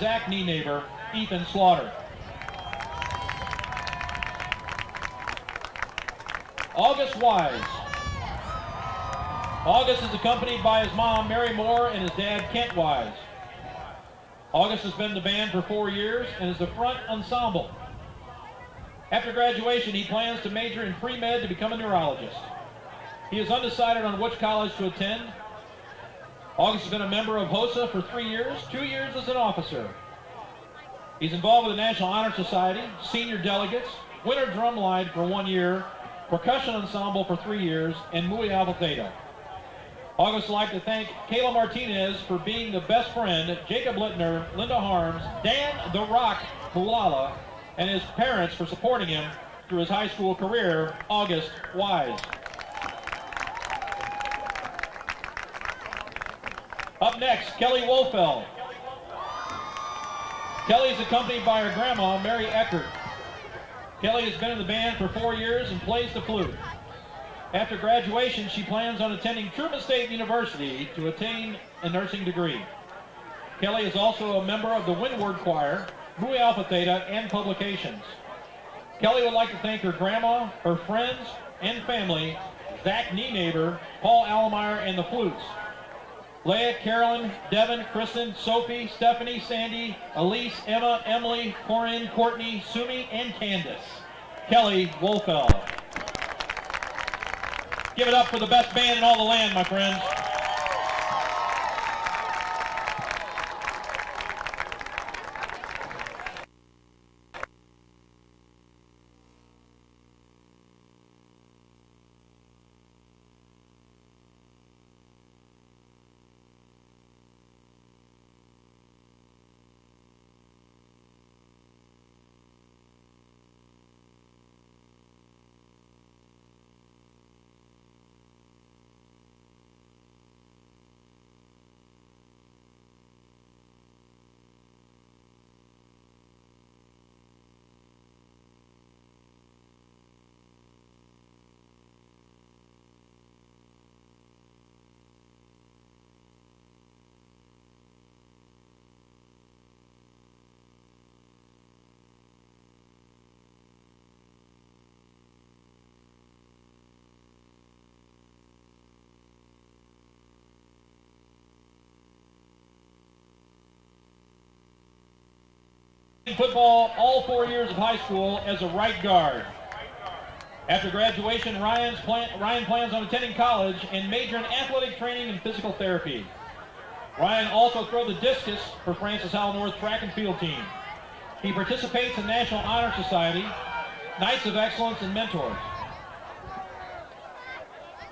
Zach knee neighbor, Ethan Slaughter. August Wise. August is accompanied by his mom, Mary Moore, and his dad, Kent Wise. August has been in the band for 4 years and is the front ensemble. After graduation, he plans to major in pre-med to become a neurologist. He is undecided on which college to attend. August has been a member of HOSA for 3 years, 2 years as an officer. He's involved with the National Honor Society, senior delegates, winter drumline for 1 year, percussion ensemble for 3 years, and Mu Alpha Theta. August would like to thank Kayla Martinez for being the best friend, Jacob Littner, Linda Harms, Dan The Rock Pulala, and his parents for supporting him through his high school career, August Wise. Up next, Kelly Wolfeld. Kelly is accompanied by her grandma, Mary Eckert. Kelly has been in the band for 4 years and plays the flute. After graduation, she plans on attending Truman State University to attain a nursing degree. Kelly is also a member of the Windward Choir, Mu Alpha Theta, and publications. Kelly would like to thank her grandma, her friends, and family, Zach knee neighbor, Paul Allemeyer, and the flutes. Leah, Carolyn, Devin, Kristen, Sophie, Stephanie, Sandy, Elise, Emma, Emily, Corinne, Courtney, Sumi, and Candace. Kelly Wolfeld. Give it up for the best band in all the land, my friends. Football all 4 years of high school as a right guard. After graduation, Ryan plans on attending college and major in athletic training and physical therapy. Ryan also throws the discus for Francis Howell North track and field team. He participates in National Honor Society, Knights of Excellence, and mentors.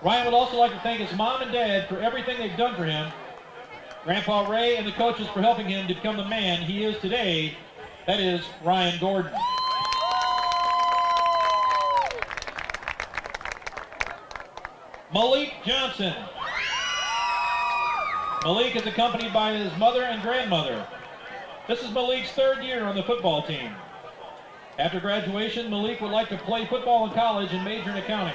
Ryan would also like to thank his mom and dad for everything they've done for him, Grandpa Ray and the coaches for helping him to become the man he is today. That is Ryan Gordon. Malik Johnson. Malik is accompanied by his mother and grandmother. This is Malik's 3rd year on the football team. After graduation, Malik would like to play football in college and major in accounting.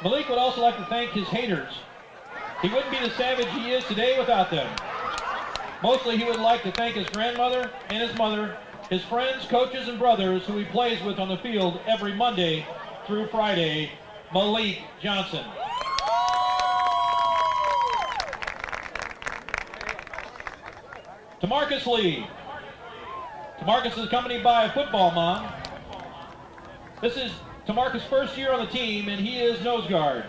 Malik would also like to thank his haters. He wouldn't be the savage he is today without them. Mostly he would like to thank his grandmother and his mother, his friends, coaches, and brothers who he plays with on the field every Monday through Friday, Malik Johnson. Tamarcus Lee. Tamarcus is accompanied by a football mom. This is Tamarcus' 1st year on the team, and he is nose guard.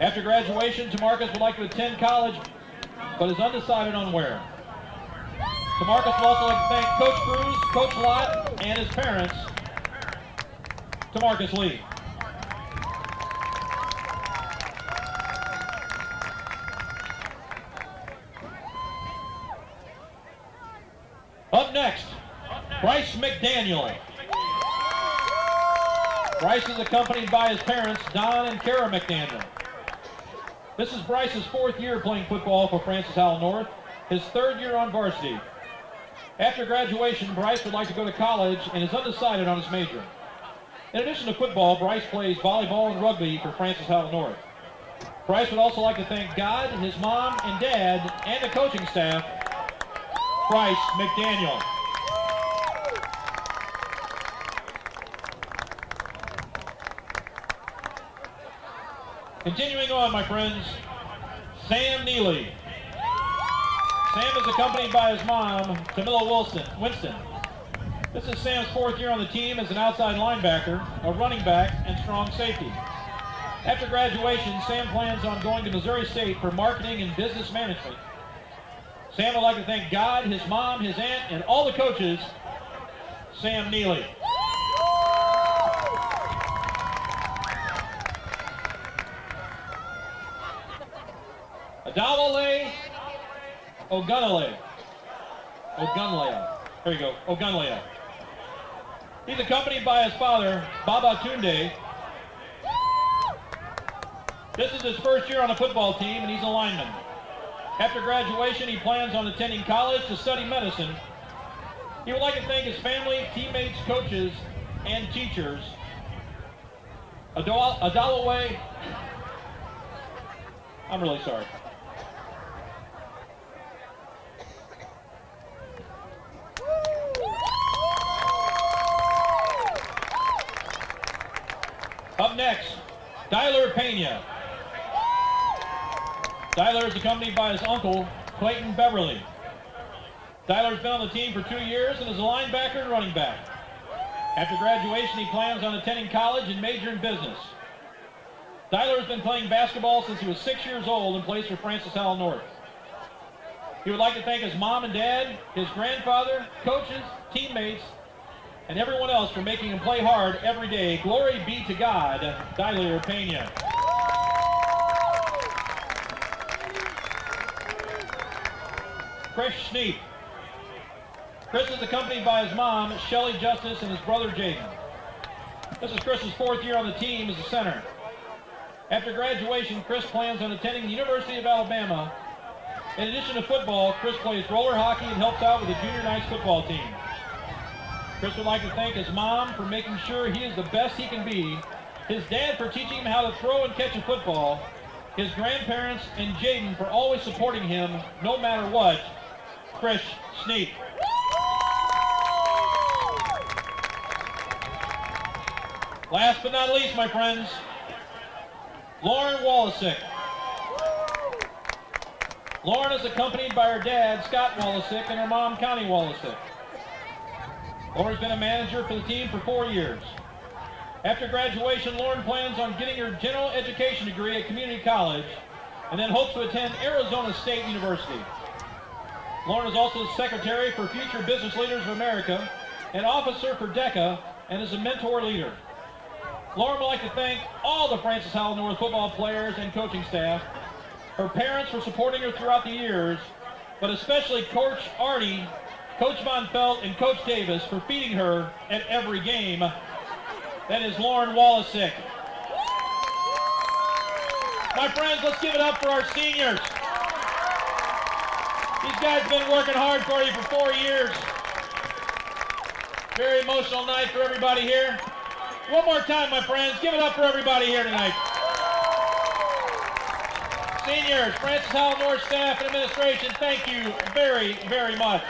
After graduation, Tamarcus would like to attend college, but is undecided on where. Tamarcus would also like to thank Coach Cruz, Coach Lott, and his parents, Tamarcus Lee. Up next, Bryce McDaniel. Bryce is accompanied by his parents, Don and Kara McDaniel. This is Bryce's 4th year playing football for Francis Howell North, his 3rd year on varsity. After graduation, Bryce would like to go to college and is undecided on his major. In addition to football, Bryce plays volleyball and rugby for Francis Howell North. Bryce would also like to thank God, his mom and dad, and the coaching staff Bryce McDaniel. Continuing on, my friends, Sam Neely. Sam is accompanied by his mom, Camilla Winston. This is Sam's 4th year on the team as an outside linebacker, a running back, and strong safety. After graduation, Sam plans on going to Missouri State for marketing and business management. Sam would like to thank God, his mom, his aunt, and all the coaches. Sam Neely. Adawale Ogunleye. There you go, Ogunleye. He's accompanied by his father, Baba Tunde. This is his 1st year on a football team, and he's a lineman. After graduation, he plans on attending college to study medicine. He would like to thank his family, teammates, coaches, and teachers. Adawale, I'm really sorry. Up next, Dyler Pena. Dyler is accompanied by his uncle, Clayton Beverly. Dyler's been on the team for 2 years and is a linebacker and running back. After graduation, he plans on attending college and major in business. Dyler has been playing basketball since he was 6 years old and plays for Francis Howell North. He would like to thank his mom and dad, his grandfather, coaches, teammates, and everyone else for making him play hard every day. Glory be to God, Dyler Pena. Chris Schneep. Chris is accompanied by his mom, Shelly Justice, and his brother, Jaden. This is Chris's 4th year on the team as a center. After graduation, Chris plans on attending the University of Alabama. In addition to football, Chris plays roller hockey and helps out with the junior Knights football team. Chris would like to thank his mom for making sure he is the best he can be, his dad for teaching him how to throw and catch a football, his grandparents, and Jaden for always supporting him no matter what. Chris Schneep. Last but not least, my friends, Lauren Wallasick. Lauren is accompanied by her dad, Scott Wallasick, and her mom, Connie Wallasick. Lauren's been a manager for the team for 4 years. After graduation, Lauren plans on getting her general education degree at community college and then hopes to attend Arizona State University. Lauren is also secretary for Future Business Leaders of America, an officer for DECA, and is a mentor leader. Lauren would like to thank all the Francis Howell North football players and coaching staff, her parents for supporting her throughout the years, but especially Coach Artie, Coach Von Felt, and Coach Davis for feeding her at every game. That is Lauren Wallasick. My friends, let's give it up for our seniors. These guys have been working hard for you for 4 years. Very emotional night for everybody here. One more time, my friends, give it up for everybody here tonight. Seniors, Francis Howell North staff and administration, thank you very, very much.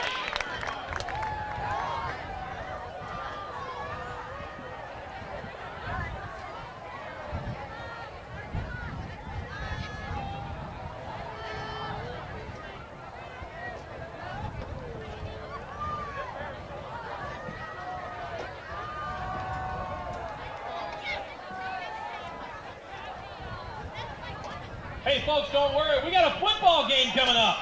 Hey folks, don't worry, we got a football game coming up.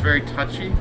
very touchy.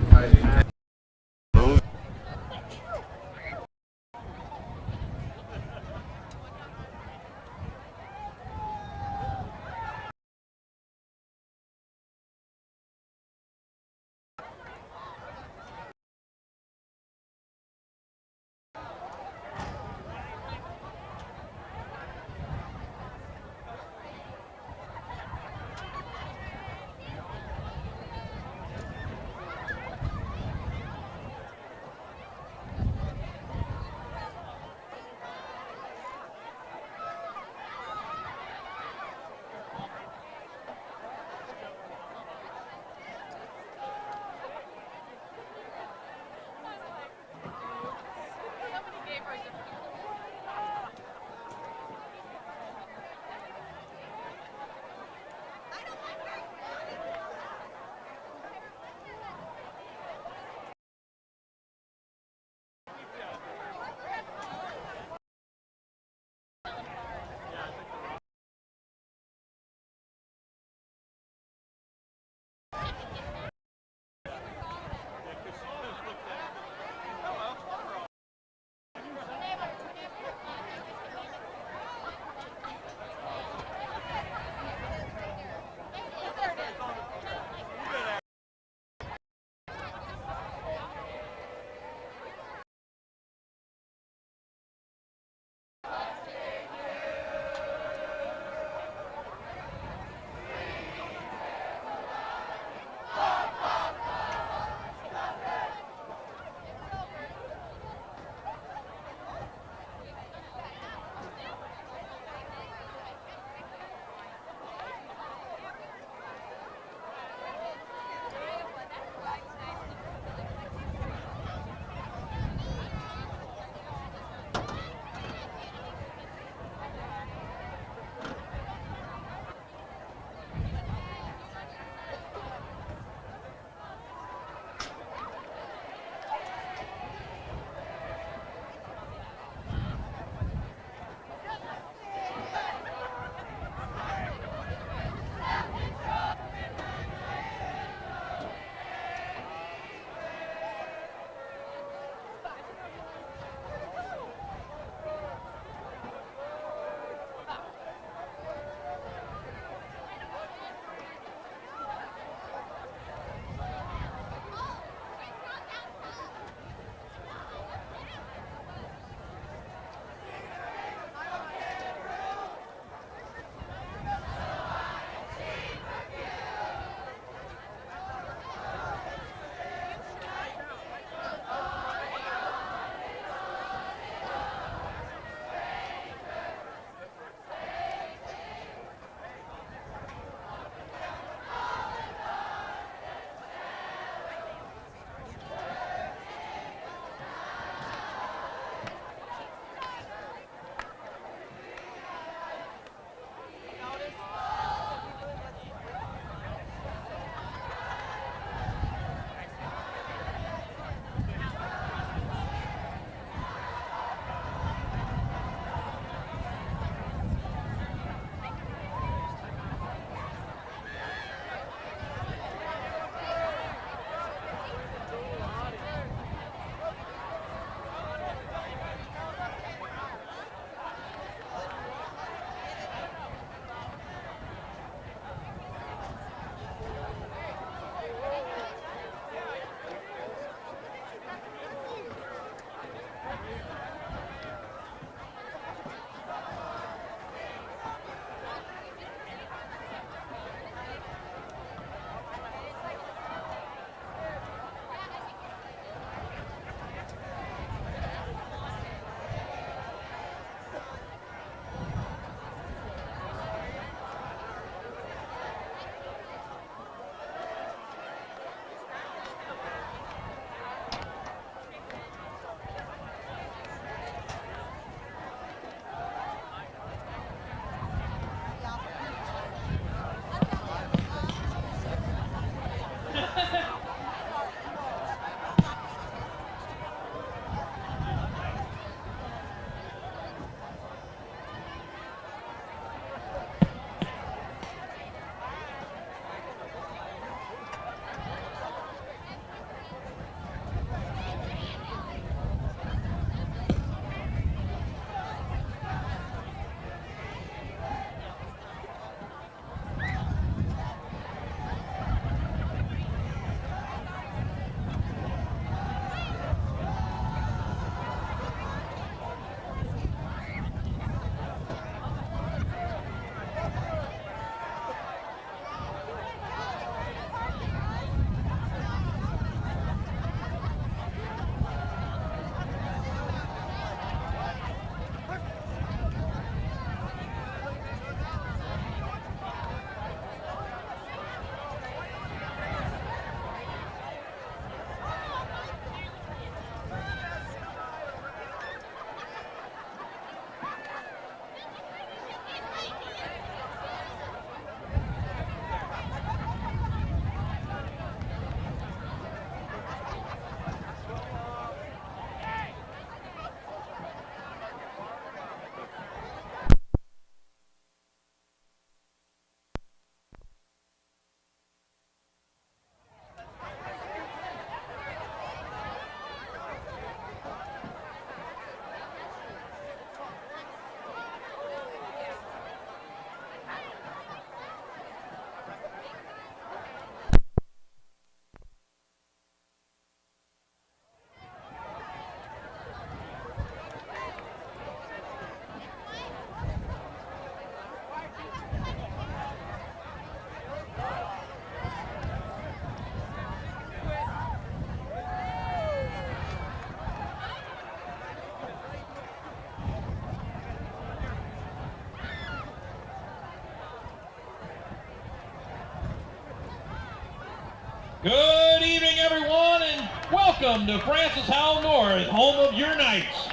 welcome to Francis Howell North, home of your Knights.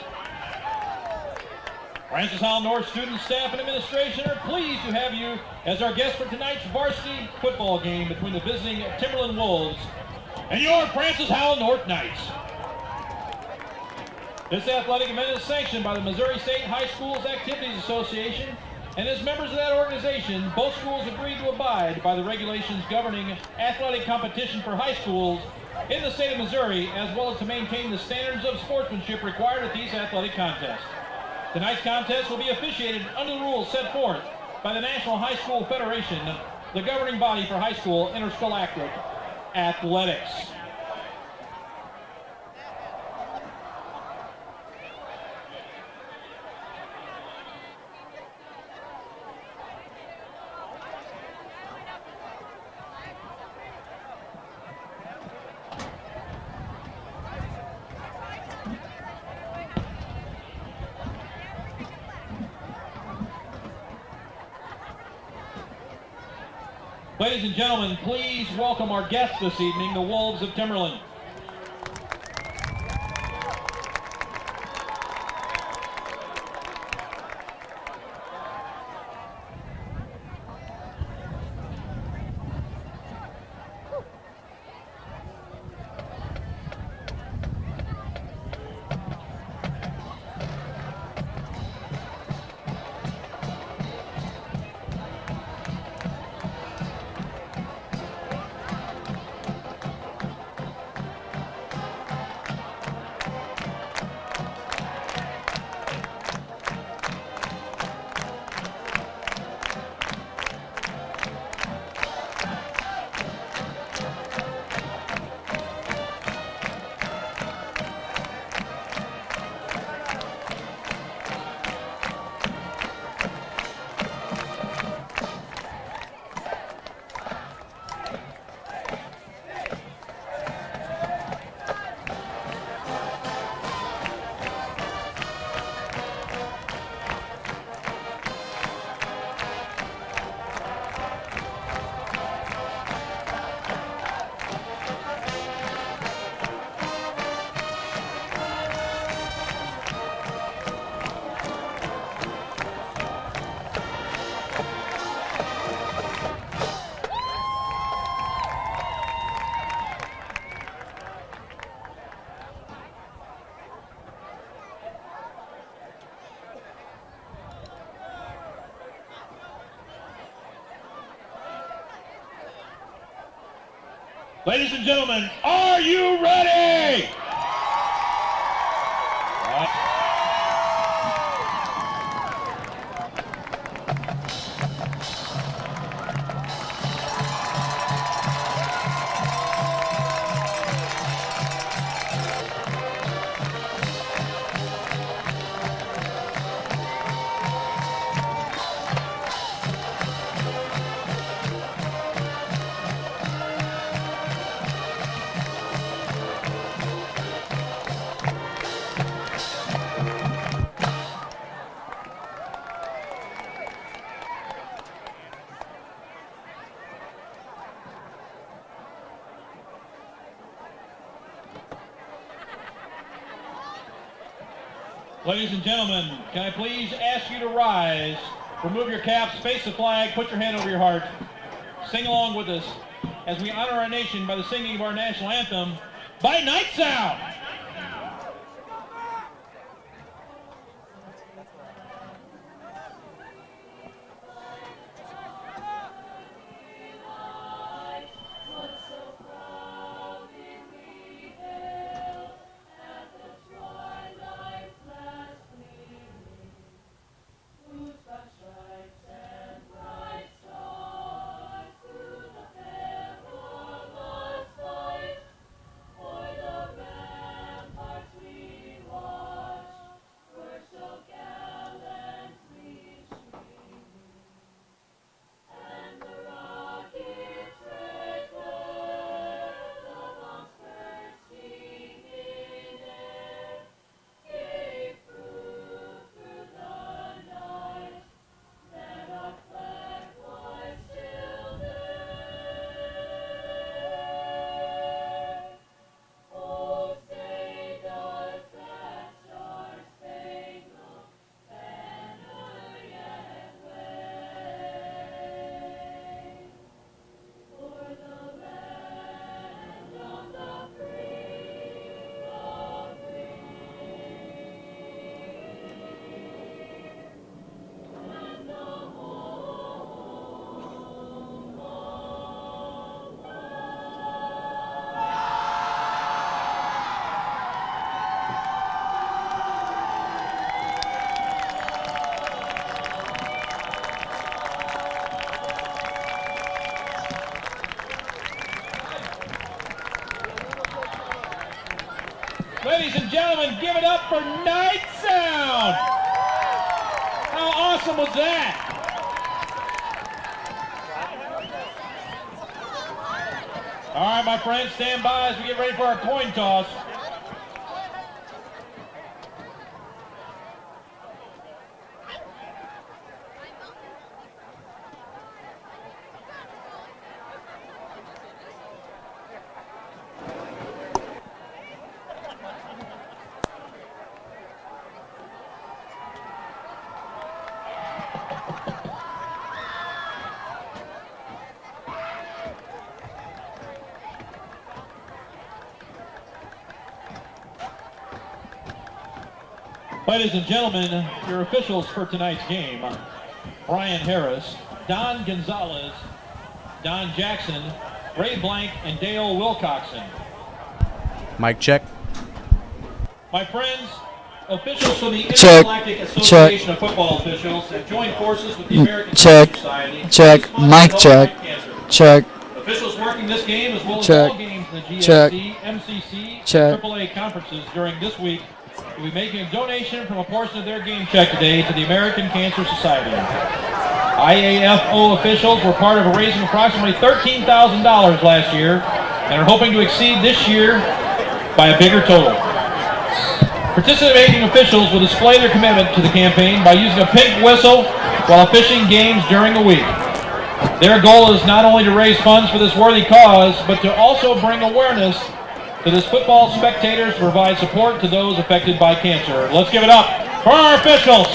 Francis Howell North students, staff, and administration are pleased to have you as our guest for tonight's varsity football game between the visiting Timberland Wolves and your Francis Howell North Knights. This athletic event is sanctioned by the Missouri State High Schools Activities Association, and as members of that organization, both schools agreed to abide by the regulations governing athletic competition for high schools in the state of Missouri, as well as to maintain the standards of sportsmanship required at these athletic contests. Tonight's contest will be officiated under the rules set forth by the National High School Federation, the governing body for high school interscholastic athletics. Ladies and gentlemen, please welcome our guests this evening, the Wolves of Timberland. Ladies and gentlemen, are you ready? Ladies and gentlemen, can I please ask you to rise, remove your caps, face the flag, put your hand over your heart, sing along with us as we honor our nation by the singing of our national anthem by Night Sound. gentlemen, give it up for Night Sound! How awesome was that? All right, my friends, stand by as we get ready for our coin toss. Ladies and gentlemen, your officials for tonight's game: Brian Harris, Don Gonzalez, Don Jackson, Ray Blank, and Dale Wilcoxon. Mic check. My friends, officials from the Intergalactic Association of Football Officials have joined forces with the American Cancer Society. Mic check. Check. Officials working this game as well as all games in the GSC, MCC, and AAA conferences during this week will be making a donation from a portion of their game check today to the American Cancer Society. IAFO officials were part of raising approximately $13,000 last year and are hoping to exceed this year by a bigger total. Participating officials will display their commitment to the campaign by using a pink whistle while officiating games during the week. Their goal is not only to raise funds for this worthy cause, but to also bring awareness to this football spectators to provide support to those affected by cancer. Let's give it up for our officials.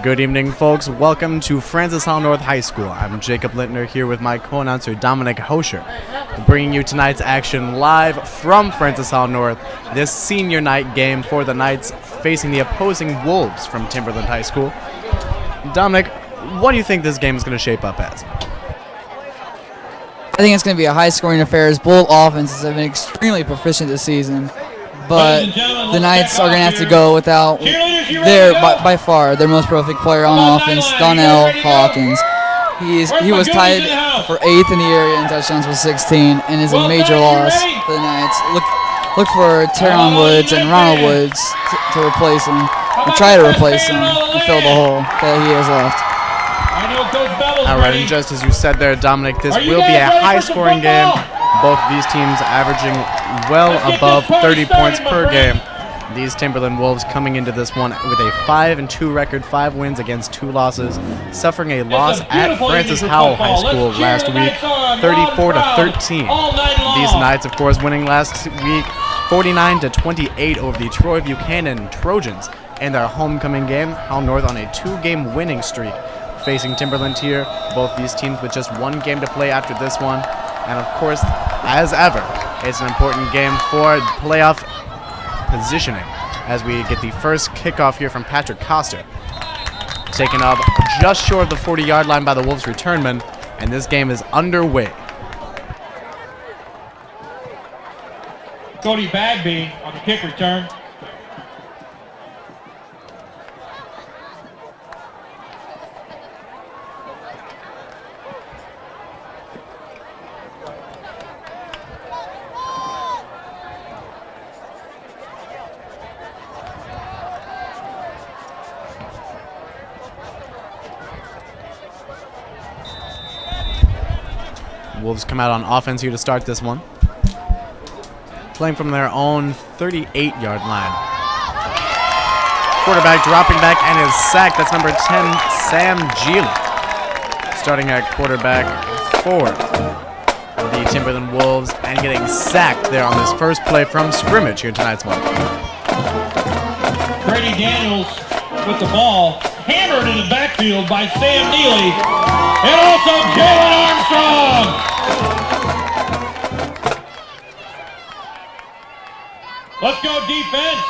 Good evening, folks. Welcome to Francis Howell North High School. I'm Jacob Lintner here with my co-announcer Dominic Hosher, bringing you tonight's action live from Francis Howell North. This senior night game for the Knights facing the opposing Wolves from Timberland High School. Dominic, what do you think this game is going to shape up as? I think it's going to be a high-scoring affair as both offenses have been extremely proficient this season. But the Knights are going to have to go without by far their most prolific player on offense, Donnell Hawkins. He was tied for 8th in the area in touchdowns with 16 and is a major loss for the Knights. Look for Teron Woods and Ronald Woods to replace him, or try to replace him and fill the hole that he has left. All right, and just as you said there, Dominic, this will be a high-scoring game. Both these teams averaging well above 30 points per game. These Timberland Wolves coming into this one with a 5-2 record, 5 wins against 2 losses, suffering a loss at Francis Howell High School last week, 34-13. These Knights, of course, winning last week 49-28 over the Troy Buchanan Trojans in their homecoming game. Howell North on a 2-game winning streak, facing Timberland here. Both these teams with just 1 game to play after this one. And of course, as ever, it's an important game for playoff positioning as we get the first kickoff here from Patrick Coster. Taken up just short of the 40-yard line by the Wolves returnman, and this game is underway. Cody Bagby on the kick return. Wolves come out on offense here to start this one. Playing from their own 38-yard line. Quarterback dropping back and is sacked. That's number 10, Sam Geely. Starting at quarterback for the Timberland Wolves and getting sacked there on this first play from scrimmage here in tonight's one. Brady Daniels with the ball, hammered in the backfield by Sam Neely, and also Jalen Armstrong. Let's go defense.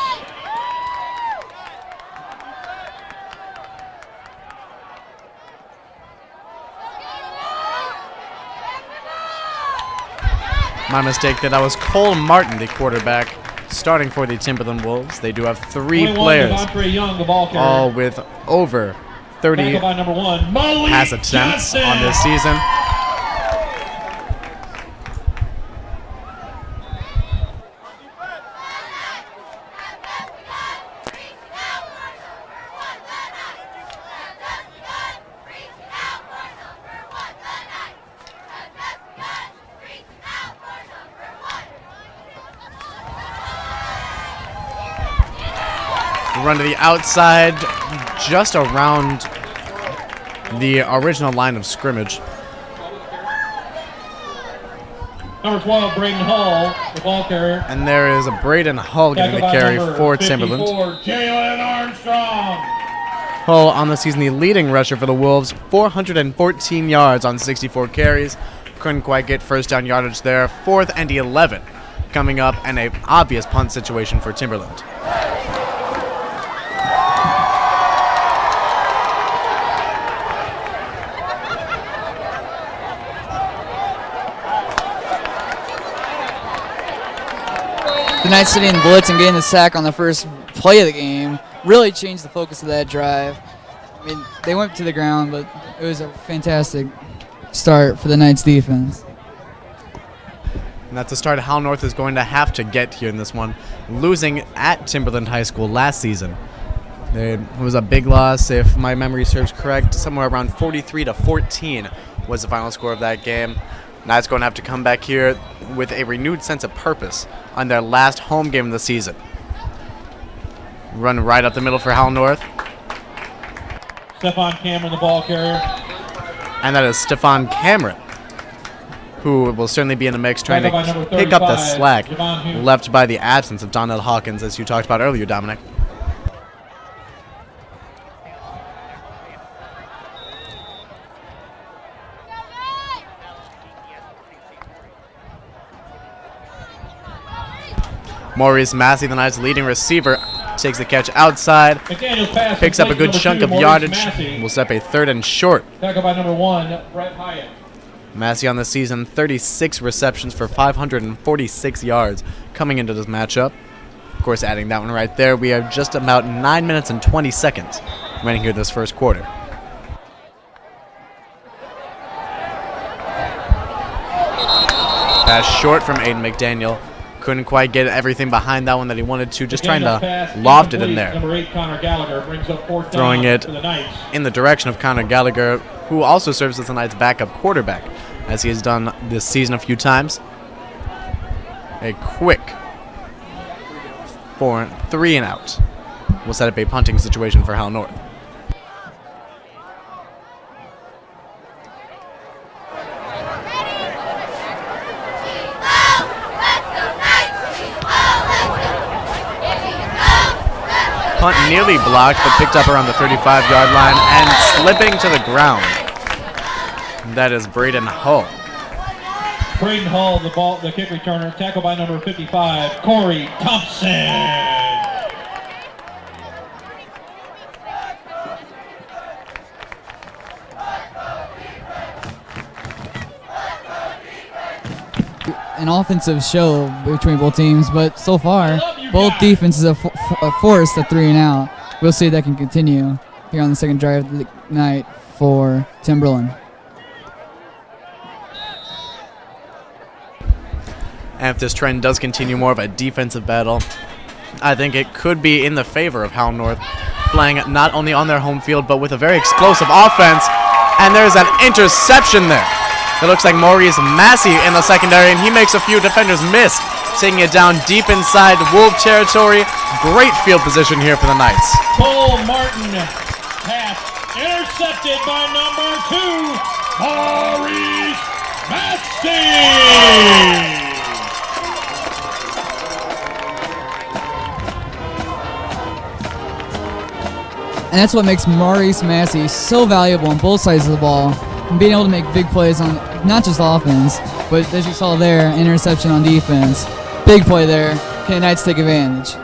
My mistake there. That was Cole Martin, the quarterback, starting for the Timberland Wolves. They do have 3 players, Young, the ball carrier. all with over 30 by number 1, Malik pass attempts Johnson. on this season. Run to the outside, just around the original line of scrimmage. Number 12, Braden Hall, the ball carrier. And there is a Braden Hull getting the carry for Timberland. Jalen Armstrong. Hull on the season, the leading rusher for the Wolves, 414 yards on 64 carries. Couldn't quite get first down yardage there. 4th and 11 coming up, and an obvious punt situation for Timberland. The Knights sitting in blitz and getting the sack on the first play of the game really changed the focus of that drive. I mean, they went to the ground, but it was a fantastic start for the Knights defense. And that's a start Howell North is going to have to get here in this one, losing at Timberland High School last season. It was a big loss, if my memory serves correct. Somewhere around 43-14 was the final score of that game. Knights going to have to come back here with a renewed sense of purpose on their last home game of the season. Run right up the middle for Howell North. Stephon Cameron, the ball carrier. And that is Stephon Cameron, who will certainly be in the mix trying to pick up the slack left by the absence of Donnell Hawkins, as you talked about earlier, Dominic. Maurice Massey, the Knights' leading receiver, takes the catch outside, picks up a good chunk of yardage, will set up a 3rd and short. Tackled by number 1, Brett Hyatt. Massey on the season, 36 receptions for 546 yards coming into this matchup. Of course, adding that one right there, we have just about 9 minutes and 20 seconds remaining here this first quarter. Pass short from Aiden McDaniel. Couldn't quite get everything behind that one that he wanted to, just trying to loft it in there. Number 8, Connor Gallagher, brings up 4th down Throwing it for the Knights. in the direction of Connor Gallagher, who also serves as the Knights' backup quarterback, as he has done this season a few times. A quick 3 and out will set up a punting situation for Howell North. Punt nearly blocked, but picked up around the 35-yard line and slipping to the ground. That is Braden Hull. Braden Hull, the kick returner, tackled by number 55, Corey Thompson. An offensive show between both teams, but so far, both defenses have forced a 3 and out. We'll see if that can continue here on the second drive of the night for Timberland. And if this trend does continue, more of a defensive battle, I think it could be in the favor of Howell North, playing not only on their home field, but with a very explosive offense. And there's an interception there. It looks like Maurice Massey in the secondary, and he makes a few defenders miss, taking it down deep inside Wolf territory. Great field position here for the Knights. Cole Martin pass intercepted by number 2, Maurice Massey. And that's what makes Maurice Massey so valuable on both sides of the ball, and being able to make big plays on not just offense, but as you saw there, interception on defense. Big play there. Can the Knights take advantage?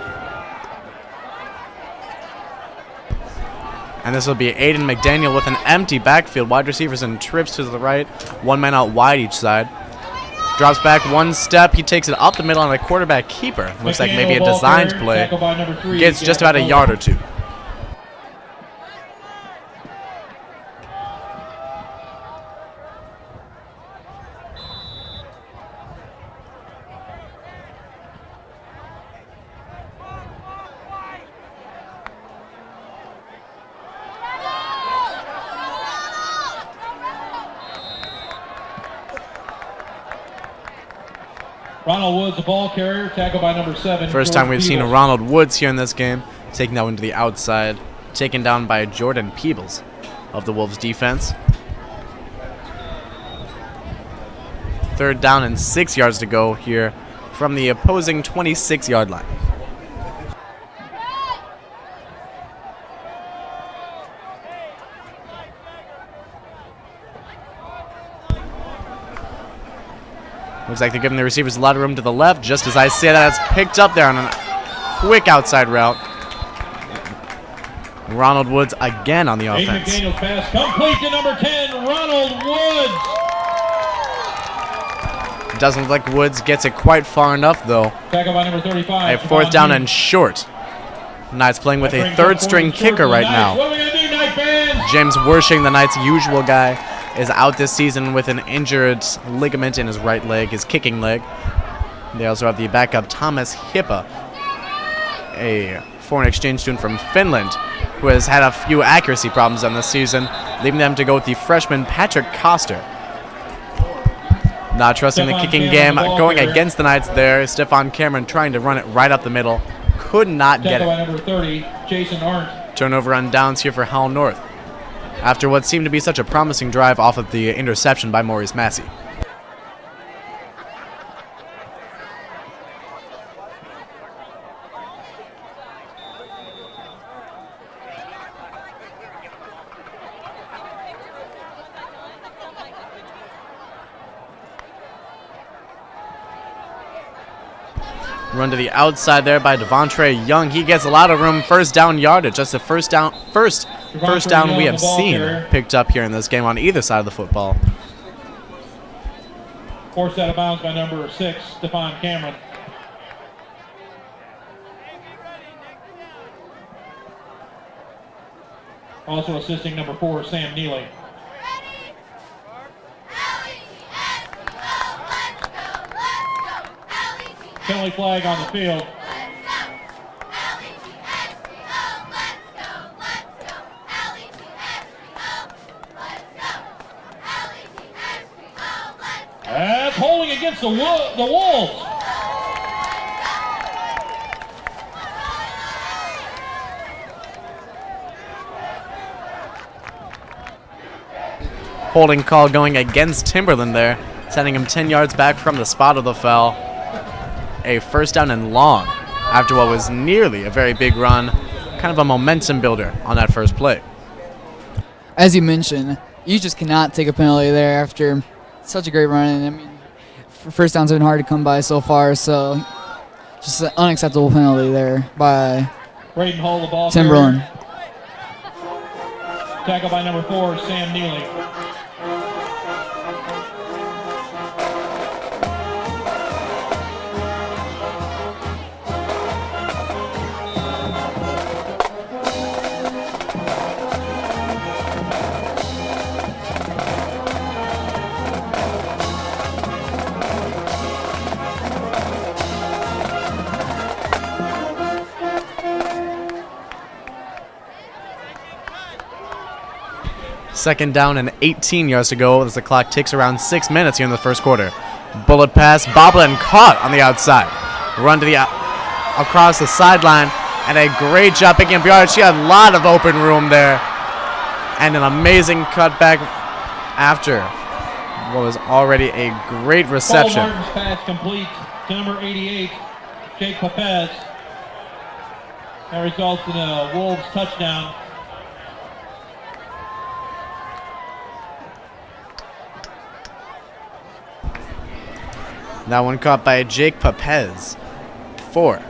And this will be Aiden McDaniel with an empty backfield. Wide receivers and trips to the right. One man out wide each side. Drops back one step. He takes it up the middle on a quarterback keeper. Looks like maybe a designed play. Gets just about a yard or two. Ronald Woods, the ball carrier, tackled by number 7. First time we've seen Ronald Woods here in this game, taking that one to the outside, taken down by Jordan Peebles of the Wolves defense. 3rd down and 6 yards to go here from the opposing 26-yard line. Looks like they're giving the receivers a lot of room to the left. Just as I say that, it's picked up there on a quick outside route. Ronald Woods again on the offense. McDaniel's pass complete to number 10, Ronald Woods. It doesn't look like Woods gets it quite far enough, though. Tackle by number 35. A 4th down and short. Knights playing with a 3rd-string kicker right now. What are we going to do, Knight fans? James Wershing, the Knights' usual guy, is out this season with an injured ligament in his right leg, his kicking leg. They also have the backup Thomas Hippa, a foreign exchange student from Finland, who has had a few accuracy problems on this season, leaving them to go with the freshman Patrick Koster. Not trusting the kicking game, going against the Knights there. Stephon Cameron trying to run it right up the middle. Could not get it. By number 30, Jason Arndt. Turnover on downs here for Howell North, after what seemed to be such a promising drive off of the interception by Maurice Massey. Run to the outside there by Devontre Young. He gets a lot of room. 1st down yardage. Just the first down we have seen picked up here in this game on either side of the football. Forced out of bounds by number 6, Stephon Cameron. Also assisting number 4, Sam Neely. Penalty flag on the field. That's holding against the Wolves. Holding call going against Timberland there, sending him 10 yards back from the spot of the foul. A 1st down and long after what was nearly a very big run. Kind of a momentum builder on that first play. As you mentioned, you just cannot take a penalty there after such a great run. And I mean, first downs have been hard to come by so far, so just an unacceptable penalty there by Braden Hall, the ball Timberland. Tackle by number 4, Sam Neely. Second down and 18 yards to go as the clock ticks around 6 minutes here in the first quarter. Bullet pass, bobbled and caught on the outside. Run to the across the sideline, and a great job picking up yards. She had a lot of open room there, and an amazing cutback after what was already a great reception. Paul Martin's pass complete to number 88, Jake Papez. That results in a Wolves touchdown. That one caught by Jake Papez for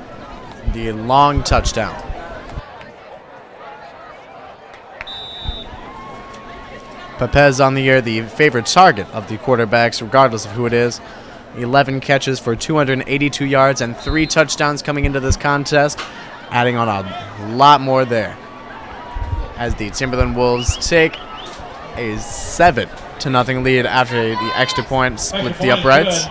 the long touchdown. Papez on the year, the favorite target of the quarterbacks, regardless of who it is. 11 catches for 282 yards and 3 touchdowns coming into this contest, adding on a lot more there. As the Timberland Wolves take a 7-0 lead after the extra point splits the uprights.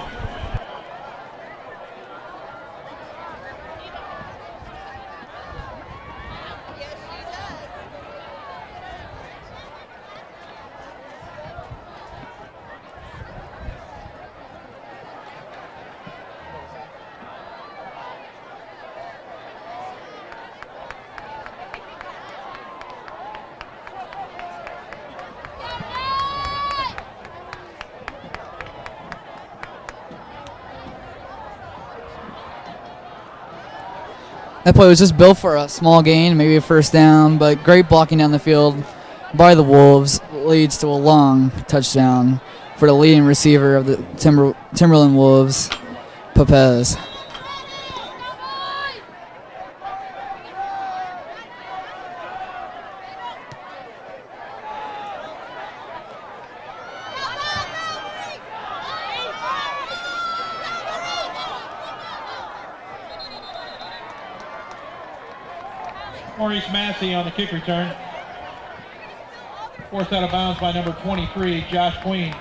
That play was just built for a small gain, maybe a first down, but great blocking down the field by the Wolves leads to a long touchdown for the leading receiver of the Timberland Wolves, Papez. Maurice Massey on the kick return. Forced out of bounds by number 23, Josh Queen.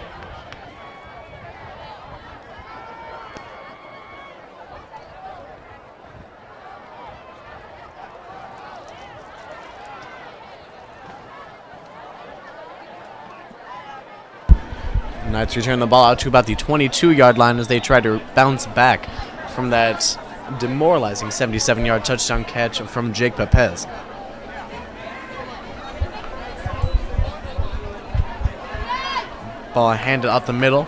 Knights return the ball out to about the 22-yard line as they try to bounce back from that demoralizing 77-yard touchdown catch from Jake Papez. Ball handed up the middle.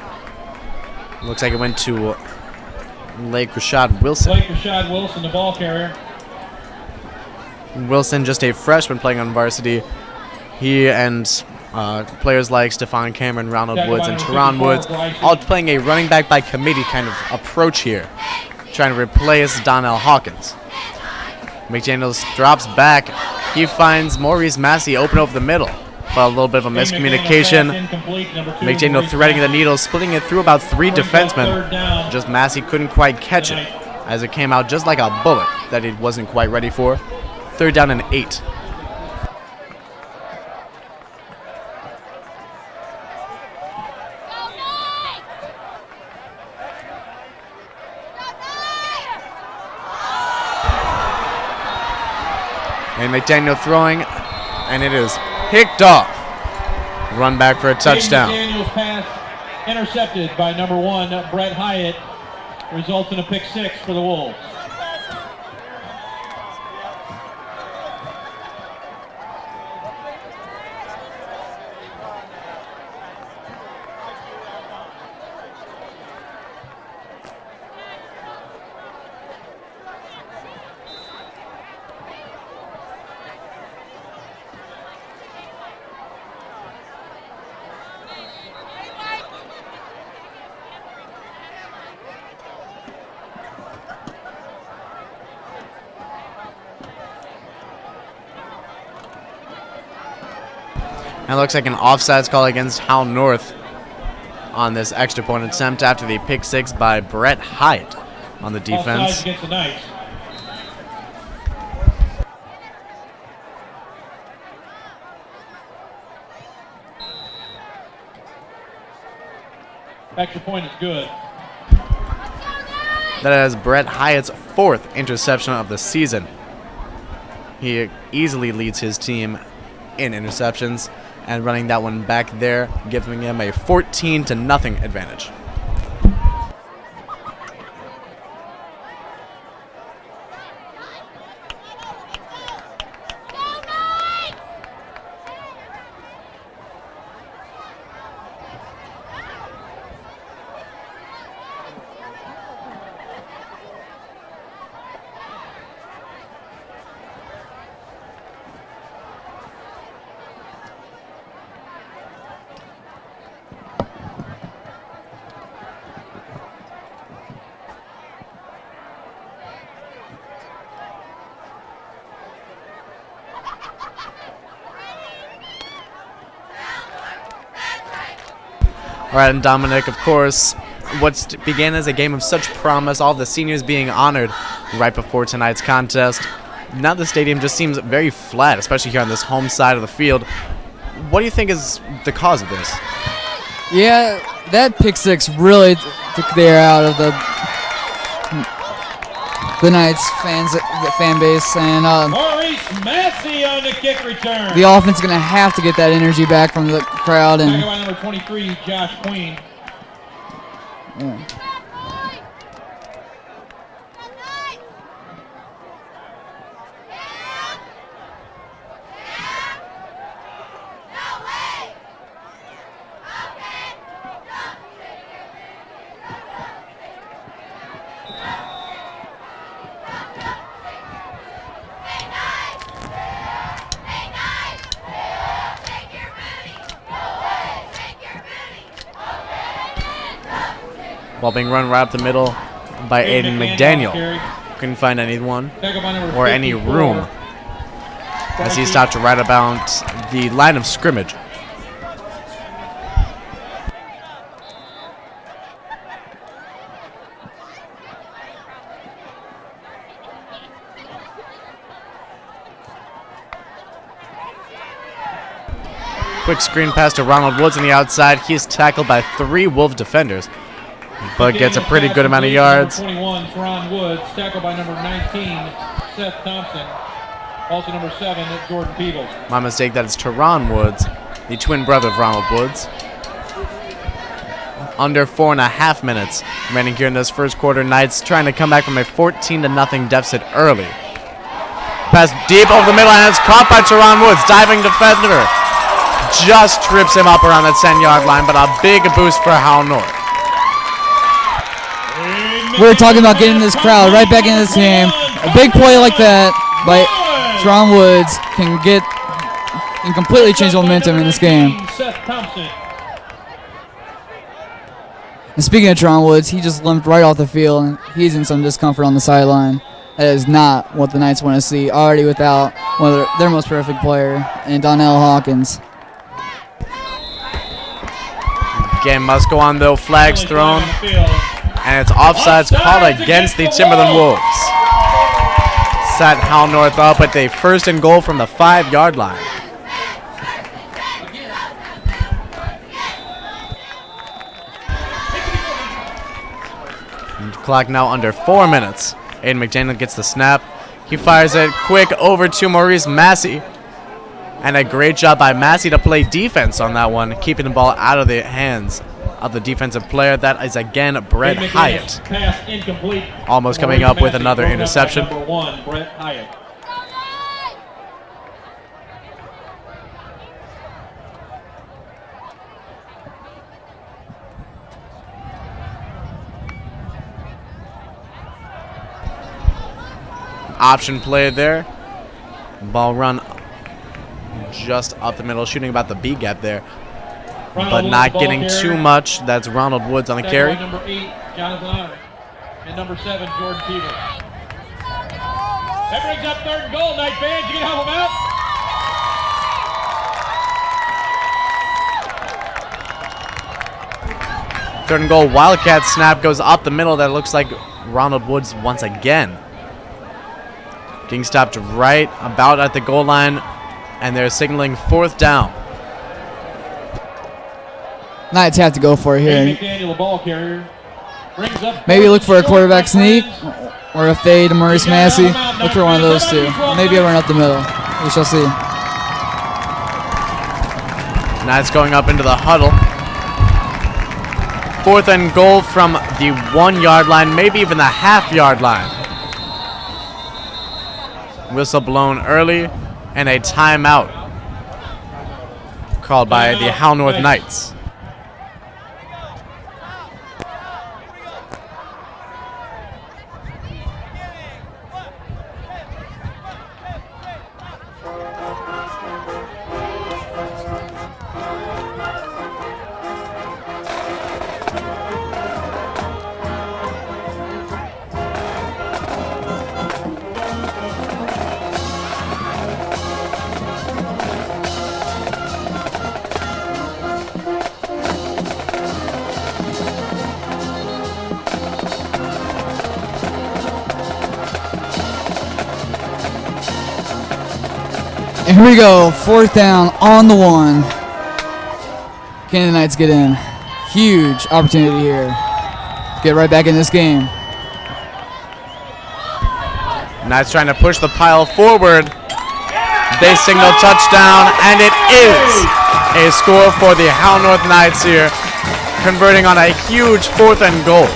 Looks like it went to Lake Rashad Wilson. Lake Rashad Wilson, the ball carrier. Wilson, just a freshman playing on varsity. He and players like Stephon Cameron, Ronald Woods, and Teron Woods all playing a running back by committee kind of approach here, trying to replace Donnell Hawkins. McDaniels drops back. He finds Maurice Massey open over the middle, but a little bit of a miscommunication. McDaniel threading the needle, splitting it through about 3 defensemen. Just Massey couldn't quite catch it, as it came out just like a bullet that he wasn't quite ready for. 3rd down and 8. And McDaniel throwing, and it is picked off. Run back for a touchdown. McDaniel's pass intercepted by number 1, Brett Hyatt, results in a pick 6 for the Wolves. And it looks like an offsides call against Howell North on this extra point attempt after the pick 6 by Brett Hyatt on the defense. Offsides against the Knights. Extra point is good. That is Brett Hyatt's 4th interception of the season. He easily leads his team in interceptions and running that one back there, giving him a 14-0 advantage. All right, and Dominic, of course, what began as a game of such promise, all the seniors being honored right before tonight's contest. Now the stadium just seems very flat, especially here on this home side of the field. What do you think is the cause of this? Yeah, that pick six really took the air out of the Knights fan base, and Maurice Massey on the kick return. the offense is going to have to get that energy back from the crowd. And By number 23, Josh Queen. yeah. Ball being run right up the middle by Aiden McDaniel. Couldn't find anyone or any room as he stopped right about the line of scrimmage. Quick screen pass to Ronald Woods on the outside. He is tackled by 3 Wolf defenders, but gets a pretty good amount of yards. Number 21, Teron Woods, tackled by number 19, Seth Thompson. Also number 7, Jordan Peebles. My mistake, that is Teron Woods, the twin brother of Ronald Woods. Under 4.5 minutes remaining here in this first quarter. Knights trying to come back from a 14-0 deficit early. Pass deep over the middle, and it's caught by Teron Woods. Diving defender just trips him up around that 10-yard line, but a big boost for Howell North. We're talking about getting this crowd right back into this game. A big play like that by Teron Woods can completely change the momentum in this game. Seth Thompson. And speaking of Teron Woods, he just limped right off the field, and he's in some discomfort on the sideline. That is not what the Knights want to see, already without one of their most perfect player, and Donnell Hawkins. Game must go on, though. Flags thrown, and it's offsides called against the Timberland Wolves. Set Howell North up with a 1st and goal from the 5-yard line. And clock now under 4 minutes. Aiden McDaniel gets the snap. He fires it quick over to Maurice Massey. And a great job by Massey to play defense on that one, keeping the ball out of the hands of the defensive player. That is again Brett Hyatt. Pass incomplete. Almost coming up with another interception. Number 1, Brett Hyatt. Option play there. Ball run just up the middle, shooting about the B gap there, but not getting too much. That's Ronald Woods on the carry. Number 8, Jonathan Otter, and number 7, Jordan Peebles. That brings up 3rd and goal. Knight fans, you can help them out. 3rd and goal. Wildcat snap goes up the middle. That looks like Ronald Woods once again. Getting stopped right about at the goal line, and they're signaling 4th down. Knights have to go for it here. McDaniel, the ball carrier. Maybe look for a quarterback sneak or a fade to Maurice Massey. Look for one of those two. Maybe a run up the middle. We shall see. Knights going up into the huddle. 4th and goal from the 1-yard line, maybe even the half-yard line. Whistle blown early, and a timeout called by the Howell North Knights. And here we go, 4th down on the 1. Can the Knights get in? Huge opportunity here. Get right back in this game. Knights trying to push the pile forward. They signal touchdown, and it is a score for the Howell North Knights here, converting on a huge 4th and goal.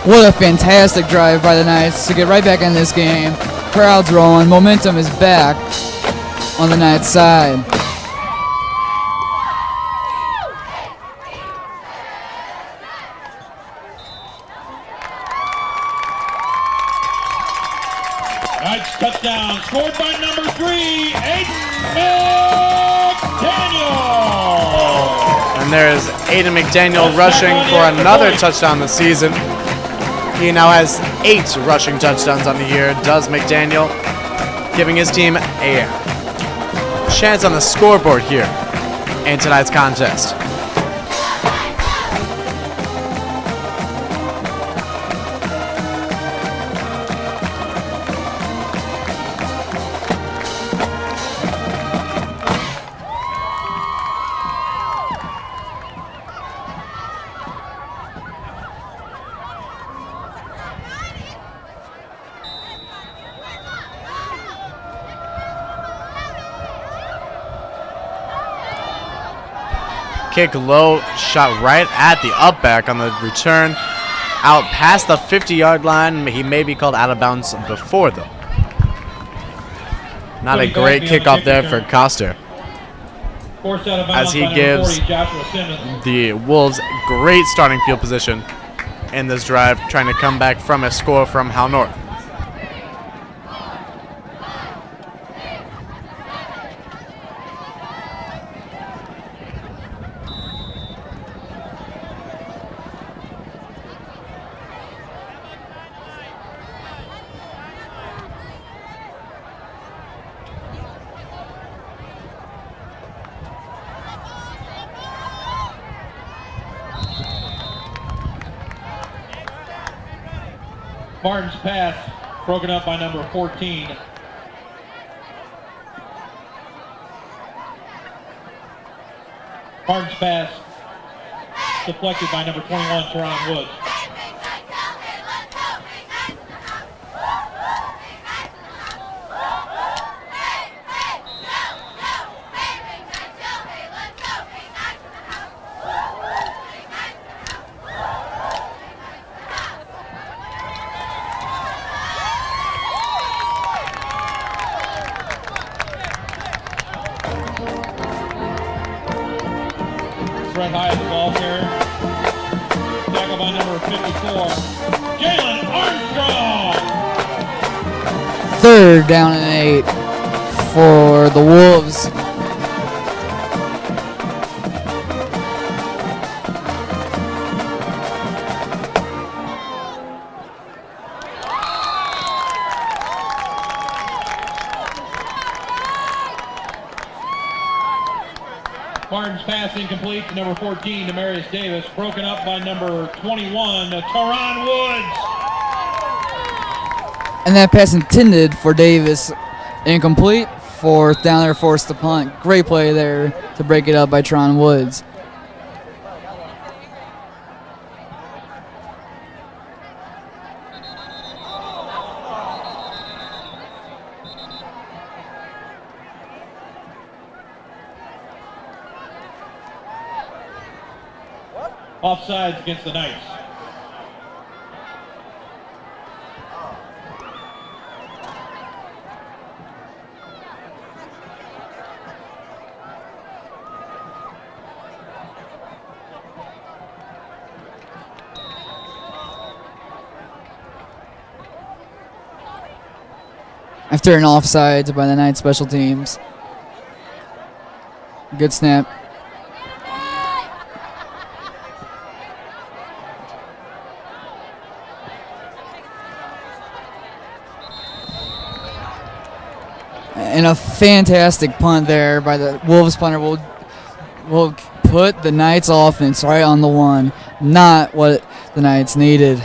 What a fantastic drive by the Knights to get right back in this game. Crowd's rolling. Momentum is back on the Knights' side. Knights touchdown scored by number 3, Aiden McDaniel. And there is Aiden McDaniel rushing for another touchdown this season. He now has 8 rushing touchdowns on the year, does McDaniel, giving his team a chance on the scoreboard here in tonight's contest. Kick low, shot right at the up back on the return. Out past the 50-yard line. He may be called out of bounds before, though. Not a great kickoff there for Coster, as he gives the Wolves great starting field position in this drive, trying to come back from a score from Howell North. Martin's pass broken up by number 14. Martin's pass deflected by number 21, Teron Woods. Right high at the ball carrier. Tackle by number 54, Jalen Armstrong. 3rd down and 8 for the Wolves. Martin's pass incomplete to number 14, Demarius Davis, broken up by number 21, Teron Woods. And that pass intended for Davis, incomplete 4th down there, forced the punt. Great play there to break it up by Tron Woods. Offsides against the Knights. After an offsides by the Knights special teams. Good snap. And a fantastic punt there by the Wolves punter will put the Knights offense right on the one. Not what the Knights needed.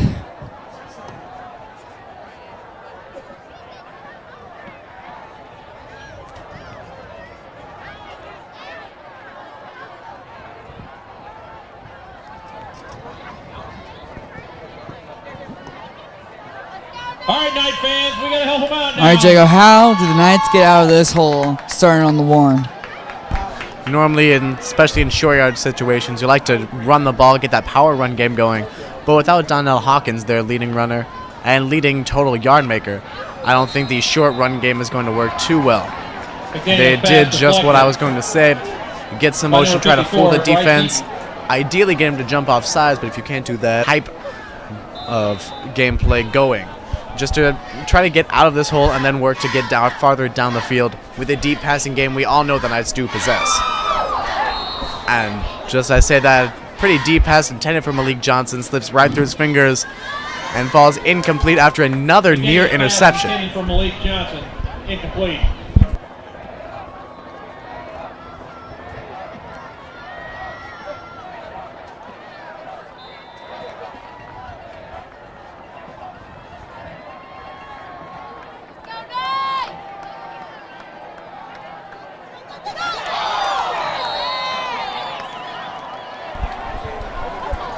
All right, Knight fans, we got to help them out now. All right, Jacob, how do the Knights get out of this hole starting on the one? Normally, especially in short yard situations, you like to run the ball, get that power run game going. But without Donnell Hawkins, their leading runner and leading total yard maker, I don't think the short run game is going to work too well. They did just what I was going to say. Get some motion, try to fool the defense. Ideally get him to jump off sides, but if you can't do that, type of gameplay going. Just to try to get out of this hole and then work to get down farther down the field with a deep passing game we all know the Knights do possess. And just as I say that, pretty deep pass intended for Malik Johnson slips right through his fingers and falls incomplete after another near interception. Intended for Malik Johnson, incomplete.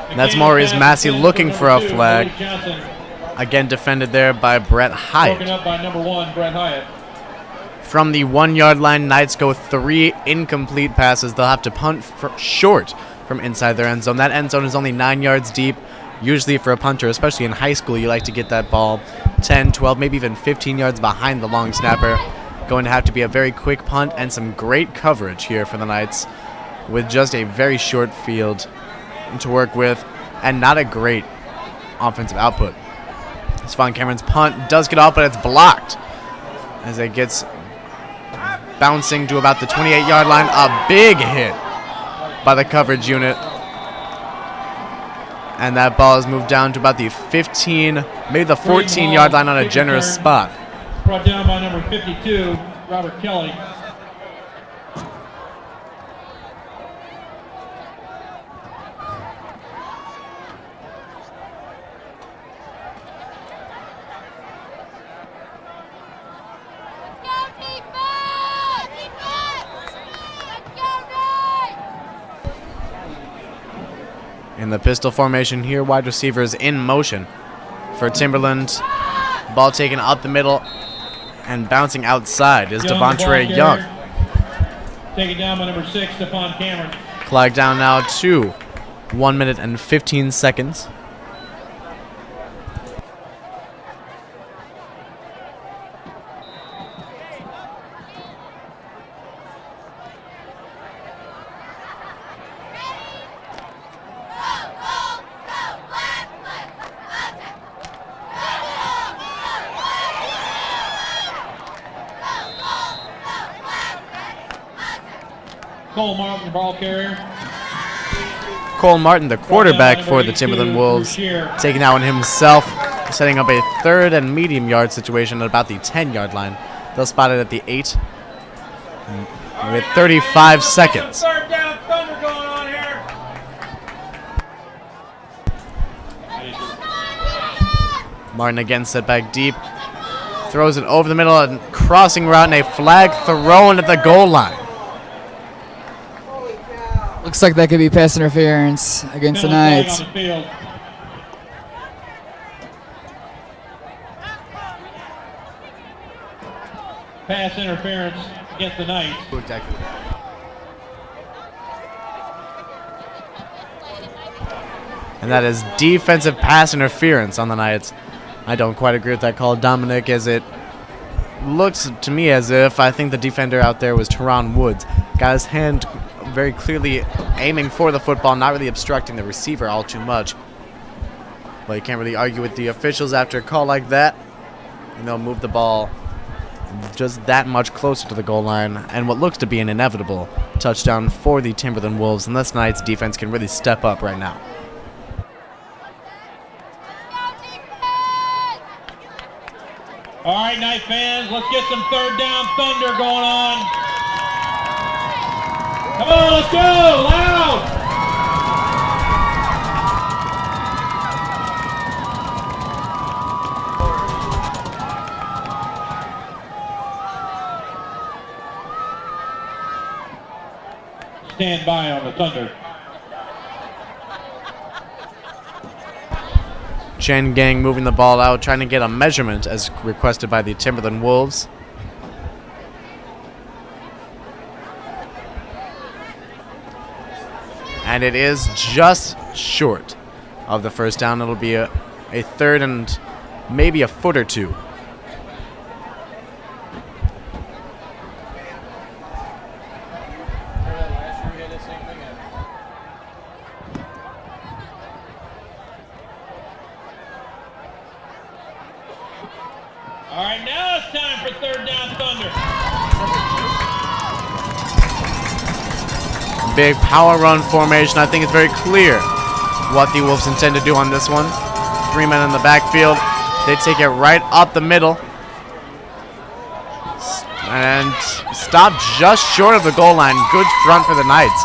And that's Maurice Massey looking for a flag. Again defended there by Brett Hyatt. Broken up by number 1, Brett Hyatt. From the 1 yard line, Knights go 3 incomplete passes. They'll have to punt short from inside their end zone. That end zone is only 9 yards deep. Usually for a punter, especially in high school, you like to get that ball 10, 12, maybe even 15 yards behind the long snapper. Going to have to be a very quick punt and some great coverage here for the Knights with just a very short field to work with and not a great offensive output. Stephon Cameron's punt does get off, but it's blocked as it gets bouncing to about the 28-yard line. A big hit by the coverage unit. And that ball is moved down to about the 15, maybe the 14-yard line on a generous spot. Brought down by number 52, Robert Kelly. In the pistol formation here, wide receivers in motion for Timberland. Ball taken up the middle and bouncing outside is Devontre Young. Taken down by number 6, Stephon Cameron. Clock down now to 1 minute and 15 seconds. Cole Martin, the ball carrier. Cole Martin, the quarterback for the Timberland Wolves, taking out on himself, setting up a 3rd and medium yard situation at about the 10-yard line. They'll spot it at the 8 with 35 seconds. Third down thunder going on here. Martin again set back deep, throws it over the middle and crossing route and a flag thrown at the goal line. Looks like that could be pass interference against the Knights. Pass interference against the Knights. Exactly. And that is defensive pass interference on the Knights. I don't quite agree with that call, Dominic, as it looks to me as if I think the defender out there was Teron Woods. Got his hand very clearly aiming for the football, not really obstructing the receiver all too much. But you can't really argue with the officials after a call like that. And they'll move the ball just that much closer to the goal line, and what looks to be an inevitable touchdown for the Timberland Wolves, and this Knights defense can really step up right now. All right, Knight fans, let's get some third down thunder going on. Come on, let's go, loud. Stand by on the thunder. Chen Gang moving the ball out, trying to get a measurement as requested by the Timberland Wolves. And it is just short of the first down. It'll be a third and maybe a foot or two. All right, now it's time for third down thunder. Big power run formation. I think it's very clear what the Wolves intend to do on this one. 3 men in the backfield. They take it right up the middle. And stop just short of the goal line. Good front for the Knights.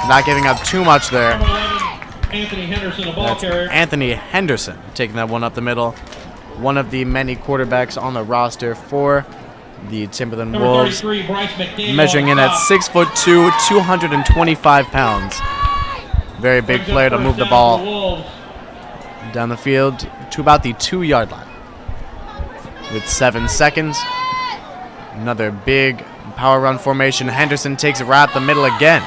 Not giving up too much there. Anthony Henderson, a ball carrier. Anthony Henderson taking that one up the middle. One of the many quarterbacks on the roster for the Timberland Wolves. Measuring in at 6'2", 225 pounds. Very big player to move the ball down the field to about the 2-yard line. With 7 seconds. Another big power run formation. Henderson takes it right up the middle again.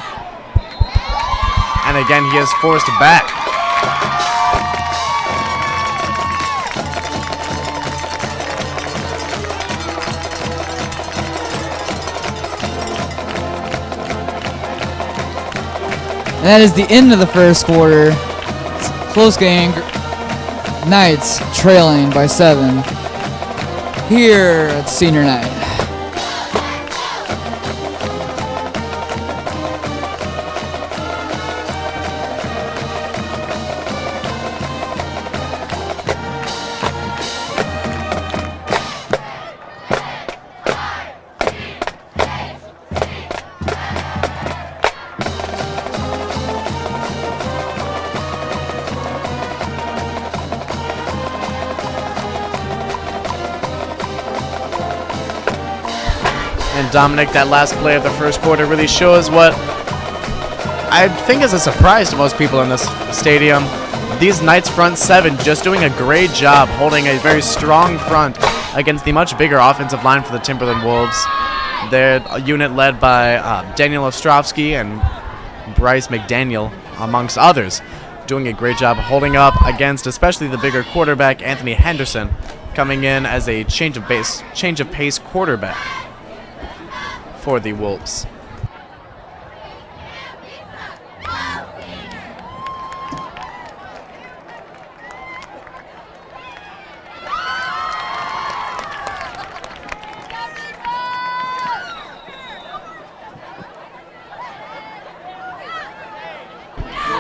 And again, he is forced back. And that is the end of the first quarter. It's a close game. Knights trailing by 7 here at senior night. And Dominic, that last play of the first quarter really shows what I think is a surprise to most people in this stadium. These Knights front 7 just doing a great job holding a very strong front against the much bigger offensive line for the Timberland Wolves. Their unit led by Daniel Ostrovsky and Bryce McDaniel, amongst others, doing a great job holding up against especially the bigger quarterback, Anthony Henderson, coming in as a change of pace quarterback for the Wolves.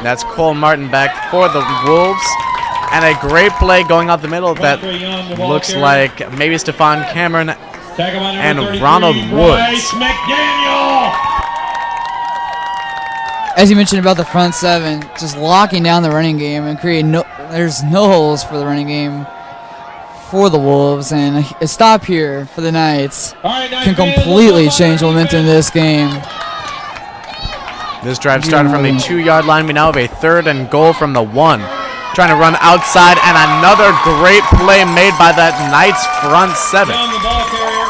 That's Cole Martin back for the Wolves. And a great play going out the middle that looks like maybe Stephon Cameron and Ronald Woods. As you mentioned about the front 7, just locking down the running game and creating there's no holes for the running game for the Wolves, and a stop here for the Knights can completely change momentum in this game. This drive started from the 2-yard line. We now have a 3rd and goal from the 1. Trying to run outside, and another great play made by that Knights front 7. Down the ball carrier.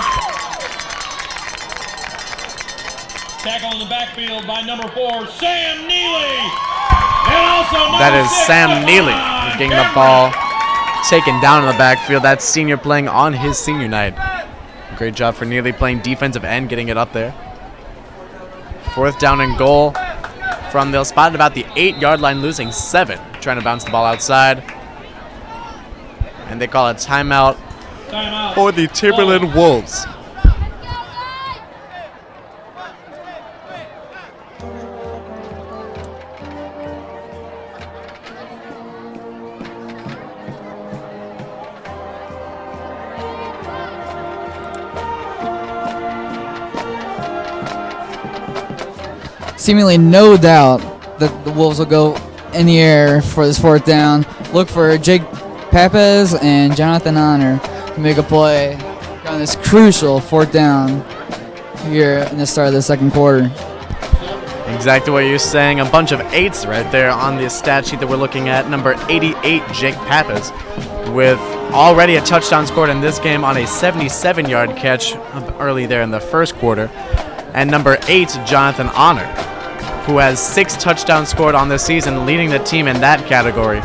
Tackle in the backfield by number 4, Sam Neely. And also that is Sam Neely who's getting the ball taken down in the backfield. That's senior playing on his senior night. Great job for Neely playing defensive end, getting it up there. 4th down and goal from they'll spot at about the 8-yard line, losing 7. Trying to bounce the ball outside. And they call a timeout for the Timberland Wolves. Seemingly no doubt that the Wolves will go in the air for this 4th down. Look for Jake Papez and Jonathan Honor to make a play on this crucial 4th down here in the start of the 2nd quarter. Exactly what you're saying. A bunch of 8s right there on the stat sheet that we're looking at. Number 88, Jake Papez, with already a touchdown scored in this game on a 77-yard catch early there in the 1st quarter. And number 8, Jonathan Honor, who has 6 touchdowns scored on this season, leading the team in that category.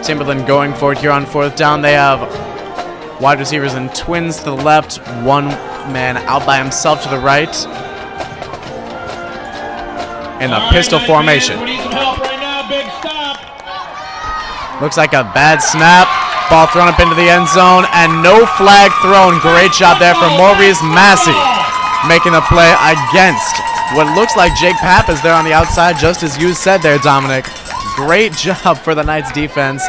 Timberland going for it here on 4th down. They have wide receivers in twins to the left, 1 man out by himself to the right in the pistol formation. We need some help right now. Big stop. Looks like a bad snap. Ball thrown up into the end zone, and no flag thrown. Great job there for Maurice Massey, making the play against what looks like Jake Pappas there on the outside, just as you said there, Dominic. Great job for the Knights defense,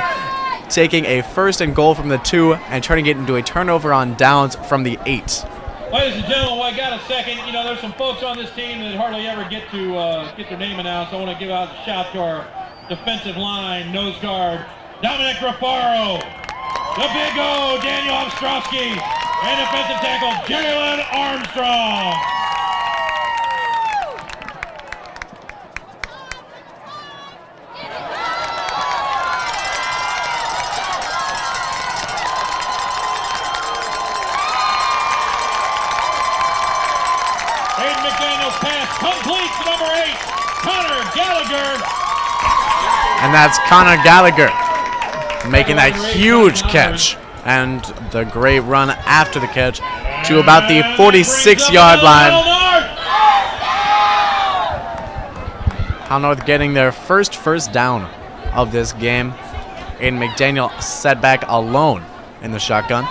taking a 1st and goal from the 2 and turning it into a turnover on downs from the 8. Ladies and gentlemen, while I got a second, you know, there's some folks on this team that hardly ever get their name announced. I want to give out a shout to our defensive line, nose guard, Dominic Raffaro, the Big O, Daniel Ostrowski, and defensive tackle, Jalen Armstrong. Aiden McDaniel's pass complete to number 8, Connor Gallagher. And that's Connor Gallagher making that huge catch and the great run after the catch to about the 46-yard line. Howell North getting their first down of this game. Aiden McDaniel set back alone in the shotgun.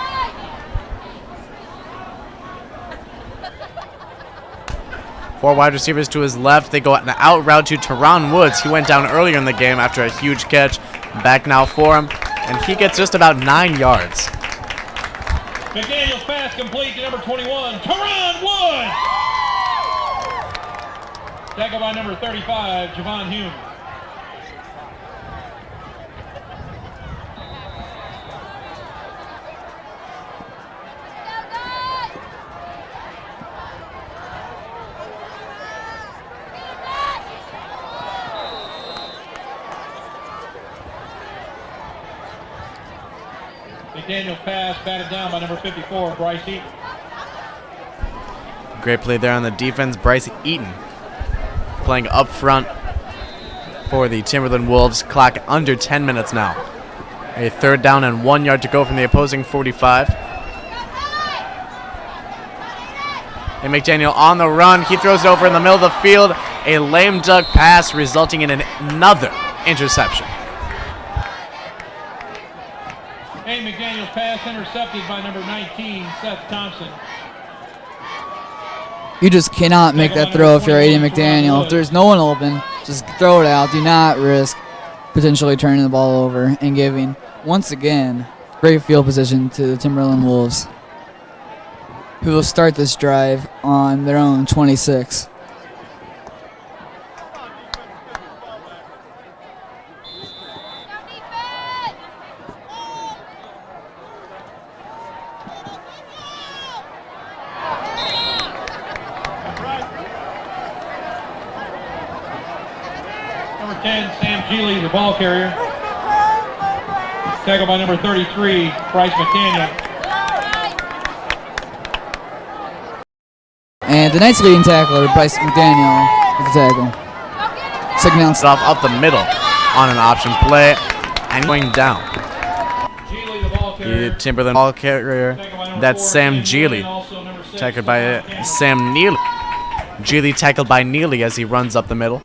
Four wide receivers to his left. They go an out route to Teron Woods. He went down earlier in the game after a huge catch. Back now for him, and he gets just about 9 yards. McDaniel's pass complete to number 21, Teron Woods. Tackle by number 35, Javon Hume. McDaniel's pass batted down by number 54, Bryce Eaton. Great play there on the defense. Bryce Eaton playing up front for the Timberland Wolves. Clock under 10 minutes now. A 3rd down and 1 yard to go from the opposing 45. And McDaniel on the run. He throws it over in the middle of the field. A lame duck pass resulting in another interception. Aiden McDaniel's pass intercepted by number 19, Seth Thompson. You just cannot make that throw if you're Aiden McDaniel. If there's no one open, just throw it out. Do not risk potentially turning the ball over and giving, once again, great field position to the Timberland Wolves, who will start this drive on their own 26. 10, Sam Geely, the ball carrier. Tackled by number 33, Bryce McDaniel. And the Knights' leading tackler, Bryce McDaniel, with the tackle. Second down. Stop up the middle on an option play and going down. Geely, the ball carrier. The Timberland ball carrier. That's Sam Geely. Tackled by Sam Neely. Geely tackled by Neely as he runs up the middle.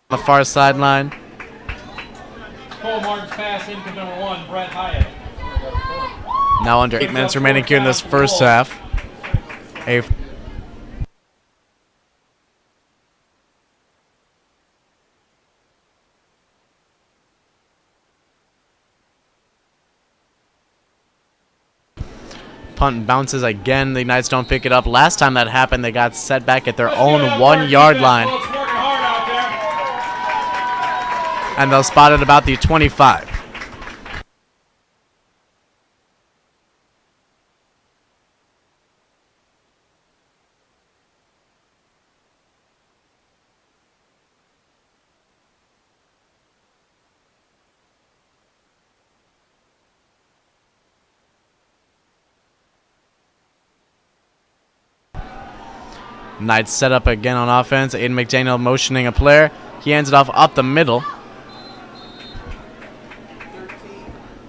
On the far sideline. Cole Martin's pass into number 1, Brett Hyatt. Now under 8 minutes remaining here in this first half. A punt bounces again. The Knights don't pick it up. Last time that happened, they got set back at their own 1 yard line. And they'll spot it about the 25. Knights set up again on offense. Aiden McDaniel motioning a player. He hands it off up the middle.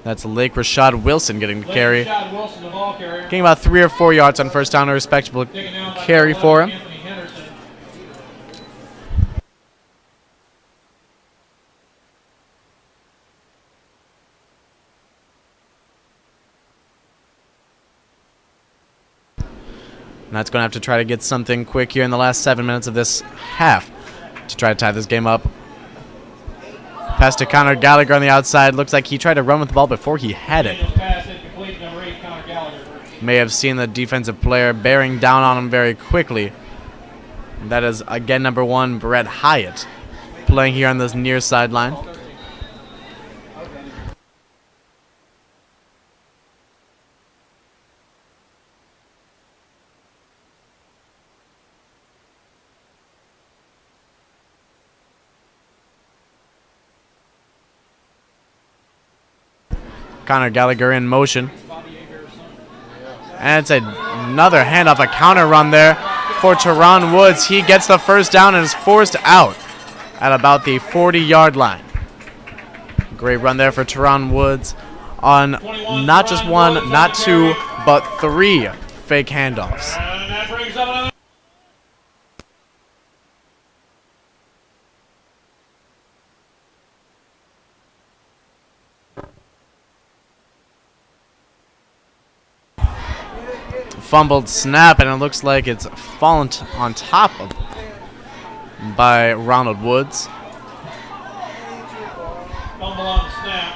That's Lake Rashad Wilson getting the carry. Getting about 3 or 4 yards on first down. A respectable carry for him. Knights going to have to try to get something quick here in the last 7 minutes of this half to try to tie this game up. Pass to Connor Gallagher on the outside. Looks like he tried to run with the ball before he had it. May have seen the defensive player bearing down on him very quickly. That is, again, number 1, Brett Hyatt, playing here on this near sideline. Connor Gallagher in motion. And it's another handoff, a counter run there for Teron Woods. He gets the first down and is forced out at about the 40-yard line. Great run there for Teron Woods on not just 1, not 2, but 3 fake handoffs. And that brings up another. Fumbled snap, and it looks like it's fallen on top of by Ronald Woods. Fumble on the snap.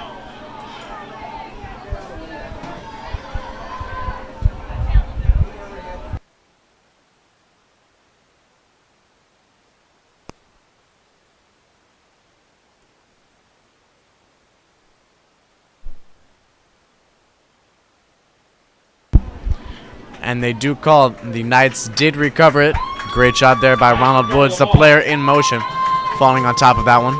And they do call. The Knights did recover it. Great job there by Ronald Woods, the player in motion, falling on top of that one.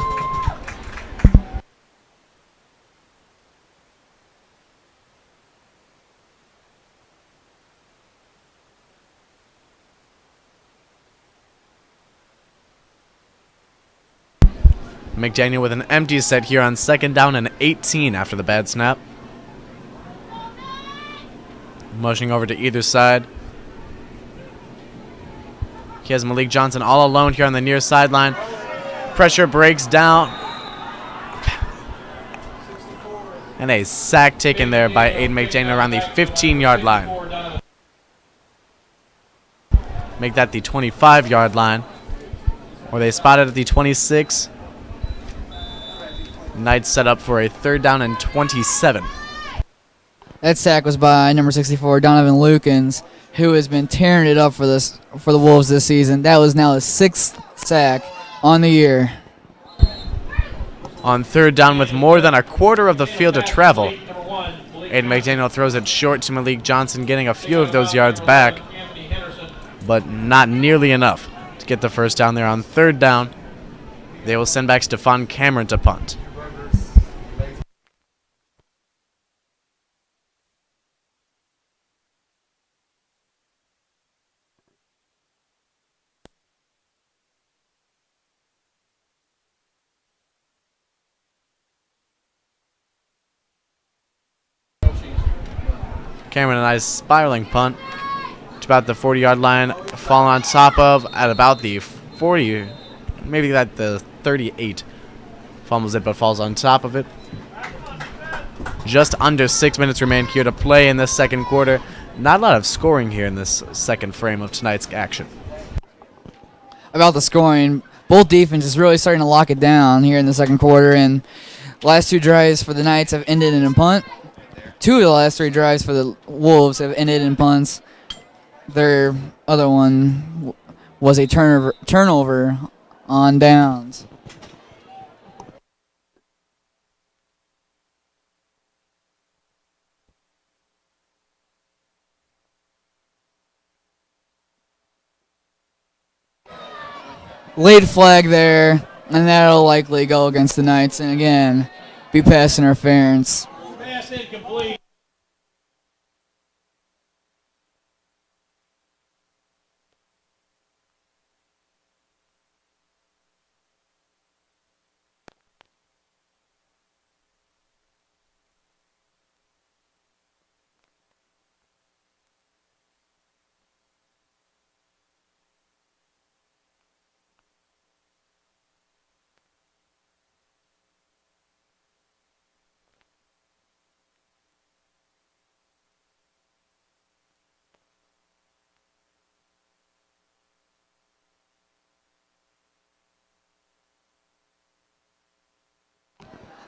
McDaniel with an empty set here on 2nd down and 18 after the bad snap. Motioning over to either side. He has Malik Johnson all alone here on the near sideline. Pressure breaks down. And a sack taken there by Aiden McDaniel around the 15-yard line. Make that the 25-yard line. where they spotted at the 26. Knights set up for a 3rd down and 27. That sack was by number 64, Donovan Lukens, who has been tearing it up for the Wolves this season. That was now his 6th sack on the year. On 3rd down with more than a quarter of the field to travel, Aiden McDaniel throws it short to Malik Johnson, getting a few of those yards back, but not nearly enough to get the 1st down there. On 3rd down, they will send back Stephon Cameron to punt. Cameron, a nice spiraling punt to about the 40-yard line, falling on top of at about the 40, maybe at the 38. Fumbles it, but falls on top of it. Just under 6 minutes remain here to play in this 2nd quarter. Not a lot of scoring here in this 2nd frame of tonight's action. About the scoring, both defenses really starting to lock it down here in the 2nd quarter, and last 2 drives for the Knights have ended in a punt. 2 of the last 3 drives for the Wolves have ended in punts. Their other one was a turnover on downs. Laid flag there, and that'll likely go against the Knights, and again, be pass interference. Pass incomplete.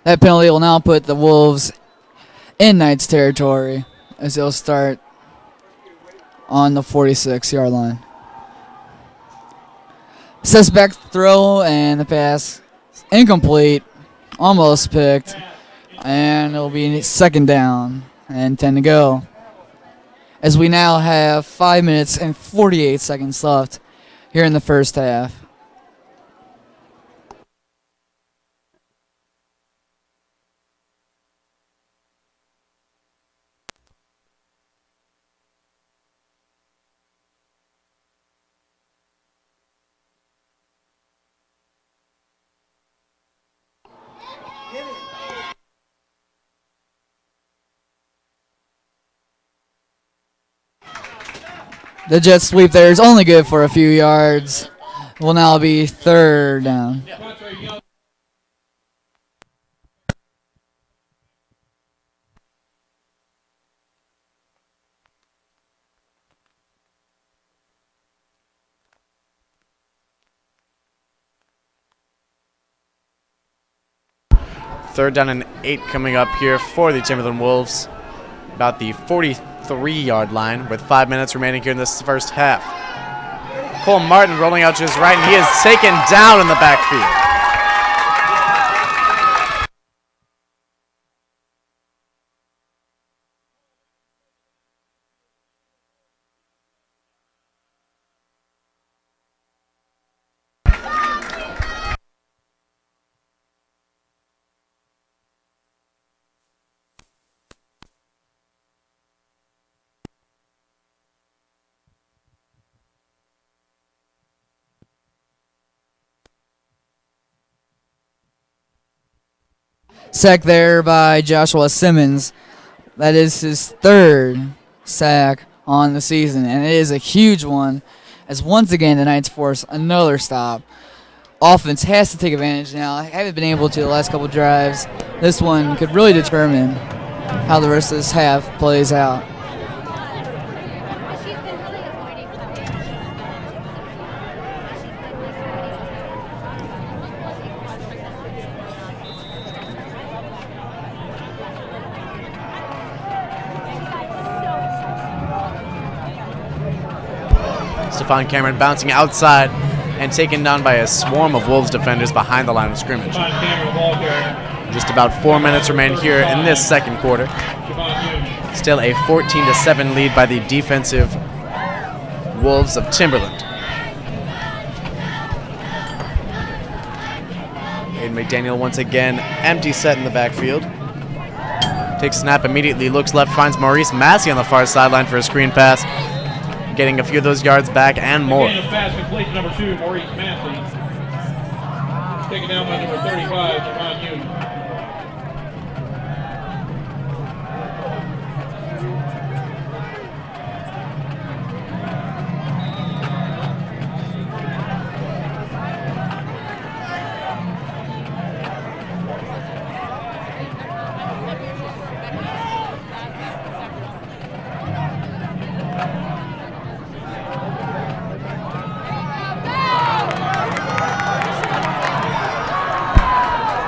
That penalty will now put the Wolves in Knights territory as they'll start on the 46-yard line. Suspect throw and the pass incomplete, almost picked, and it'll be 2nd down and 10 to go. As we now have 5 minutes and 48 seconds left here in the 1st half. The jet sweep there is only good for a few yards. Will now be 3rd down. Third down and 8 coming up here for the Timberland Wolves. About the 43-yard line with 5 minutes remaining here in this 1st half. Cole Martin rolling out to his right, and he is taken down in the backfield. Sack there by Joshua Simmons. That is his 3rd sack on the season, and it is a huge one, as once again the Knights force another stop. Offense has to take advantage now. Haven't been able to the last couple drives. This one could really determine how the rest of this half plays out. Stephon Cameron bouncing outside and taken down by a swarm of Wolves defenders behind the line of scrimmage. Just about 4 minutes remain here in this second quarter. Still a 14-7 lead by the defensive Wolves of Timberland. Aiden McDaniel once again, empty set in the backfield. Takes snap immediately, looks left, finds Maurice Massey on the far sideline for a screen pass. Getting a few of those yards back and more. Pass complete to number 2, Maurice Massey. Taken down by number 35, Javon Hughes.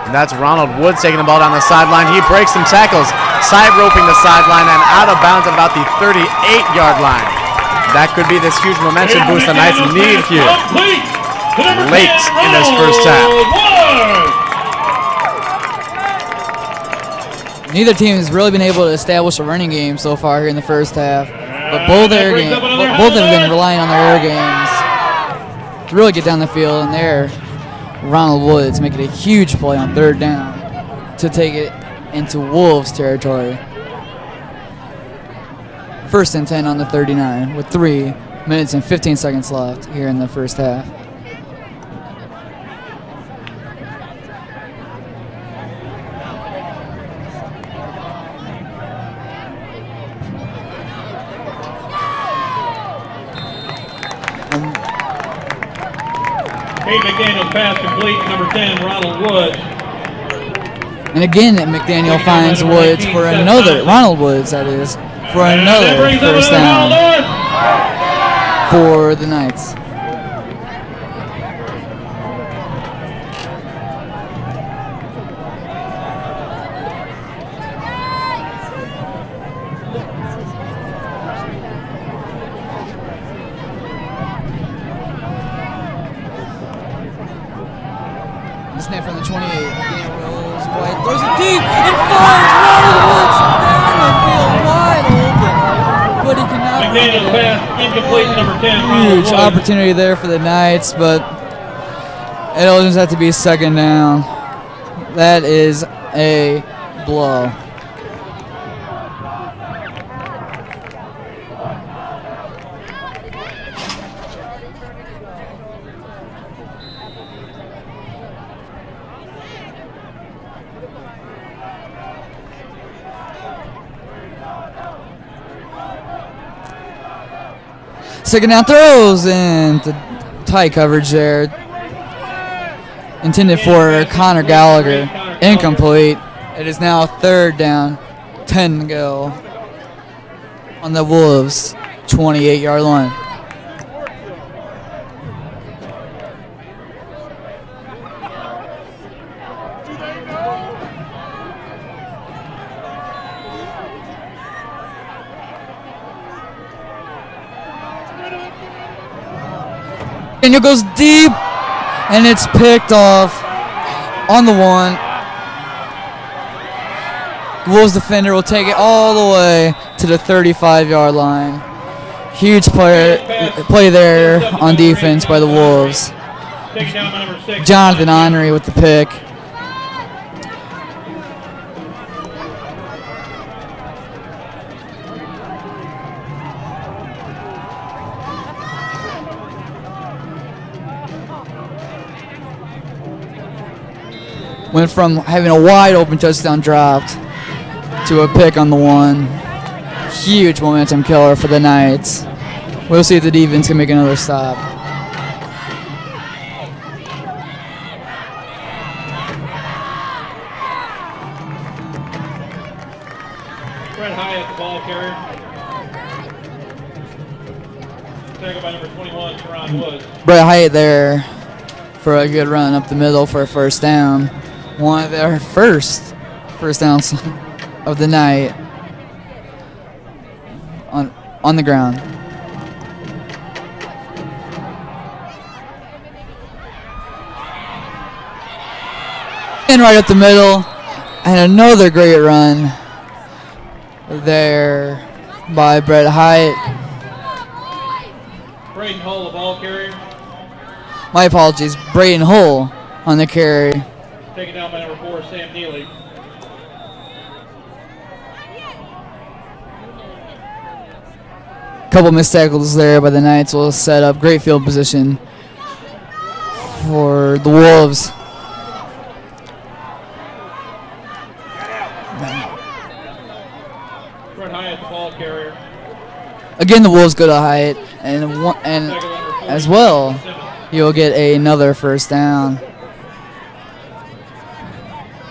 And that's Ronald Woods taking the ball down the sideline. He breaks some tackles, side roping the sideline and out of bounds at about the 38-yard line. That could be this huge momentum boost the Knights need here late in this first half. Neither team has really been able to establish a running game so far here in the first half, but both have been relying on their air games to really get down the field, and there Ronald Woods making a huge play on third down to take it into Wolves territory. 1st and 10 on the 39 with 3 minutes and 15 seconds left here in the first half. Kate McDaniel's pass complete to number 10, Ronald Woods. And again, Ronald Woods, that is, for another first down for the Knights. Snap from the 28. Again, rolls wide, throws it deep, and finds Ronald Woods down the field wide open. But he cannot bring it in. Pass incomplete, number 10, Huge opportunity there for the Knights, but it'll just have to be second down. That is a blow. Second down throws and the tight coverage there. Intended for Connor Gallagher. Incomplete. It is now third down. 10 to go on the Wolves' 28-yard line. Daniel goes deep, and it's picked off on the 1. The Wolves defender will take it all the way to the 35-yard line. Huge play there on defense by the Wolves. Jonathan Henry with the pick. Went from having a wide open touchdown dropped to a pick on the 1. Huge momentum killer for the Knights. We'll see if the defense can make another stop. Brett Hyatt, the ball carrier. Tackled by number 21, Teron Woods. Brett Hyatt there for a good run up the middle for a first down. One of their first downs of the night on the ground. And right up the middle. And another great run there by Brett Hyatt. Braden Hull, the ball carrier. My apologies. Braden Hull on the carry. Taken down by number 4, Sam Neely. Couple missed tackles there by the Knights will set up great field position for the Wolves. Brett Hyatt, the ball carrier. Again, the Wolves go to Hyatt, and as well, you'll get another first down.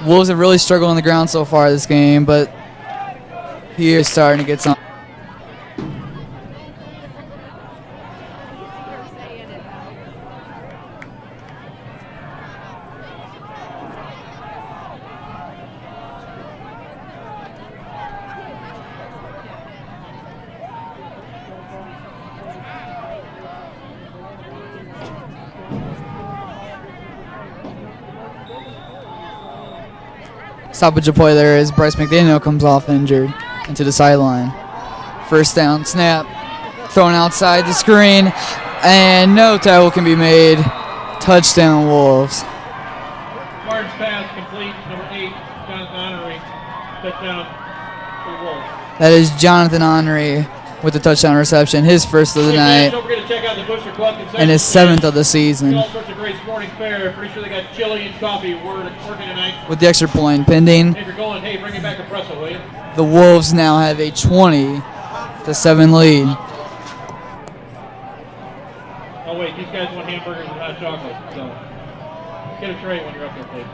Wolves have really struggled on the ground so far this game, but he is starting to get some. Stoppage of play there as Bryce McDaniel comes off injured into the sideline. First down snap, thrown outside the screen, and no tackle can be made. Touchdown Wolves. Martin's pass complete, number 8, Jonathan Honorary. Touchdown for the Wolves. That is Jonathan Henry with the touchdown reception, his first of the night, Don't forget to check out the Booster Club and his 7th of the season. All sorts of great sporting fare. Pretty sure they got chili and coffee working tonight. With the extra point pending, Hey, if you're going, hey, bring it back a pretzel, will you? the Wolves now have a 20-7 lead. Oh wait, these guys want hamburgers and hot chocolate, so get a tray when you're up there, please.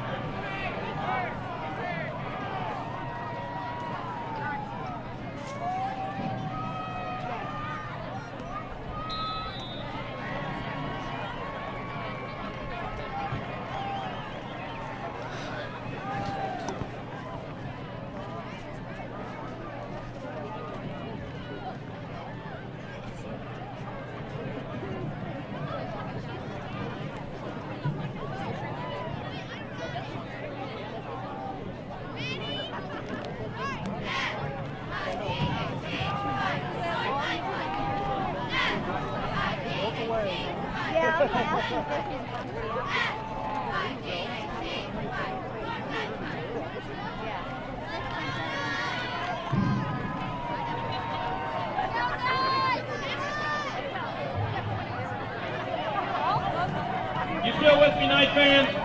You still with me, Knight fans?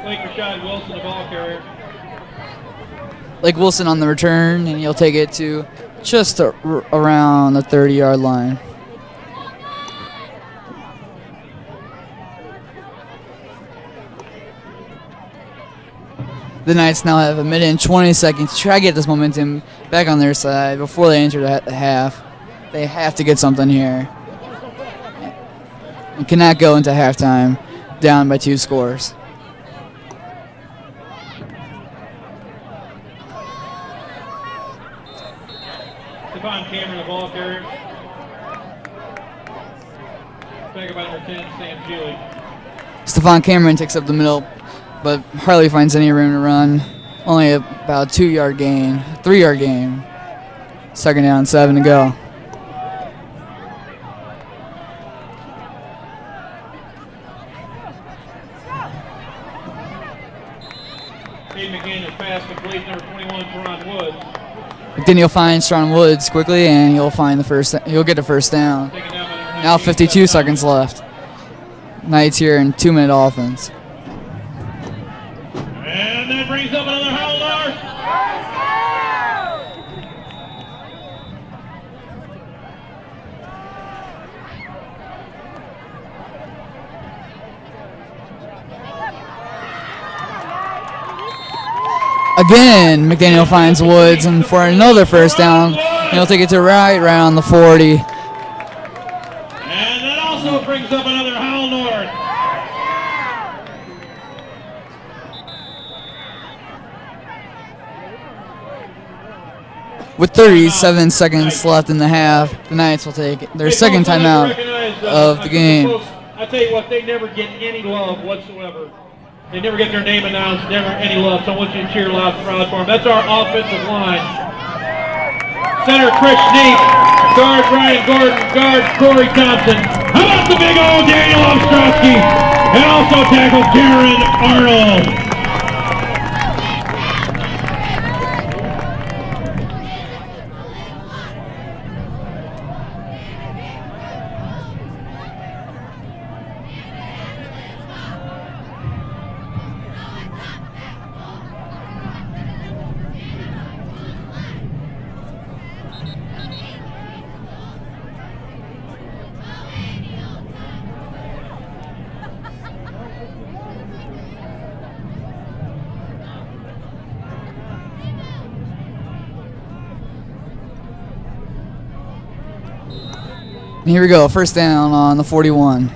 Blake Rashad Wilson, the ball carrier. Blake Wilson on the return, and he'll take it to just around the 30-yard line. The Knights now have a minute and 20 seconds to try to get this momentum back on their side before they enter the half. They have to get something here. And cannot go into halftime down by 2 scores. Stephon Cameron, the ball carrier. Back by number 10, Sam Gilly. Stephon Cameron takes up the middle, but hardly finds any room to run. Only about a 2-yard gain, 3-yard gain. 2nd down, 7 to go. Cade McGinn is pass complete, number 21, Teron Woods. McDaniel finds Sean Woods quickly, and he'll get a first down. Taken down by number Now 19, 52 Seth seconds left. Knights here in 2-minute offense. And that brings up another Howell Lars. Again, McDaniel finds Woods, and for another first down, he'll take it to right around the 40. And that also brings up another Howell North. With 37 seconds left in the half, the Knights will take their second timeout of the game. I tell you what, they never get any love whatsoever. They never get their name announced, never any love. So I want you to cheer loud and proud for them. That's our offensive line. Center Chris Sneak, guard Ryan Gordon, guard Corey Thompson. How about the big old Daniel Ostrowski? And also tackle Darren Arnold. And here we go, first down on the 41.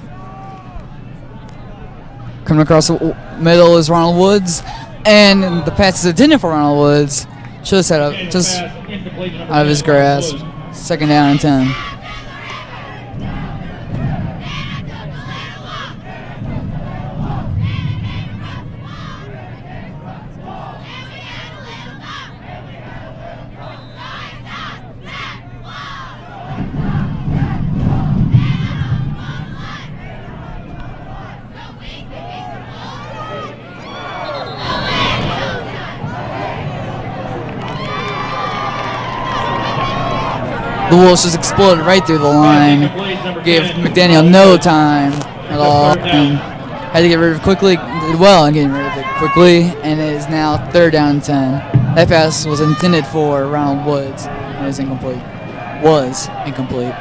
Coming across the middle is Ronald Woods, and the pass is intended for Ronald Woods. Just out of his grasp. Second down and 10. The Wolves just exploded right through the line. Gave McDaniel no time at all. And had to get rid of it quickly. Did well in getting rid of it quickly. And it is now third down and 10. That pass was intended for Ronald Woods. And is incomplete. Was incomplete.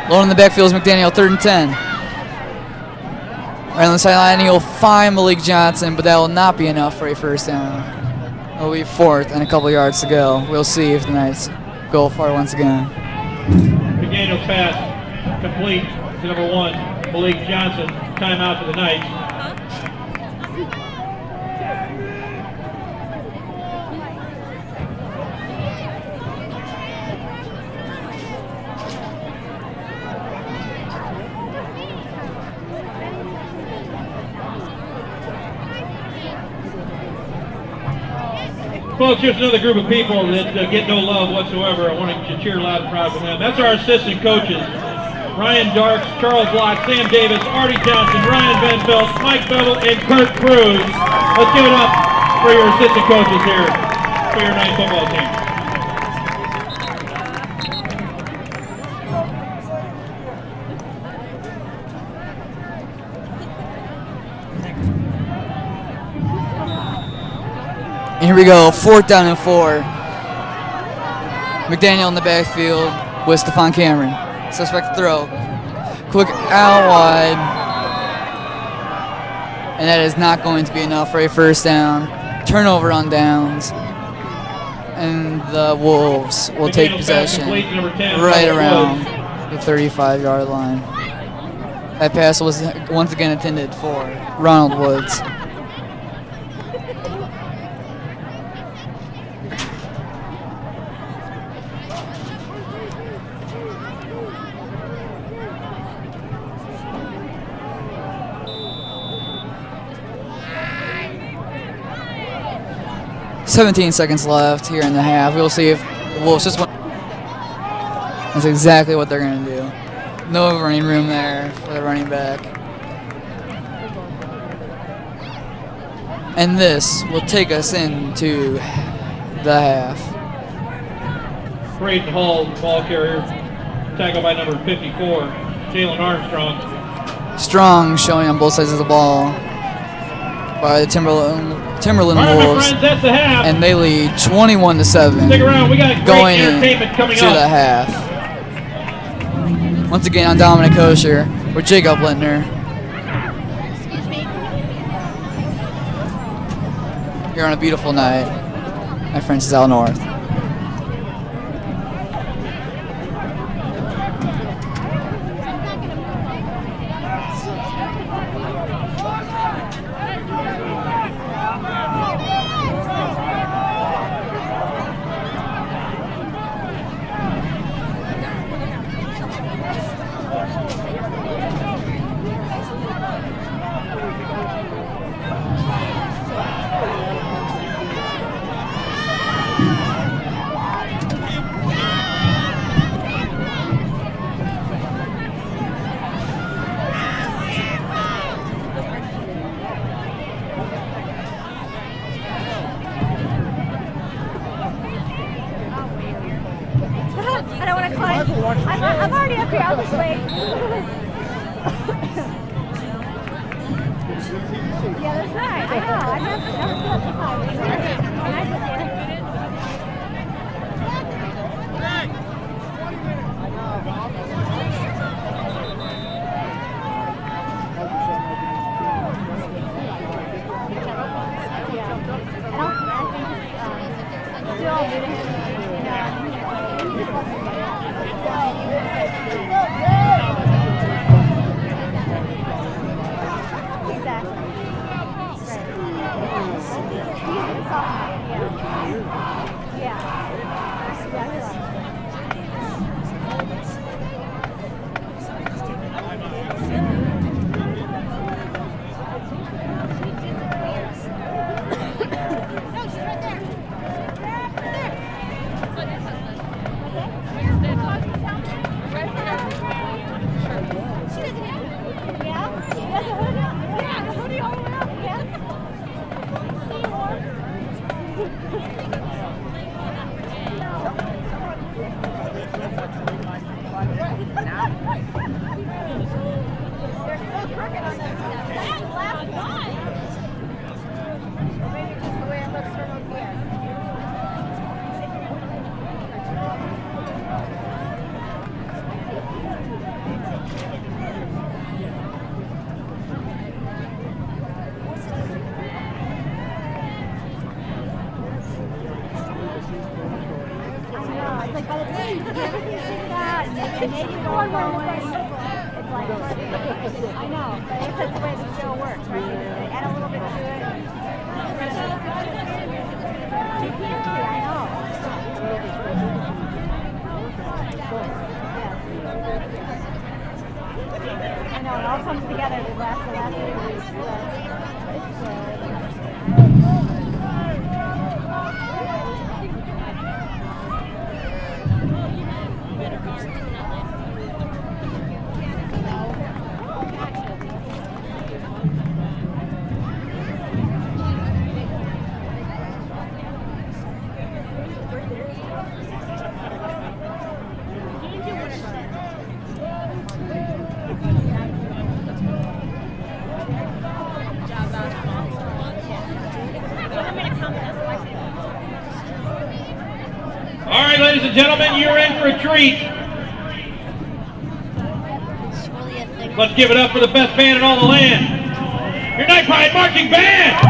Low in the backfield is McDaniel, third and 10. Right on the sideline, he'll find Malik Johnson, but that will not be enough for a first down. It'll be fourth and a couple yards to go. We'll see if the Knights go for it once again. McDaniel's pass complete to number 1, Malik Johnson. Timeout for the Knights. Folks, here's another group of people that get no love whatsoever. I want to cheer loud and proud for them. That's our assistant coaches. Ryan Darks, Charles Lott, Sam Davis, Artie Johnson, Ryan Van Pelt, Mike Bevel, and Kurt Cruz. Let's give it up for your assistant coaches here for your Knights football team. And here we go, fourth down and 4. McDaniel in the backfield with Stephon Cameron. Suspect throw. Quick out wide. And that is not going to be enough for a first down. Turnover on downs. And the Wolves will take possession right around the 35-yard line. That pass was once again intended for Ronald Woods. .17 seconds left here in the half. We'll see if the Wolves just want. That's exactly what they're going to do. No running room there for the running back. And this will take us into the half. Braden Hall, ball carrier, tackled by number 54, Jalen Armstrong. Strong showing on both sides of the ball by the Timberland Timberland Wolves, and they lead 21-7 going into the half. Once again, I'm Dominic Kosher with Jacob Lintner. Here on a beautiful night at Francis L. North. I'm already up here. I'll just wait. Yeah, that's right. I know. I never stood up the phone. Nice to see you. I know, but it's just the way the show works, right? They add a little bit to it. I know. I know, it all comes together the last 8 weeks. It's good. All right, ladies and gentlemen, you're in for a treat. Let's give it up for the best band in all the land. Your Night Pride Marching Band!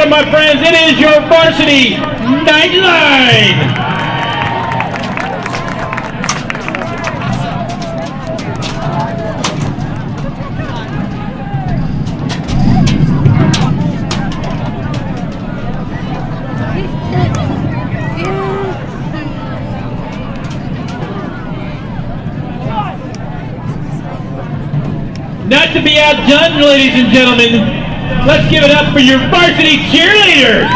time, my friends, it is your Varsity Nightline. Not to be outdone, ladies and gentlemen, let's give it up for your varsity cheerleaders.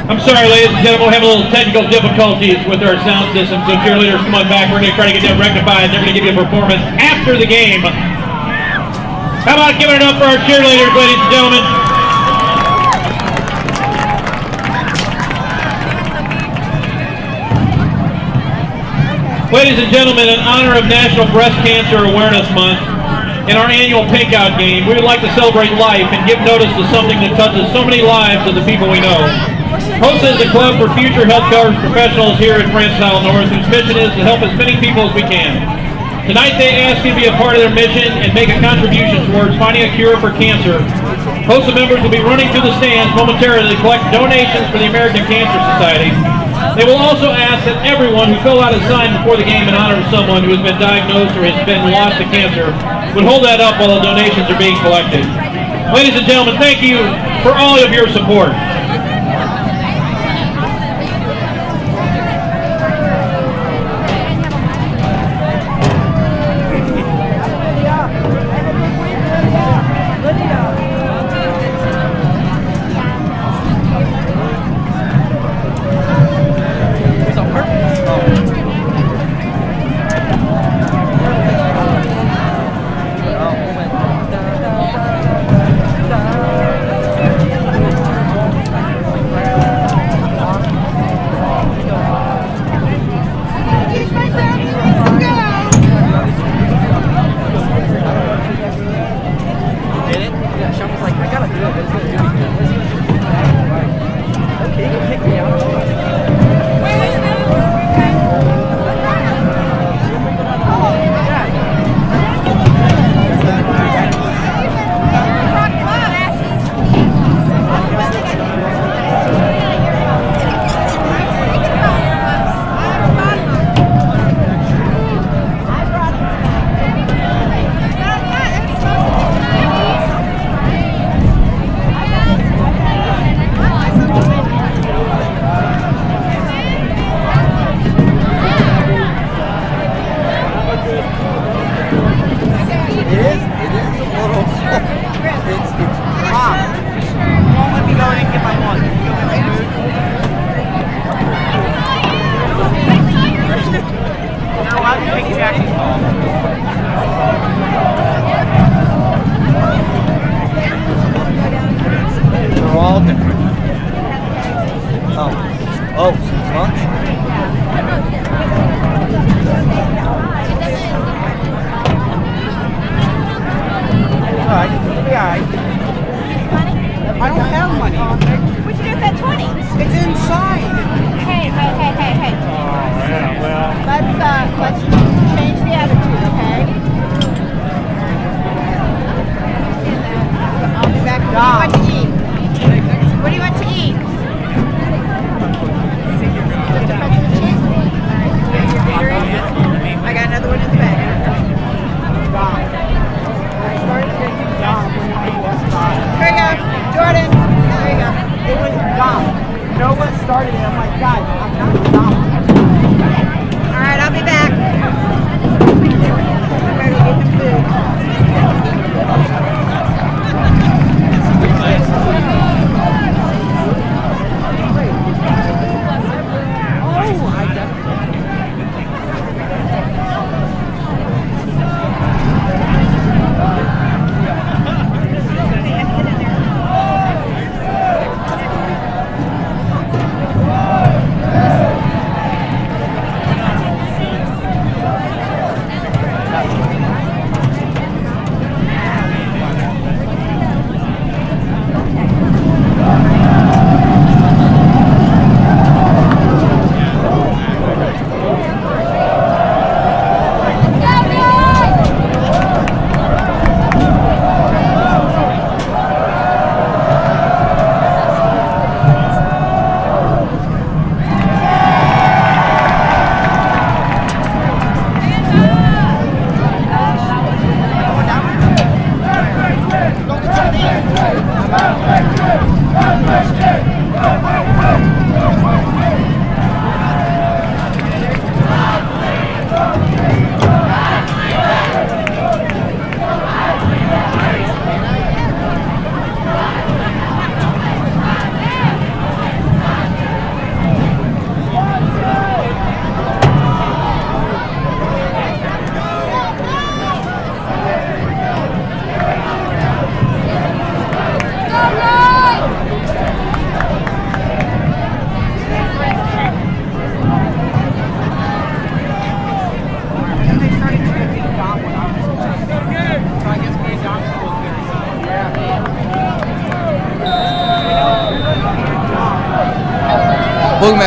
I'm sorry, ladies and gentlemen, we're having a little technical difficulties with our sound system, so cheerleaders, come on back. We're going to try to get that rectified. They're going to give you a performance after the game. How about giving it up for our cheerleaders, ladies and gentlemen? Ladies and gentlemen, in honor of National Breast Cancer Awareness Month, in our annual Pink Out game, we would like to celebrate life and give notice to something that touches so many lives of the people we know. HOSA is a club for future health coverage professionals here at Howell North, whose mission is to help as many people as we can. Tonight they ask you to be a part of their mission and make a contribution towards finding a cure for cancer. HOSA members will be running through the stands momentarily to collect donations for the American Cancer Society. They will also ask that everyone who filled out a sign before the game in honor of someone who has been diagnosed or has been lost to cancer would hold that up while the donations are being collected. Ladies and gentlemen, thank you for all of your support.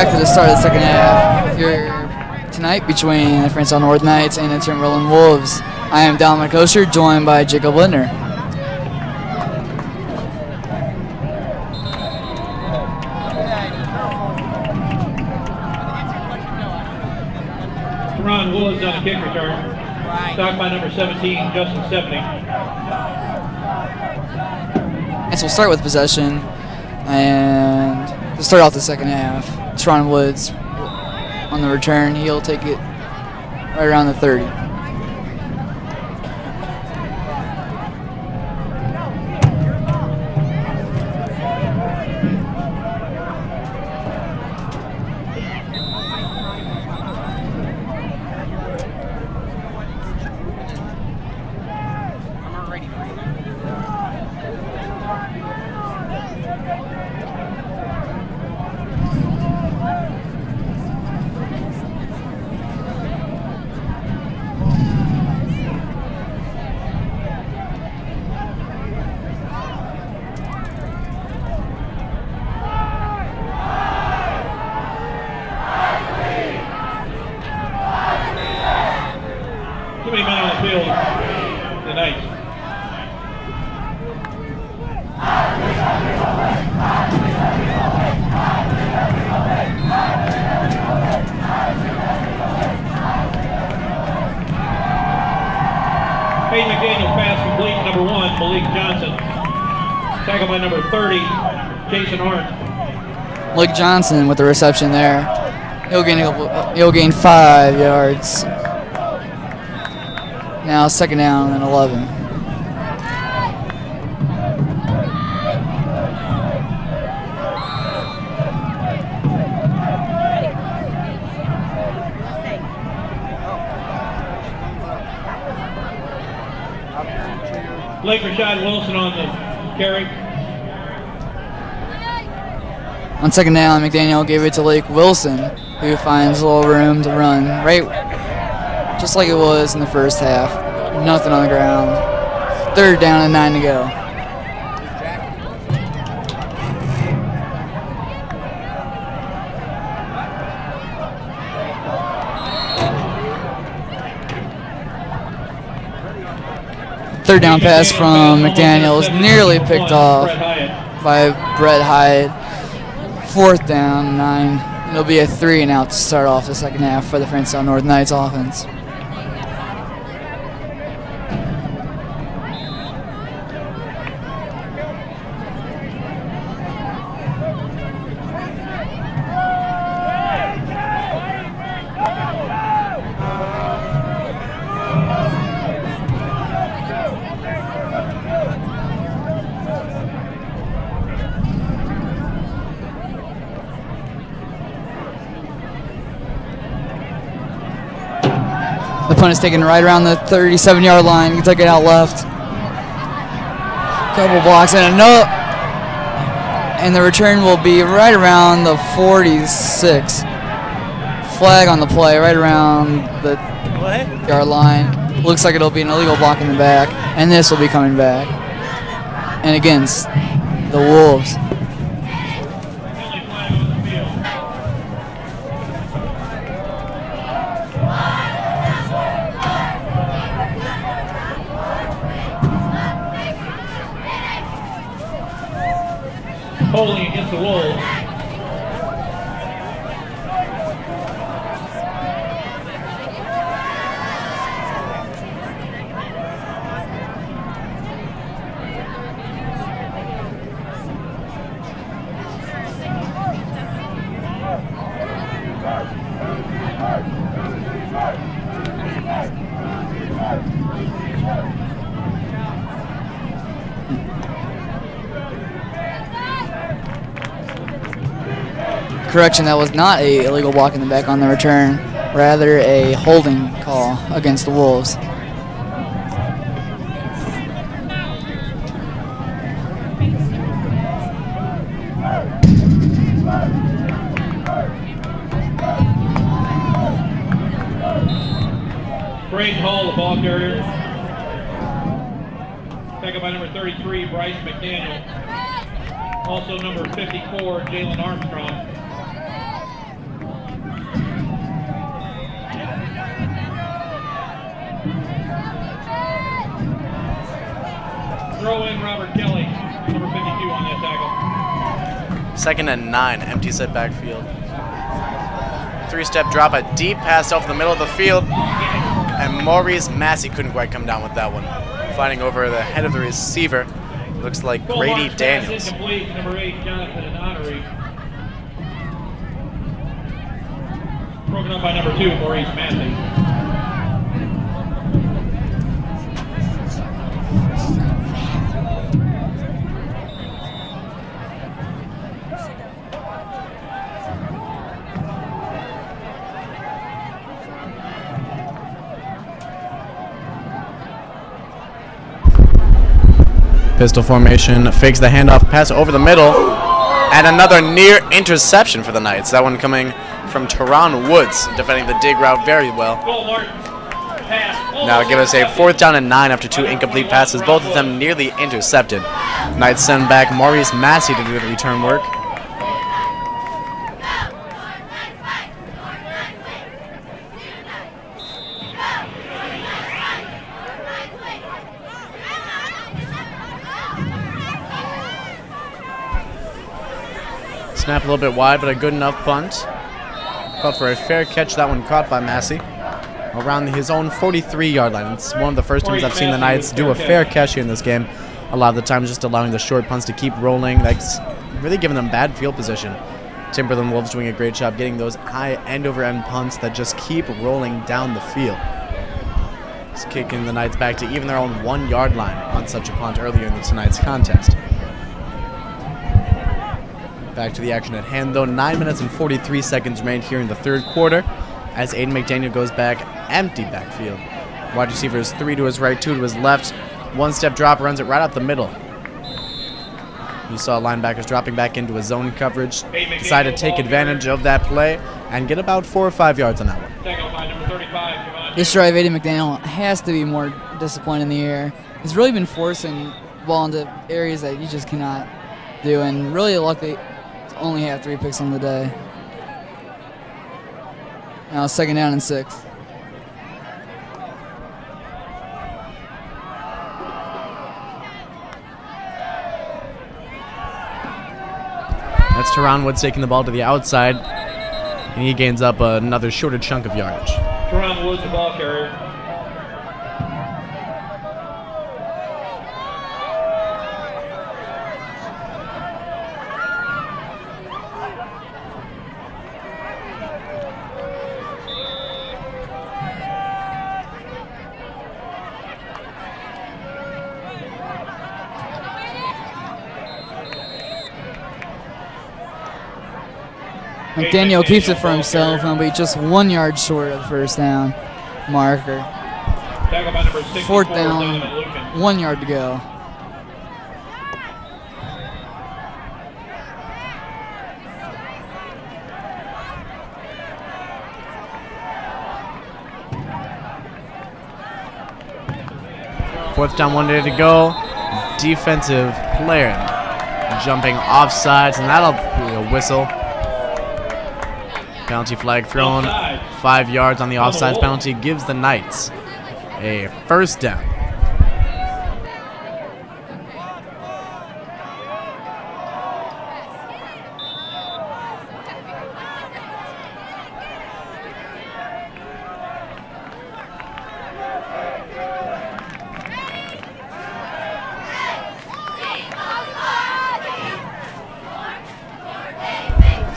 back to the start of the second half here tonight between the FHN North Knights and the Timberland Wolves. I am Dominic Osher, joined by Jacob Lindner. Ron Woods on a kick return. Stopped by number 17, Justin Stephanie. And so we'll start with possession. And to start off the second half, Teron Woods on the return. He'll take it right around the 30. Too many men on the field tonight. Peyton McDaniel pass complete, number 1, Malik Johnson. Tackle by number 30, Jason Arndt. Malik Johnson with the reception there. He'll gain 5 yards. Now second down and 11. Blake Rashad Wilson on the carry. On second down, McDaniel gave it to Lake Wilson, who finds a little room to run right just like it was in the first half. Nothing on the ground. Third down and 9 to go. Third down pass from McDaniel is nearly picked off by Brett Hyatt. Fourth down, 9. It'll be a 3 and out to start off the second half for the FHN North Knights offense. The punt is taken right around the 37-yard line. You can take it out left. Couple blocks and another. And the return will be right around the 46. Flag on the play right around the yard line. Looks like it'll be an illegal block in the back. And this will be coming back. And against the Wolves. Holding against the Wolves. Correction, that was not a illegal block in the back on the return, rather a holding call against the Wolves. Braden Hall, the ball carrier. Taken by number 33, Bryce McDaniel. Also number 54, Jalen Armstrong. throw in Robert Kelly, number 52 on that tackle. 2nd and 9, empty set backfield. 3-step drop, a deep pass off the middle of the field, and Maurice Massey couldn't quite come down with that one. Flying over the head of the receiver, looks like Grady Daniels. Incomplete, number 8, Jonathan Honorary. Broken up by number 2, Maurice Massey. Pistol formation, fakes the handoff, pass over the middle, and another near interception for the Knights. That one coming from Teron Woods, defending the dig route very well. Now give us a 4th down and 9 after 2 incomplete passes, both of them nearly intercepted. Knights send back Maurice Massey to do the return work. Snap a little bit wide, but a good enough punt. Caught for a fair catch, that one caught by Massey. Around his own 43-yard line. It's one of the first times I've seen the Knights do a fair catch here in this game. A lot of the times just allowing the short punts to keep rolling. That's really giving them bad field position. Timberland Wolves doing a great job getting those high end-over-end punts that just keep rolling down the field. It's kicking the Knights back to even their own 1-yard line on such a punt earlier in tonight's contest. Back to the action at hand, though. 9 minutes and 43 seconds remain here in the third quarter as Aiden McDaniel goes back, empty backfield. Wide receivers 3 to his right, 2 to his left. 1-step drop, runs it right up the middle. You saw linebackers dropping back into a zone coverage. Decided to take advantage of that play and get about 4 or 5 yards on that one. This drive, Aiden McDaniel has to be more disciplined in the air. He's really been forcing ball into areas that you just cannot do, and really lucky only have 3 picks on the day. Now 2nd down and 6. That's Teron Woods taking the ball to the outside, and he gains up another shorter chunk of yardage. Teron Woods, the ball carrier. McDaniel keeps it for himself and will be just 1 yard short of the 1st down marker. 4th down, 1 yard to go. Fourth down, 1 day to go. Defensive player jumping offsides, and that'll be a whistle. Penalty flag thrown. 5 yards on the offsides penalty gives the Knights a 1st down.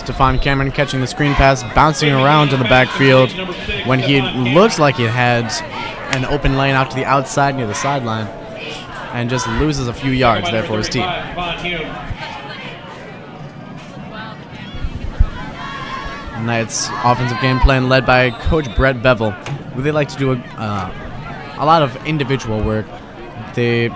Stephon Cameron catching the screen pass, bouncing around in the backfield when he looks like he had an open lane out to the outside near the sideline, and just loses a few yards there for his team. Knights offensive game plan led by Coach Brett Bevel. They like to do a lot of individual work. They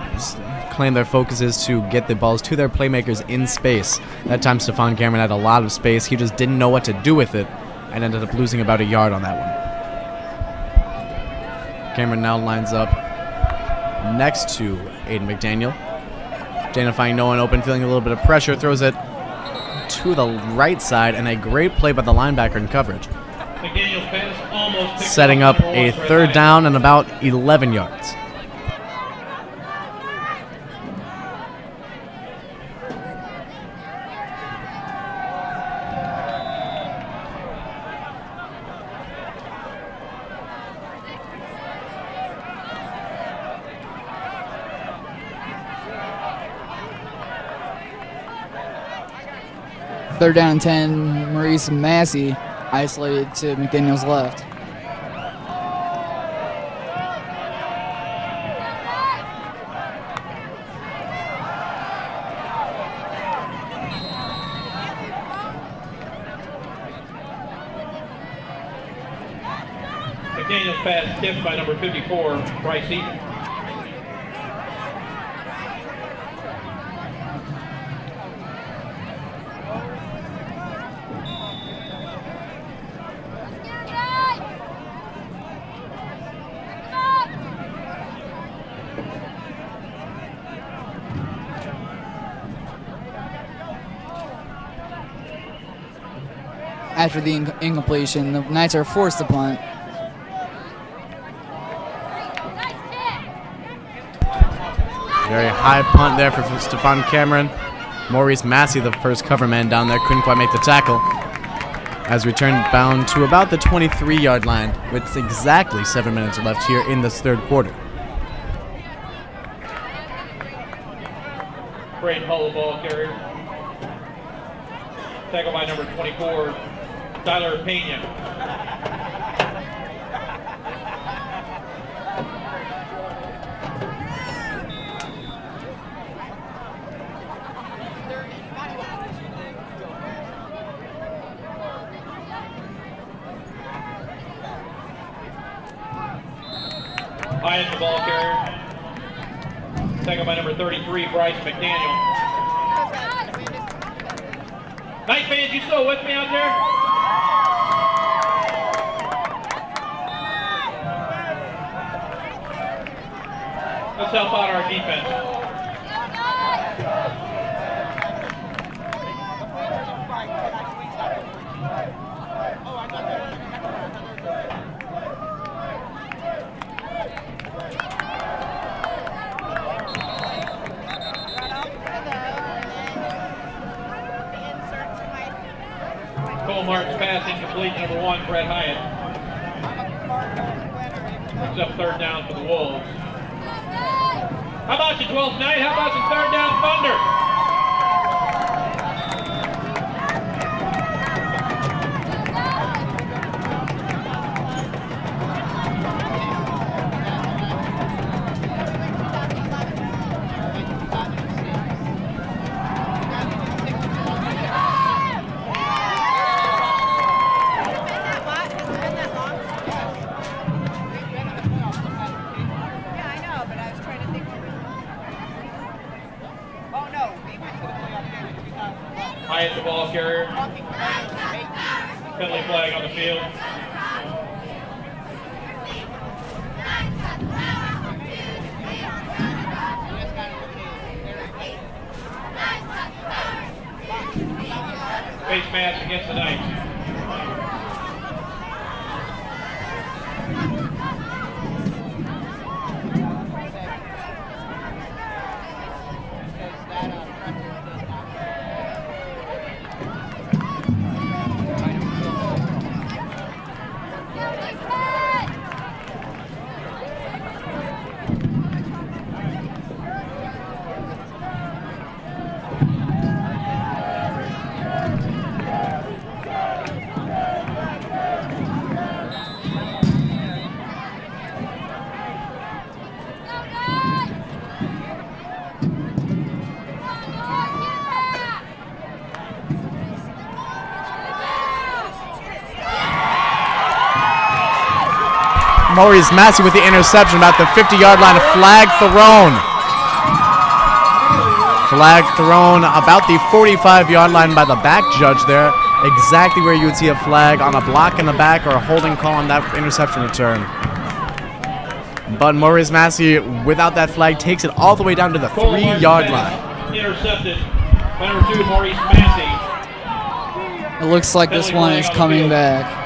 claim their focus is to get the balls to their playmakers in space. That time Stephon Cameron had a lot of space. He just didn't know what to do with it and ended up losing about a yard on that one. Cameron now lines up next to Aiden McDaniel. Identifying no one open, feeling a little bit of pressure, throws it to the right side, and a great play by the linebacker in coverage. Setting up a 3rd down and about 11 yards. Third down and 10, Maurice Massey isolated to McDaniel's left. McDaniel's pass tipped by number 54, Bryce Eaton. After the incompletion, the Knights are forced to punt. Very high punt there for Stephon Cameron. Maurice Massey, the first cover man down there, couldn't quite make the tackle. As we turn bound to about the 23-yard line with exactly 7 minutes left here in this third quarter. Braden Hull, ball carrier. Tackle by number 24, Tyler Pena. Hyatt, the ball carrier. Tackle by number 33, Bryce McDaniel. Knight fans, you still with me out there? Let's help out our defense. Martin's pass incomplete to number 1, Brett Hyatt. Brings up third down for the Wolves. How about you, 12th Night? How about some third down thunder? Hyatt, the ball carrier. Penalty flag on the field. Face mask against the Knights. Maurice Massey with the interception about the 50-yard line. A flag thrown. Flag thrown about the 45-yard line by the back judge there. Exactly where you would see a flag on a block in the back or a holding call on that interception return. But Maurice Massey, without that flag, takes it all the way down to the 3-yard line. Intercepted by number 2, Maurice Massey. It looks like this one is coming back.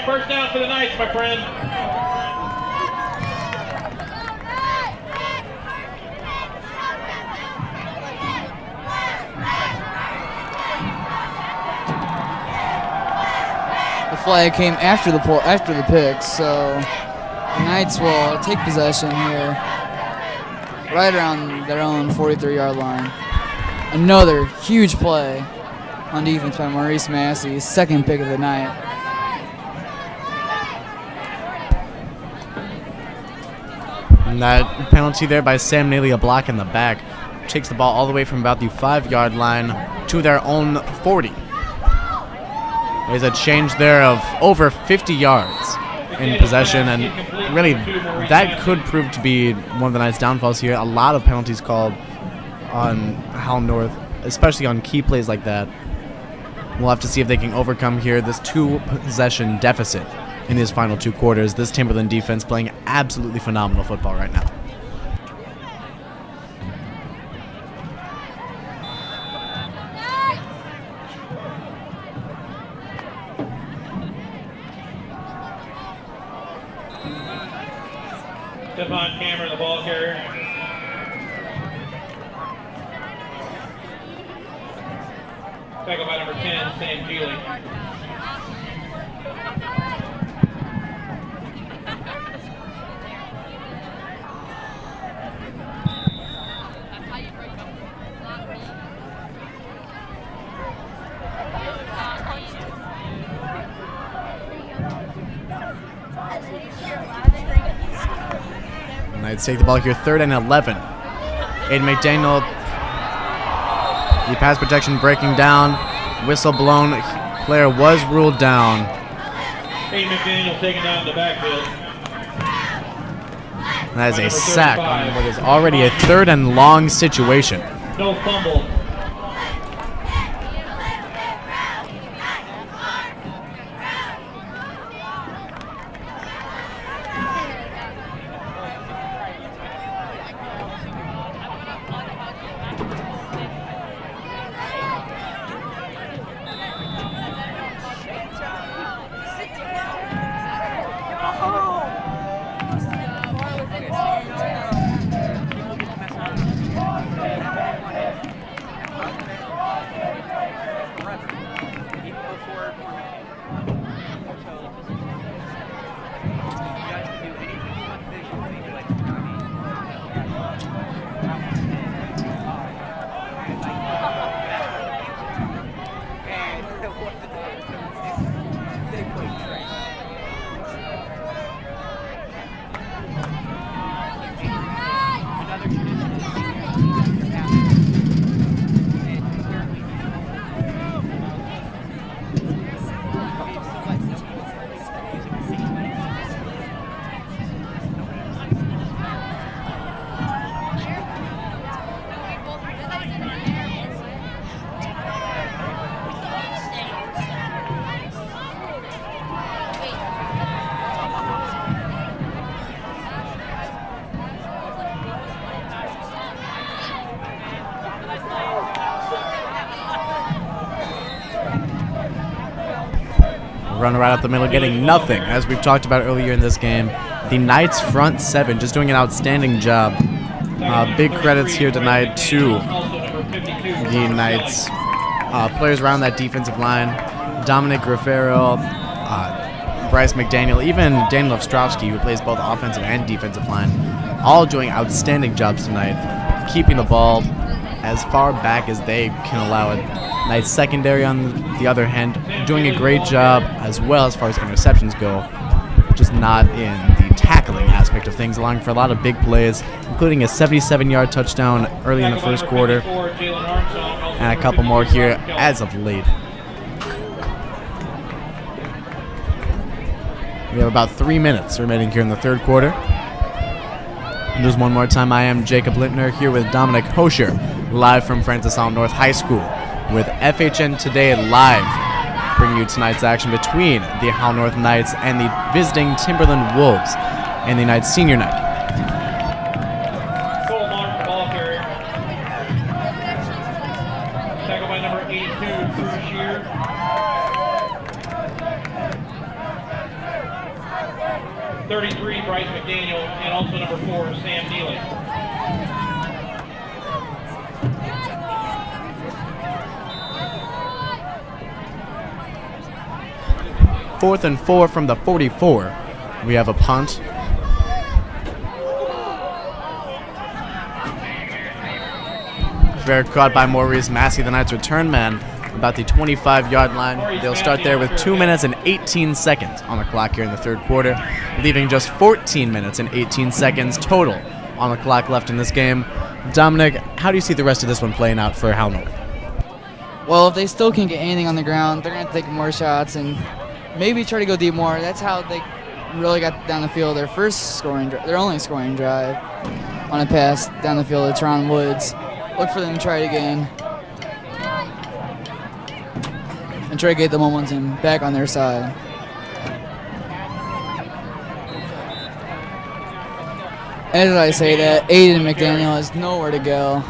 First down for the Knights, my friend. The flag came after the pick, so the Knights will take possession here, right around their own 43-yard line. Another huge play on defense by Maurice Massey, second pick of the night. And that penalty there by Sam Neely, a block in the back, takes the ball all the way from about the 5-yard line to their own 40. There's a change there of over 50 yards in possession, and really that could prove to be one of the Knights' downfalls here. A lot of penalties called on Howell North, especially on key plays like that. We'll have to see if they can overcome here this 2-possession deficit in these final 2 quarters. This Timberland defense playing absolutely phenomenal football right now. Stephon Cameron, the ball carrier. Tackled by number 10, Sam Keeley. Knights take the ball here, 3rd and 11. Aiden McDaniel, the pass protection breaking down. Whistle blown. Player was ruled down. Aiden McDaniel taken down in the backfield. And that is a sack on what is already a 3rd and long situation. No fumble. Run right up the middle, getting nothing. As we've talked about earlier in this game, the Knights front 7 just doing an outstanding job. Big credits here tonight to the Knights players around that defensive line. Dominic Griffero, Bryce McDaniel, even Daniel Ostrovsky, who plays both offensive and defensive line, all doing outstanding jobs tonight, keeping the ball as far back as they can allow it. Knights secondary, on the other hand, doing a great job as well as far as interceptions go, just not in the tackling aspect of things, allowing for a lot of big plays, including a 77-yard touchdown early in the first quarter, and a couple more here as of late. We have about 3 minutes remaining here in the third quarter. And just one more time, I am Jacob Lintner here with Dominic Hosher, live from Francis Howell North High School, with FHN Today live, bringing you tonight's action between the Howell North Knights and the visiting Timberland Wolves and the Knights senior night. Cole Martin, ball carrier. Tackled by number 82, Drew Shear. 33, Bryce McDaniel, and also number 4, Sam Neely. Fourth and 4 from the 44. We have a punt. Fair caught by Maurice Massey, the Knights' return man, about the 25-yard line. They'll start there with 2 minutes and 18 seconds on the clock here in the third quarter, leaving just 14 minutes and 18 seconds total on the clock left in this game. Dominic, how do you see the rest of this one playing out for Howell North? Well, if they still can't get anything on the ground, they're going to take more shots and maybe try to go deep more. That's how they really got down the field. Their only scoring drive on a pass down the field to Timberland Woods. Look for them to try it again and try to get the momentum back on their side. As I say that, Aiden McDaniel has nowhere to go.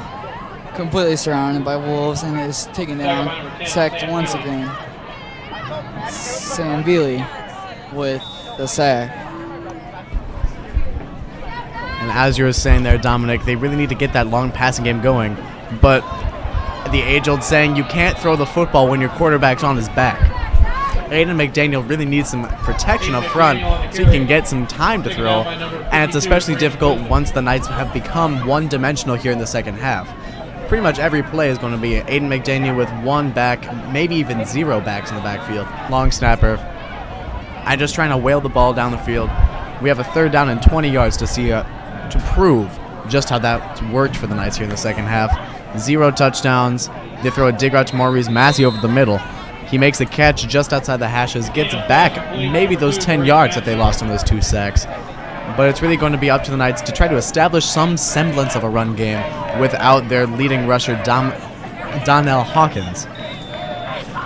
Completely surrounded by Wolves and is taken down, sacked once again. Sam Bealey with the sack. And as you were saying there, Dominic, they really need to get that long passing game going. But the age-old saying, you can't throw the football when your quarterback's on his back. Aiden McDaniel really needs some protection up front so he can get some time to throw. And it's especially difficult once the Knights have become one-dimensional here in the second half. Pretty much every play is going to be Aiden McDaniel with one back, maybe even 0 backs in the backfield. Long snapper. I'm just trying to whale the ball down the field. We have a 3rd down and 20 yards to prove just how that worked for the Knights here in the second half. 0 touchdowns. They throw a dig route to Maurice Massey over the middle. He makes the catch just outside the hashes, gets back maybe those 10 yards that they lost on those 2 sacks. But it's really going to be up to the Knights to try to establish some semblance of a run game without their leading rusher, Donnell Hawkins,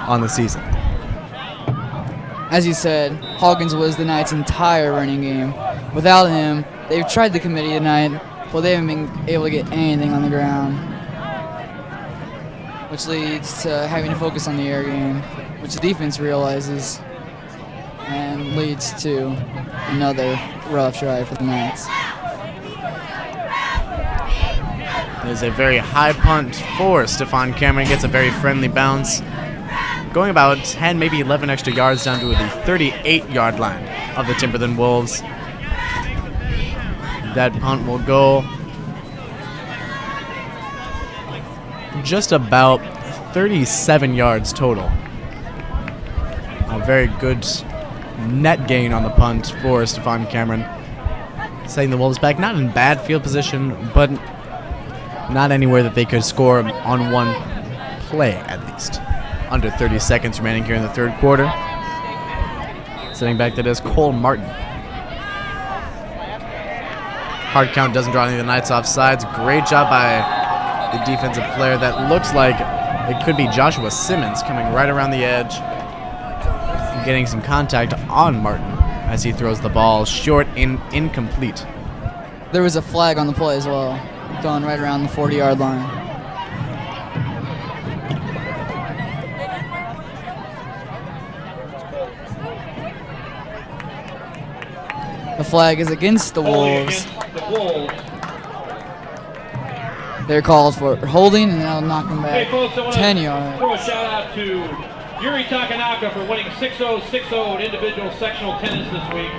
on the season. As you said, Hawkins was the Knights' entire running game. Without him, they've tried the committee tonight, but they haven't been able to get anything on the ground, which leads to having to focus on the air game, which the defense realizes, and leads to another rough drive for the Knights. There's a very high punt for Stephon Cameron. Gets a very friendly bounce, going about 10, maybe 11 extra yards down to the 38-yard line of the Timberland Wolves. That punt will go just about 37 yards total. A very good net gain on the punt for Stephon Cameron, setting the Wolves back, not in bad field position, but not anywhere that they could score on one play at least. Under 30 seconds remaining here in the third quarter. Sitting back, that is Cole Martin. Hard count doesn't draw any of the Knights off sides. Great job by the defensive player. That looks like it could be Joshua Simmons coming right around the edge and getting some contact on Martin as he throws the ball short and incomplete. There was a flag on the play as well, going right around the 40-yard line. The flag is against the Wolves. They're called for holding, and they'll knock them back 10 yards. Throw a shout out to Yuri Takanaka for winning 6-0, 6-0 in individual sectional tennis this week.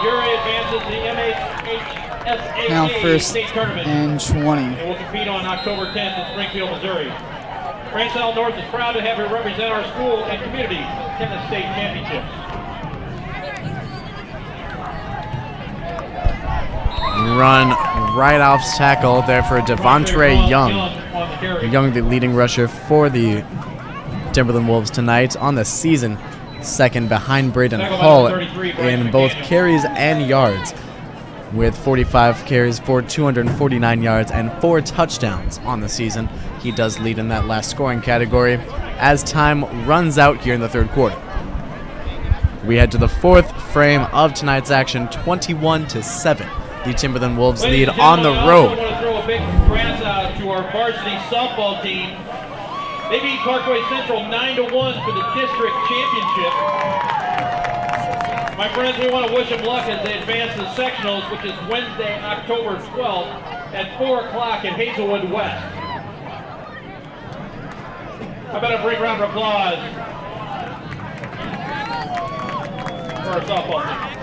Yuri advances the MHSAA Now first state tournament and 20. and will compete on October 10th in Springfield, Missouri. Howell North is proud to have her represent our school and community at tennis state championships. Run right off tackle there for Devontre Young. Young, the leading rusher for the Timberland Wolves tonight on the season. Second behind Braden Hull in both carries and yards, with 45 carries for 249 yards and 4 touchdowns on the season. He does lead in that last scoring category as time runs out here in the third quarter. We head to the fourth frame of tonight's action, 21-7. The Timberland Wolves lead on the road. I want to throw a big congrats out to our varsity softball team. They beat Parkway Central 9-1 for the district championship. My friends, we want to wish them luck as they advance to the sectionals, which is Wednesday, October 12th at 4 o'clock at Hazelwood West. How about a big round of applause for our softball team?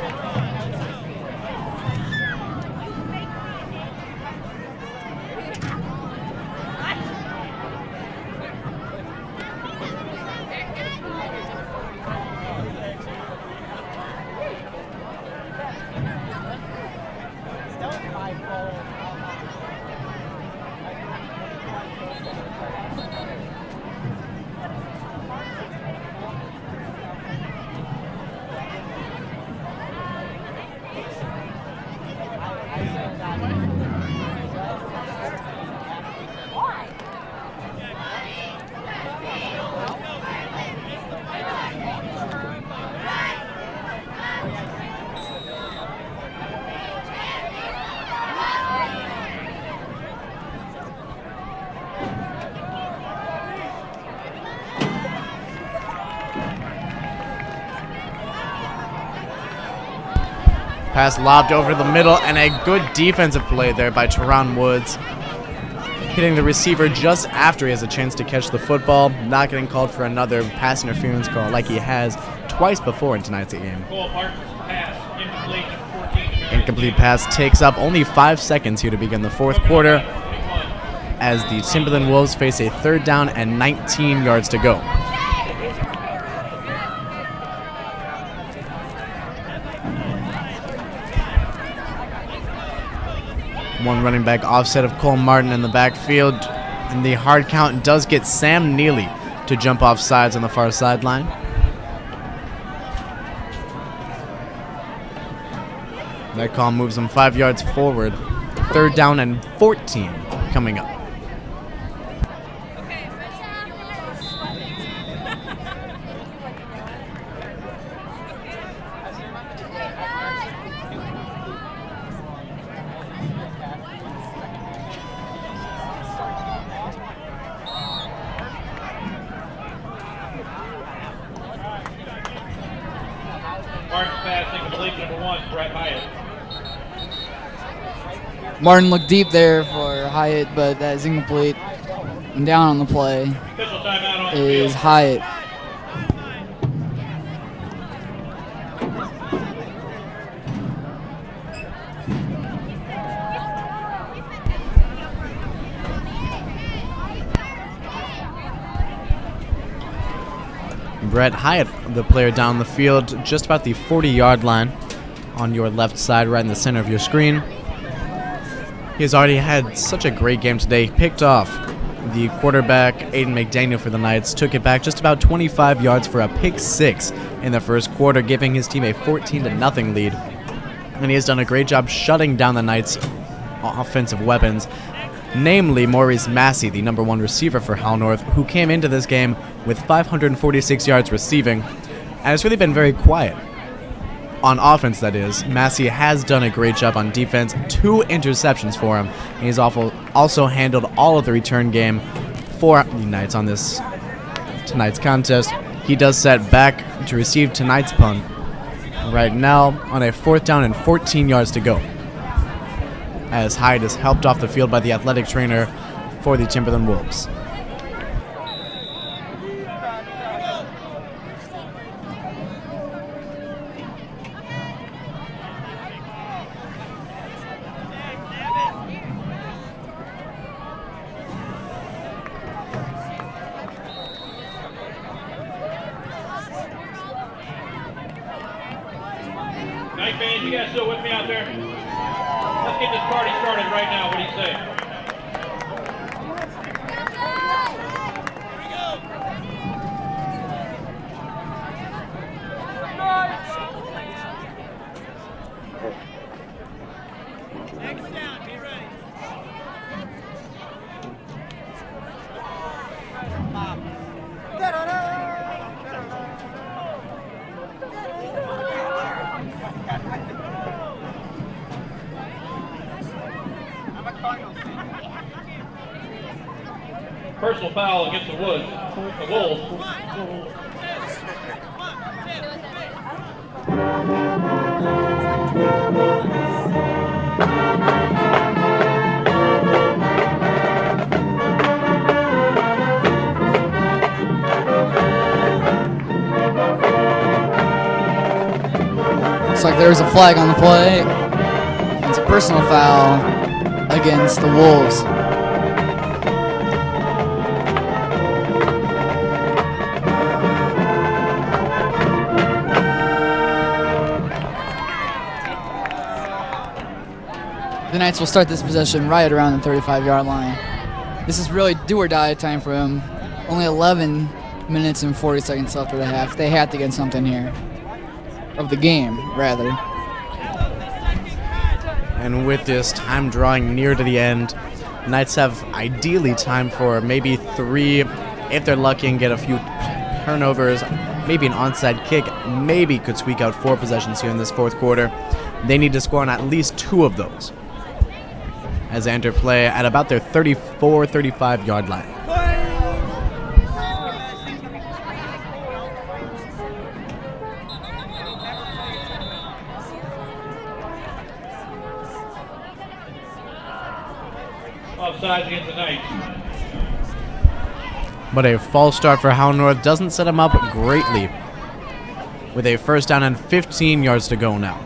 Pass lobbed over the middle, and a good defensive play there by Teron Woods. Hitting the receiver just after he has a chance to catch the football, not getting called for another pass interference call like he has twice before in tonight's game. Incomplete pass takes up only 5 seconds here to begin the fourth quarter as the Timberland Wolves face a 3rd down and 19 yards to go. One running back offset of Cole Martin in the backfield, and the hard count does get Sam Neely to jump off sides on the far sideline. That call moves him 5 yards forward. 3rd down and 14 coming up. Martin looked deep there for Hyatt, but that is incomplete. And down on the play is Hyatt. Brett Hyatt, the player down the field, just about the 40-yard line on your left side, right in the center of your screen. He has already had such a great game today. He picked off the quarterback, Aiden McDaniel, for the Knights, took it back just about 25 yards for a pick 6 in the first quarter, giving his team a 14-0 lead. And he has done a great job shutting down the Knights' offensive weapons, namely Maurice Massey, the number 1 receiver for Howell North, who came into this game with 546 yards receiving, and it's really been very quiet. On offense, that is. Massey has done a great job on defense. 2 interceptions for him. And he's also handled all of the return game for the Knights on this tonight's contest. He does set back to receive tonight's punt right now on a 4th down and 14 yards to go, as Hyde is helped off the field by the athletic trainer for the Timberland Wolves. Night fans, you guys still with me out there? Let's get this party started right now. What do you say? Personal foul against the Wolves. Looks like there's a flag on the play. It's a personal foul against the Wolves. The Knights will start this possession right around the 35-yard line. This is really do-or-die time for them. Only 11 minutes and 40 seconds left of the half. They have to get something here. Of the game, rather. And with this time drawing near to the end, Knights have ideally time for maybe 3, if they're lucky and get a few turnovers, maybe an onside kick, maybe could squeak out 4 possessions here in this fourth quarter. They need to score on at least 2 of those as they enter play at about their 34, 35-yard line. Offsides against the Knights. But a false start for Howell North doesn't set him up greatly, with a first down and 15 yards to go now.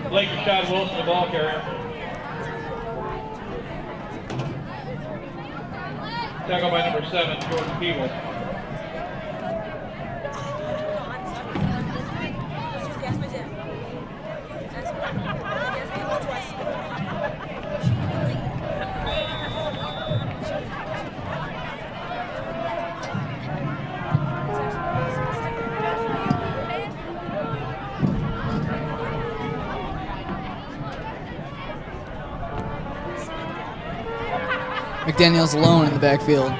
Blake Rashad Wilson, the ball carrier. Tackled by number 7, Jordan Peeble. McDaniel's alone in the backfield.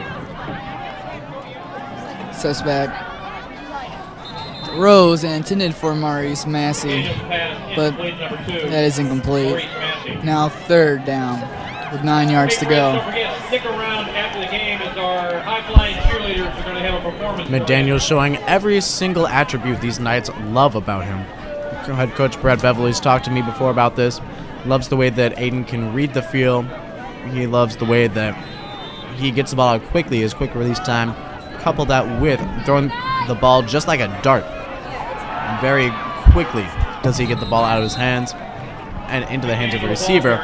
Steps back. Throws and intended for Maurice Massey, but that is incomplete. Now third down with 9 yards to go. Don't forget, stick around after the game as our high-flying cheerleaders are going to have a performance. McDaniel's showing every single attribute these Knights love about him. Head coach Brad Beverly's talked to me before about this. Loves the way that Aiden can read the field. He loves the way that he gets the ball out quickly, his quick release time. Couple that with throwing the ball just like a dart. Very quickly does he get the ball out of his hands and into the hands of the receiver.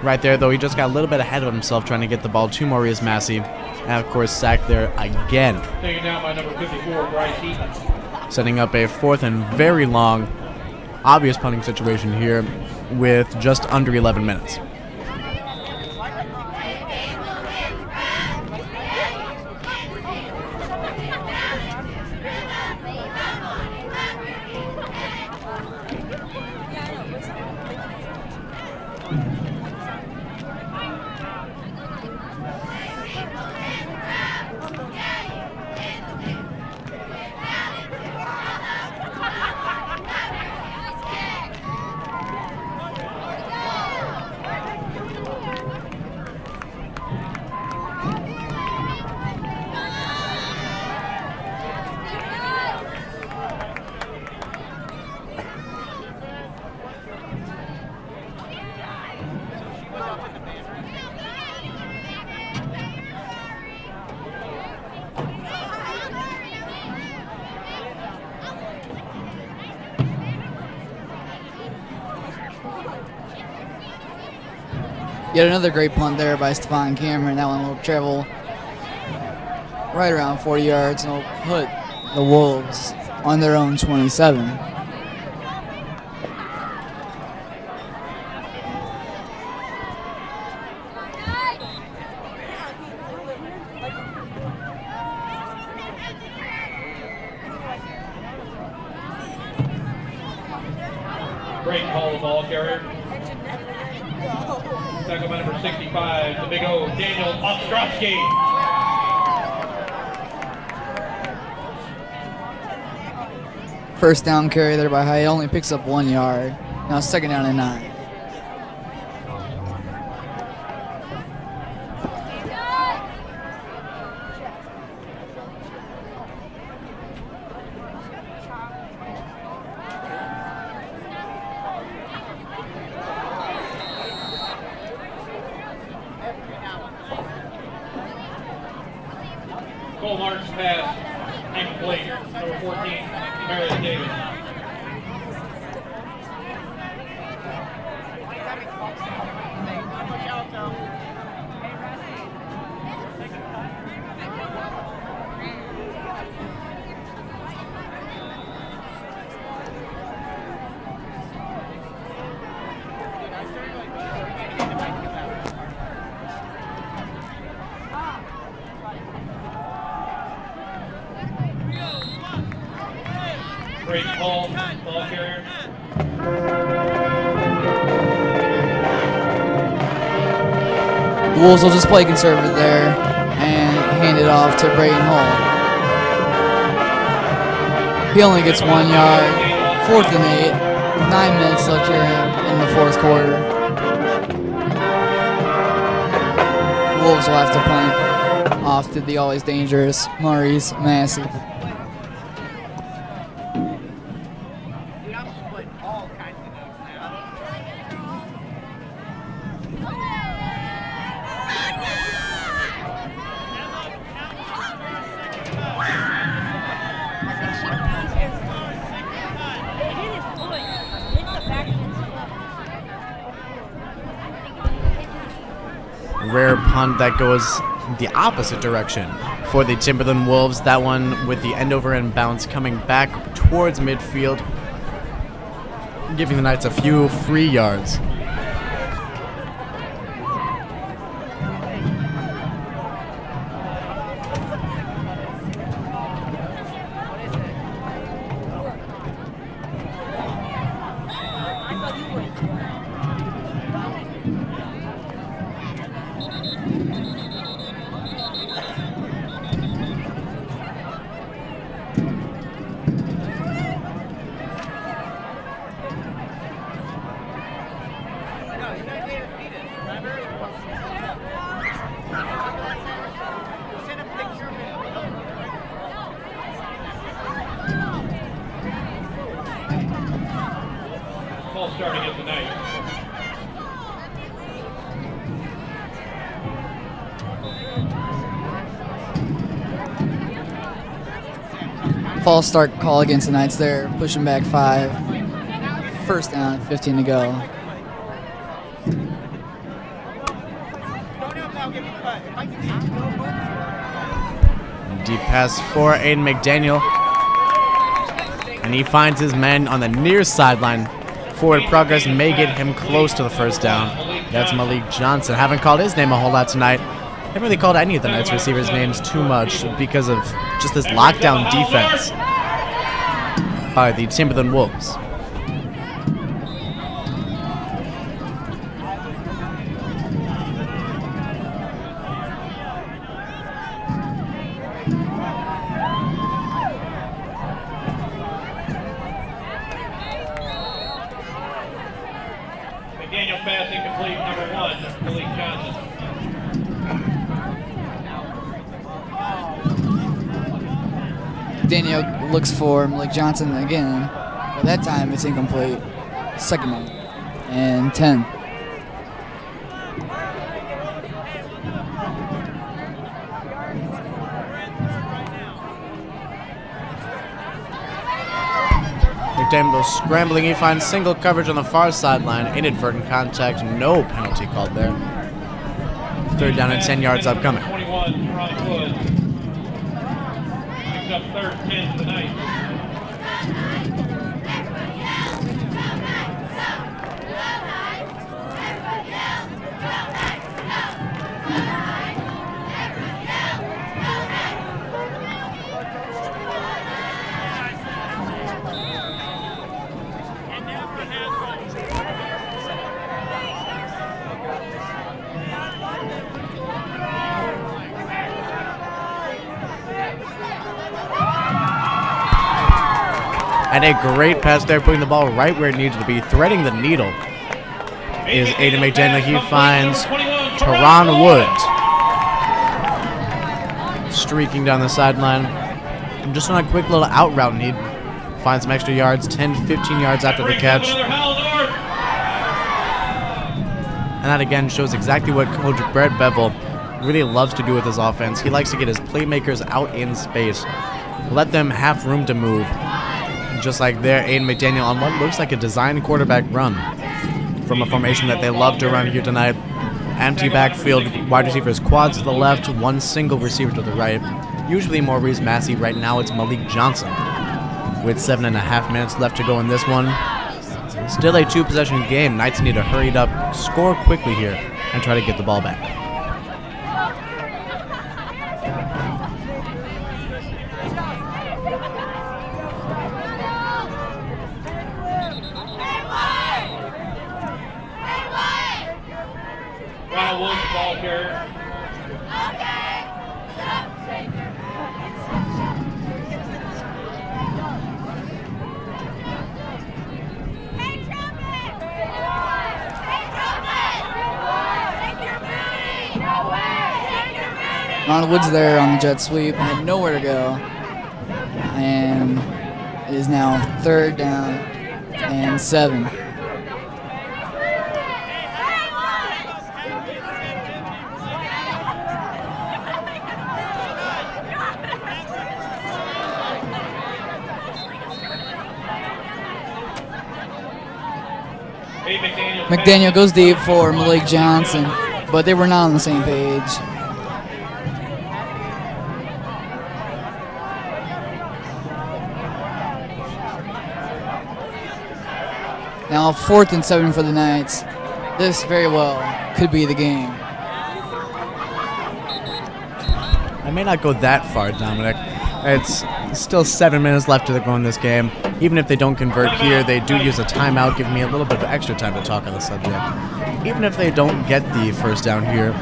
Right there, though, he just got a little bit ahead of himself trying to get the ball to Maurice Massey. And, of course, sacked there again. Taken down by number 54, Bryce Heaton. Setting up a fourth and very long, obvious punting situation here with just under 11 minutes. Yet another great punt there by Stephon Cameron. That one will travel right around 40 yards and will put the Wolves on their own 27. Great call, the ball carrier. Tackled by number 65, the big O, Daniel Ostrowski. First down carry there by Howell. Only picks up 1 yard. Now 2nd down and 9. Cole Martin's pass, incomplete. Number 14, Meredith Davis. Great ball carrier. The Wolves will just play conservative there and hand it off to Brayden Hall. He only gets 1 yard. 4th and 8. 9 minutes left here in the 4th quarter. Wolves will have to punt off to the always dangerous Maurice Massey. Rare punt that goes the opposite direction for the Timberland Wolves. That one with the end over end bounce coming back towards midfield, giving the Knights a few free yards. Ball starting at the Knights. False start call against the Knights there, pushing back 5. 1st down, 15 to go. Deep pass for Aiden McDaniel. And he finds his man on the near sideline. Forward progress may get him close to the 1st down. That's Malik Johnson. Haven't called his name a whole lot tonight. Haven't really called any of the Knights receivers' names too much because of just this lockdown defense by the Timberland Wolves. McDaniel pass incomplete, number 1, Malik Johnson. Daniel looks for Malik Johnson again, but that time it's incomplete. 2nd down and 10. McDaniel scrambling. He finds single coverage on the far sideline. Inadvertent contact. No penalty called there. 3rd down and 10 yards upcoming. 21, Ron Wood. Picks up 3rd and 10 for the Knights. And a great pass there, putting the ball right where it needed to be, threading the needle. Is Aiden McDaniel. He finds Teron Woods. Streaking down the sideline. And just on a quick little out route, and he finds some extra yards, 10, 15 yards after the catch. And that again shows exactly what Coach Brett Bevel really loves to do with his offense. He likes to get his playmakers out in space, let them have room to move. Just like there, Aiden McDaniel on what looks like a designed quarterback run from a formation that they love to run here tonight. Empty backfield, wide receivers quads to the left, one single receiver to the right. Usually Maurice Massey. Right now it's Malik Johnson with 7.5 minutes left to go in this one. Still a 2-possession game. Knights need to hurry it up, score quickly here, and try to get the ball back. Ronald Wolves, ball carrier. Ronald Woods there on the jet sweep, had nowhere to go, and it is now 3rd down and 7. McDaniel goes deep for Malik Johnson, but they were not on the same page. Now 4th and 7 for the Knights. This very well could be the game. I may not go that far, Dominic. It's still 7 minutes left to go in this game. Even if they don't convert here, they do use a timeout, giving me a little bit of extra time to talk on the subject. Even if they don't get the first down here,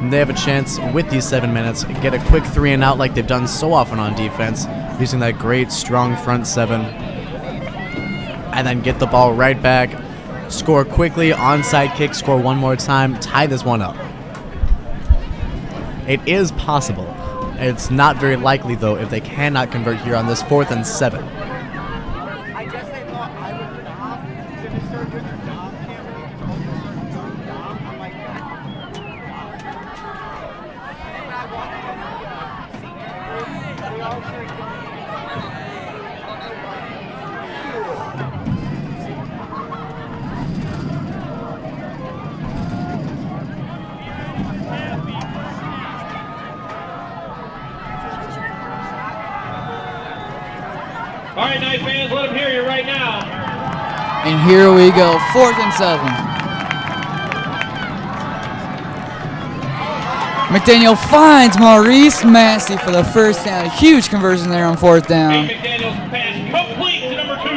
they have a chance with these 7 minutes, get a quick 3 and out like they've done so often on defense, using that great, strong front 7. And then get the ball right back, score quickly, onside kick, score one more time, tie this one up. It is possible. It's not very likely, though, if they cannot convert here on this 4th and 7. All right, Knight fans, let them hear you right now. And here we go, 4th and 7. McDaniel finds Maurice Massey for the first down. A huge conversion there on 4th down. McDaniel's pass complete to number 2,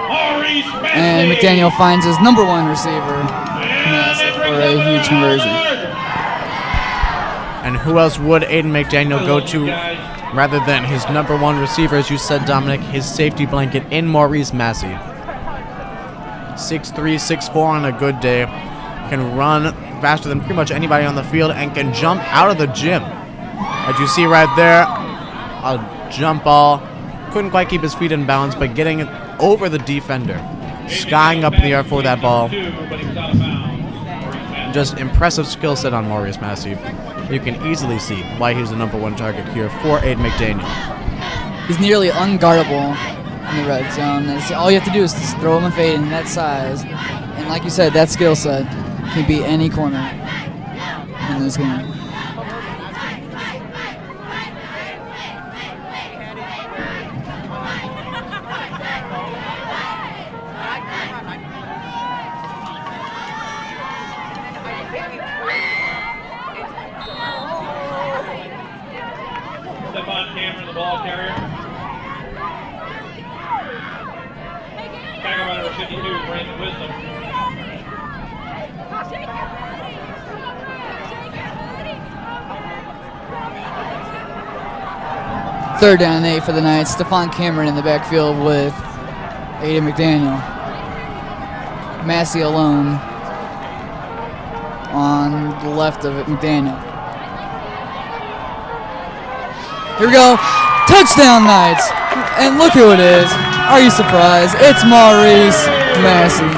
Maurice Massey. And McDaniel finds his number 1 receiver, Massey, for a huge conversion. And who else would Aiden McDaniel go to rather than his number 1 receiver, as you said, Dominic, his safety blanket in Maurice Massey. 6'3", 6'4" on a good day. Can run faster than pretty much anybody on the field and can jump out of the gym. As you see right there, a jump ball. Couldn't quite keep his feet in bounds, but getting over the defender. Skying up in the air for that ball. Just impressive skill set on Maurice Massey. You can easily see why he's the number 1 target here for Aiden McDaniel. He's nearly unguardable in the red zone. All you have to do is just throw him a fade in that size. And like you said, that skill set can beat any corner in this game. The ball carrier. Tackle by number 52, Brandon Wisdom. Third down and 8 for the Knights. Stephon Cameron in the backfield with Aiden McDaniel. Massey alone on the left of it, McDaniel. Here we go. Touchdown Knights. And look who it is. Are you surprised? It's Maurice Massey.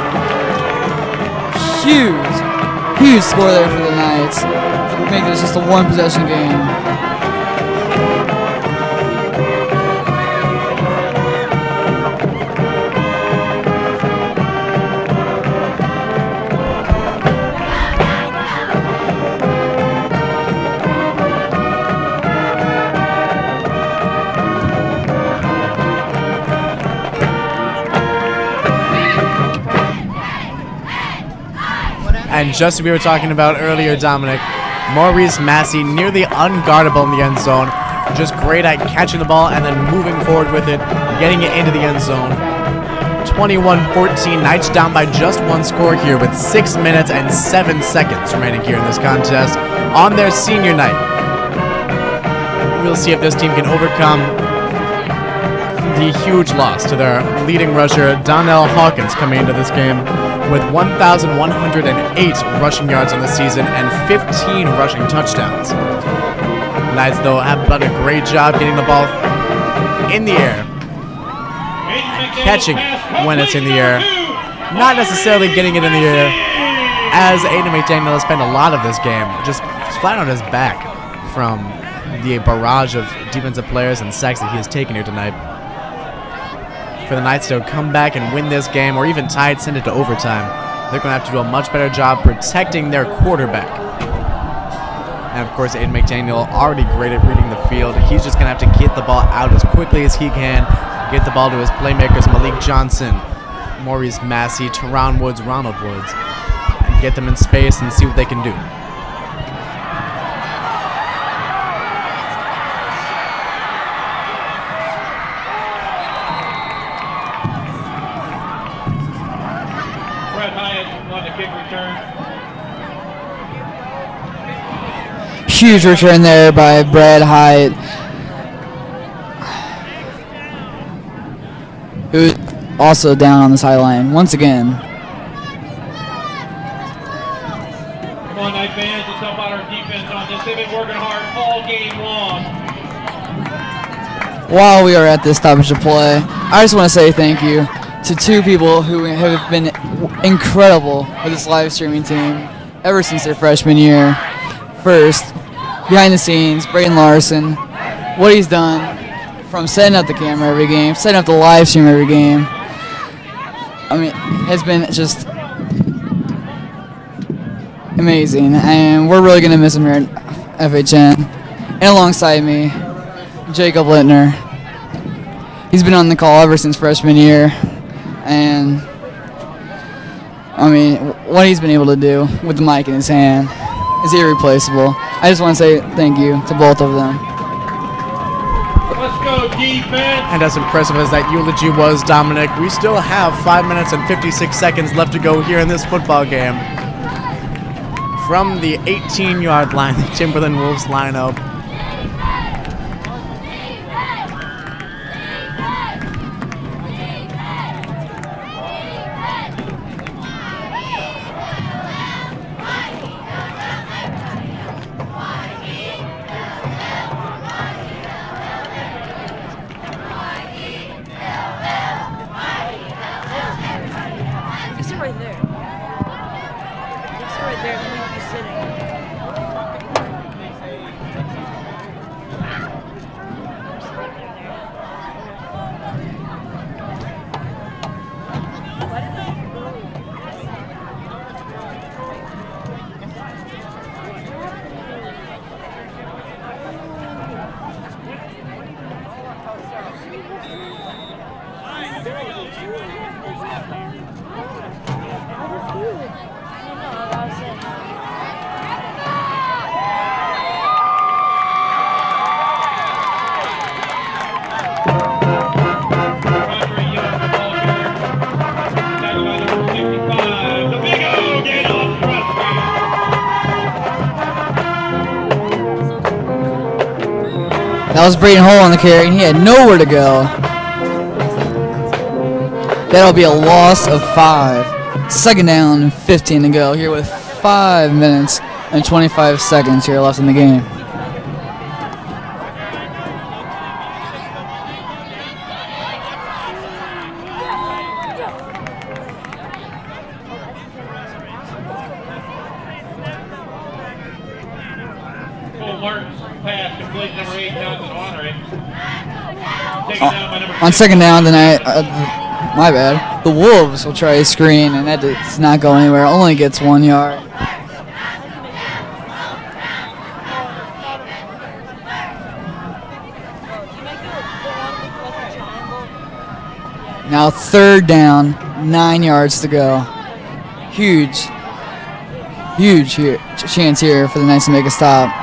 Huge score there for the Knights. Make this just a one possession game. And just as we were talking about earlier, Dominic, Maurice Massey nearly unguardable in the end zone. Just great at catching the ball and then moving forward with it, getting it into the end zone. 21-14, Knights down by just one score here with 6 minutes and 7 seconds remaining here in this contest on their senior night. We'll see if this team can overcome the huge loss to their leading rusher, Donnell Hawkins, coming into this game with 1,108 rushing yards on the season and 15 rushing touchdowns. Knights, though, have done a great job getting the ball in the air, catching when it's in the air, not necessarily getting it in the air, as Aiden McDaniel has spent a lot of this game just flat on his back from the barrage of defensive players and sacks that he has taken here tonight. For the Knights to come back and win this game, or even tie it, send it to overtime, they're going to have to do a much better job protecting their quarterback. And of course, Aiden McDaniel, already great at reading the field. He's just going to have to get the ball out as quickly as he can, get the ball to his playmakers, Malik Johnson, Maurice Massey, Teron Woods, Ronald Woods, and get them in space and see what they can do. Huge return there by Brad Hyatt, who's also down on the sideline once again. Come on, Knight fans, let's help out our defense on this. They've been working hard all game long. While we are at this stoppage of play, I just want to say thank you to two people who have been incredible with this live streaming team ever since their freshman year. First, behind the scenes, Braden Larson, what he's done from setting up the camera every game, setting up the live stream every game, I mean, has been just amazing, and we're really going to miss him here at FHN. And alongside me, Jacob Littner. He's been on the call ever since freshman year, and I mean, what he's been able to do with the mic in his hand is irreplaceable. I just want to say thank you to both of them. Let's go defense. And as impressive as that eulogy was, Dominic, we still have 5 minutes and 56 seconds left to go here in this football game. From the 18-yard line, the Timberland Wolves line up. That was Braden Howell on the carry, and he had nowhere to go. That'll be a loss of 5. Second down and 15 to go here with 5 minutes and 25 seconds here left in the game. On second down tonight, my bad, the Wolves will try a screen, and that does not go anywhere. Only gets 1 yard. Now third down, 9 yards to go. Huge chance here for the Knights to make a stop.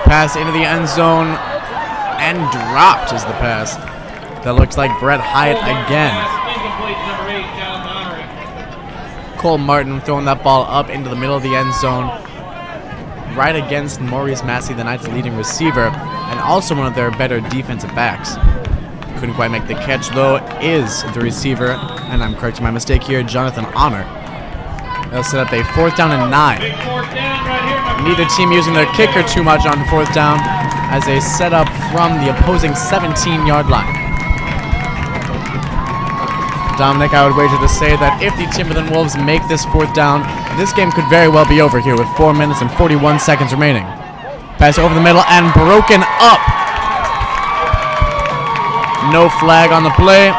Pass into the end zone and dropped is the pass. That looks like Brett Hyatt again. Cole Martin throwing that ball up into the middle of the end zone, right against Maurice Massey, the Knights' leading receiver, and also one of their better defensive backs. Couldn't quite make the catch, though, is the receiver, and I'm correcting my mistake here, Jonathan Honor. They'll set up a 4th down and 9. Neither team using their kicker too much on 4th down as they set up from the opposing 17-yard line. Dominic, I would wager to say that if the Timberland Wolves make this 4th down, this game could very well be over here with 4 minutes and 41 seconds remaining. Pass over the middle and broken up. No flag on the play,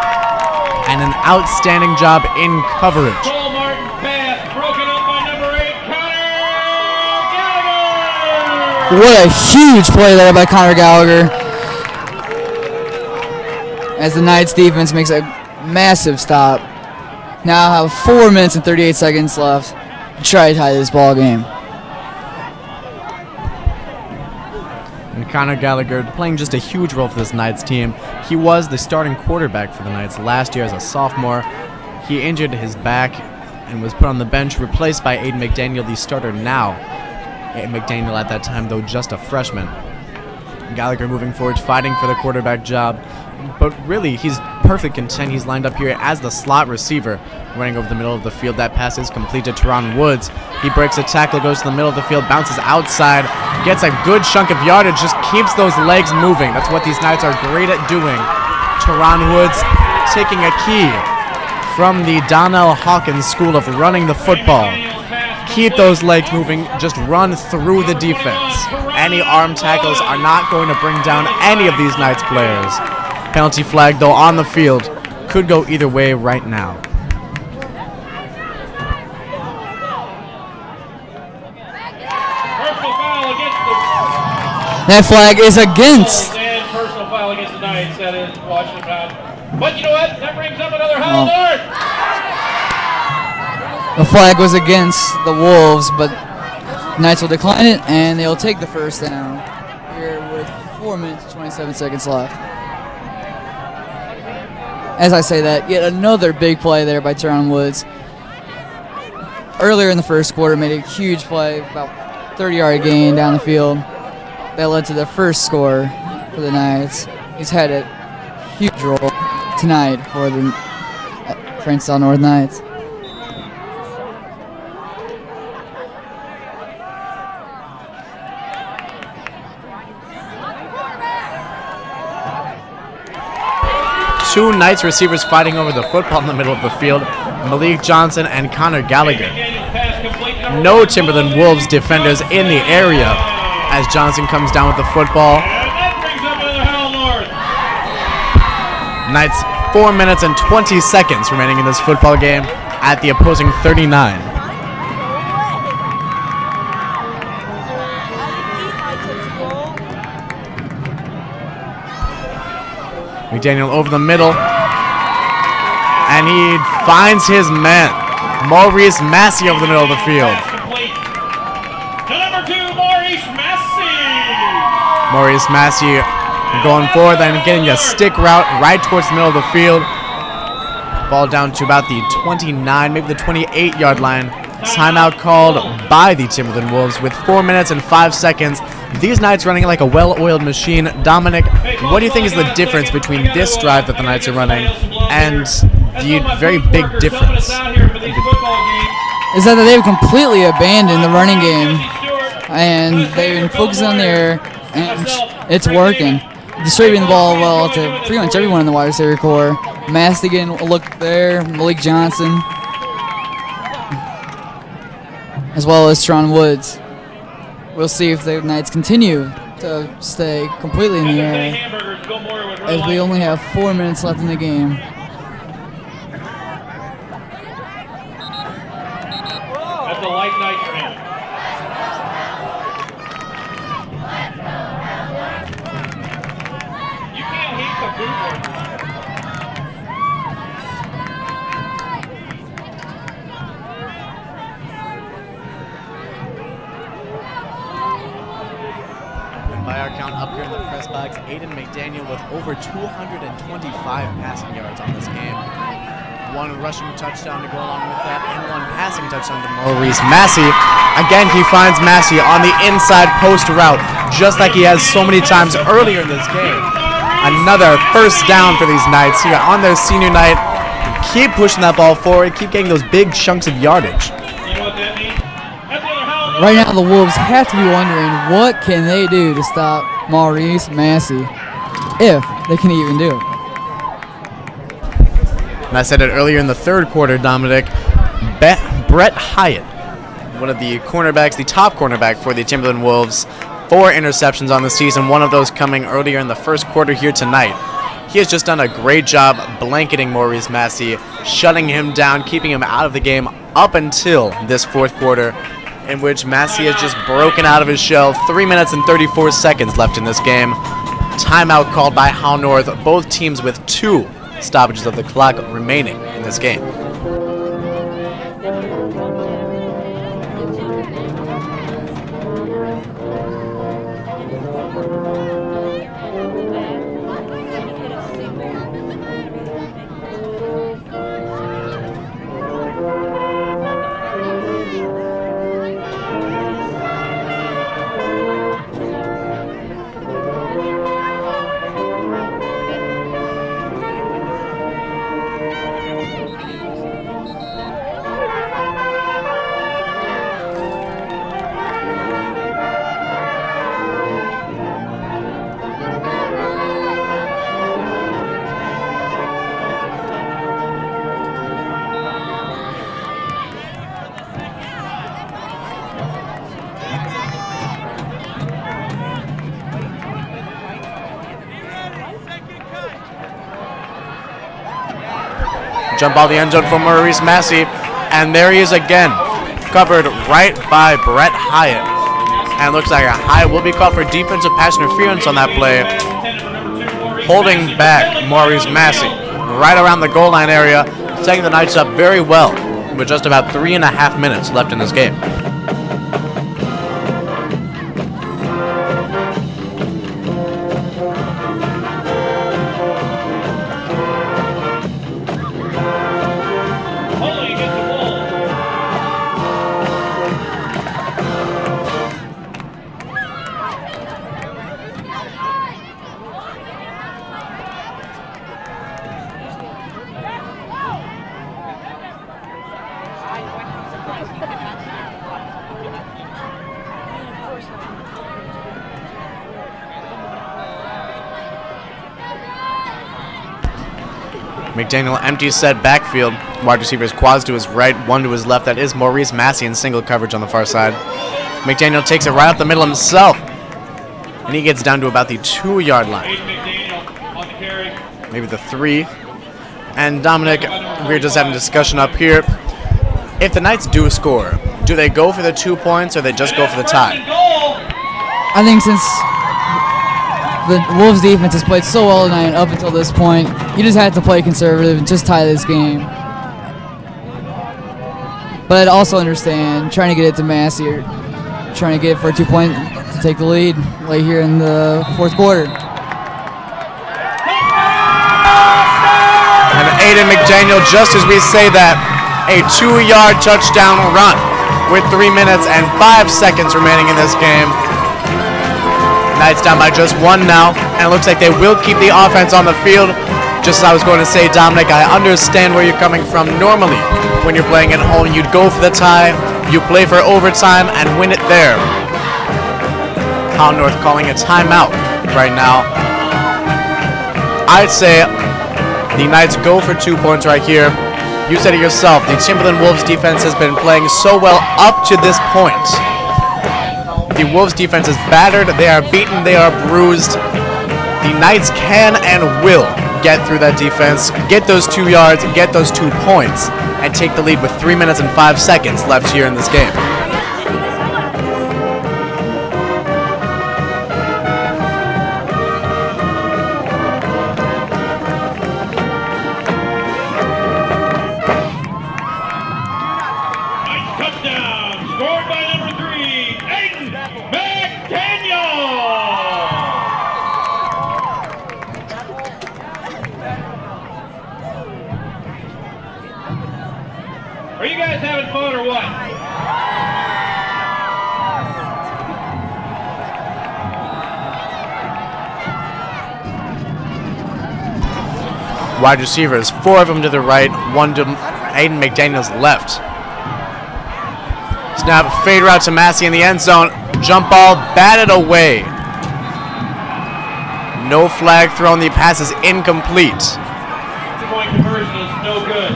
and an outstanding job in coverage. What a huge play there by Connor Gallagher, as the Knights defense makes a massive stop. Now have 4 minutes and 38 seconds left to try to tie this ball game. And Connor Gallagher playing just a huge role for this Knights team. He was the starting quarterback for the Knights last year as a sophomore. He injured his back and was put on the bench, replaced by Aiden McDaniel, the starter now. McDaniel at that time, though, just a freshman. Gallagher moving forward, fighting for the quarterback job. But really, he's perfect content. He's lined up here as the slot receiver, running over the middle of the field. That pass is complete to Teron Woods. He breaks a tackle, goes to the middle of the field, bounces outside, gets a good chunk of yardage, just keeps those legs moving. That's what these Knights are great at doing. Teron Woods taking a key from the Donnell Hawkins School of running the football. Keep those legs moving, just run through the defense. Any arm tackles are not going to bring down any of these Knights players. Penalty flag, though, on the field. Could go either way right now. That flag is against. Personal foul against the Knights, that is Washington. But you know what? That brings up another Howell North. The flag was against the Wolves, but Knights will decline it, and they'll take the 1st down here with 4 minutes and 27 seconds left. As I say that, yet another big play there by Teron Woods. Earlier in the first quarter, made a huge play, about 30-yard gain down the field. That led to the first score for the Knights. He's had a huge role tonight for the Frankstown North Knights. Two Knights receivers fighting over the football in the middle of the field, Malik Johnson and Connor Gallagher. No Timberland Wolves defenders in the area as Johnson comes down with the football. Knights 4 minutes and 20 seconds remaining in this football game at the opposing 39. McDaniel over the middle. And he finds his man. Maurice Massey over the middle of the field. To number 2, Maurice Massey. Maurice Massey going forward and getting a stick route right towards the middle of the field. Ball down to about the 29, maybe the 28-yard line. Timeout called by the Timberland Wolves with 4 minutes and 5 seconds. These Knights running like a well-oiled machine. Dominic, what do you think is the difference between this drive that the Knights are running and the very big difference? Is that they've completely abandoned the running game, and they've been focusing on the air, and it's working. Distributing the ball well to pretty much everyone in the wide receiver core. Mastigan, look there, Malik Johnson, as well as Tron Woods. We'll see if the Knights continue to stay completely in the air, as we only have 4 minutes left in the game. That's a light night for him. You can't hate the boot work. By our count, up here in the press box, Aiden McDaniel with over 225 passing yards on this game. 1 rushing touchdown to go along with that, and 1 passing touchdown to Maurice Massey. Again, he finds Massey on the inside post route, just like he has so many times earlier in this game. Another first down for these Knights here on their senior night. Keep pushing that ball forward, keep getting those big chunks of yardage. Right now, the Wolves have to be wondering what can they do to stop Maurice Massey, if they can even do it. And I said it earlier in the third quarter, Dominic. Brett Hyatt, one of the cornerbacks, the top cornerback for the Timberland Wolves, 4 interceptions on the season, one of those coming earlier in the first quarter here tonight. He has just done a great job blanketing Maurice Massey, shutting him down, keeping him out of the game up until this fourth quarter, in which Massey has just broken out of his shell. 3 minutes and 34 seconds left in this game. Timeout called by Howell North, both teams with 2 stoppages of the clock remaining in this game. Jump ball the end zone for Maurice Massey, and there he is again, covered right by Brett Hyatt. And looks like a high will be called for defensive pass interference on that play, holding back Maurice Massey right around the goal line area, setting the Knights up very well with just about 3.5 minutes left in this game. McDaniel empties said backfield. Wide receivers Quaz to his right, 1 to his left. That is Maurice Massey in single coverage on the far side. McDaniel takes it right up the middle himself, and he gets down to about the 2-yard line. Maybe the 3. And Dominic, we're just having a discussion up here. If the Knights do score, do they go for the 2 points or they just go for the tie? I think since the Wolves defense has played so well tonight up until this point. You just have to play conservative and just tie this game. But I also understand trying to get it to Massey or trying to get it for a 2-point to take the lead late here in the fourth quarter. And Aiden McDaniel, just as we say that, a 2-yard touchdown run with 3 minutes and 5 seconds remaining in this game. Knights down by just 1 now, and it looks like they will keep the offense on the field. Just as I was going to say, Dominic, I understand where you're coming from. Normally, when you're playing at home, you'd go for the tie, you play for overtime, and win it there. Howell North calling a timeout right now. I'd say the Knights go for 2 points right here. You said it yourself, the Timberland Wolves defense has been playing so well up to this point. The Wolves defense is battered, they are beaten, they are bruised. The Knights can and will get through that defense, get those 2 yards, get those 2 points, and take the lead with 3 minutes and 5 seconds left here in this game. Are you guys having fun or what? Wide receivers, 4 of them to the right, 1 to Aiden McDaniel's left. Snap, fade route to Massey in the end zone. Jump ball batted away. No flag thrown, the pass is incomplete. 2-point conversion is no good.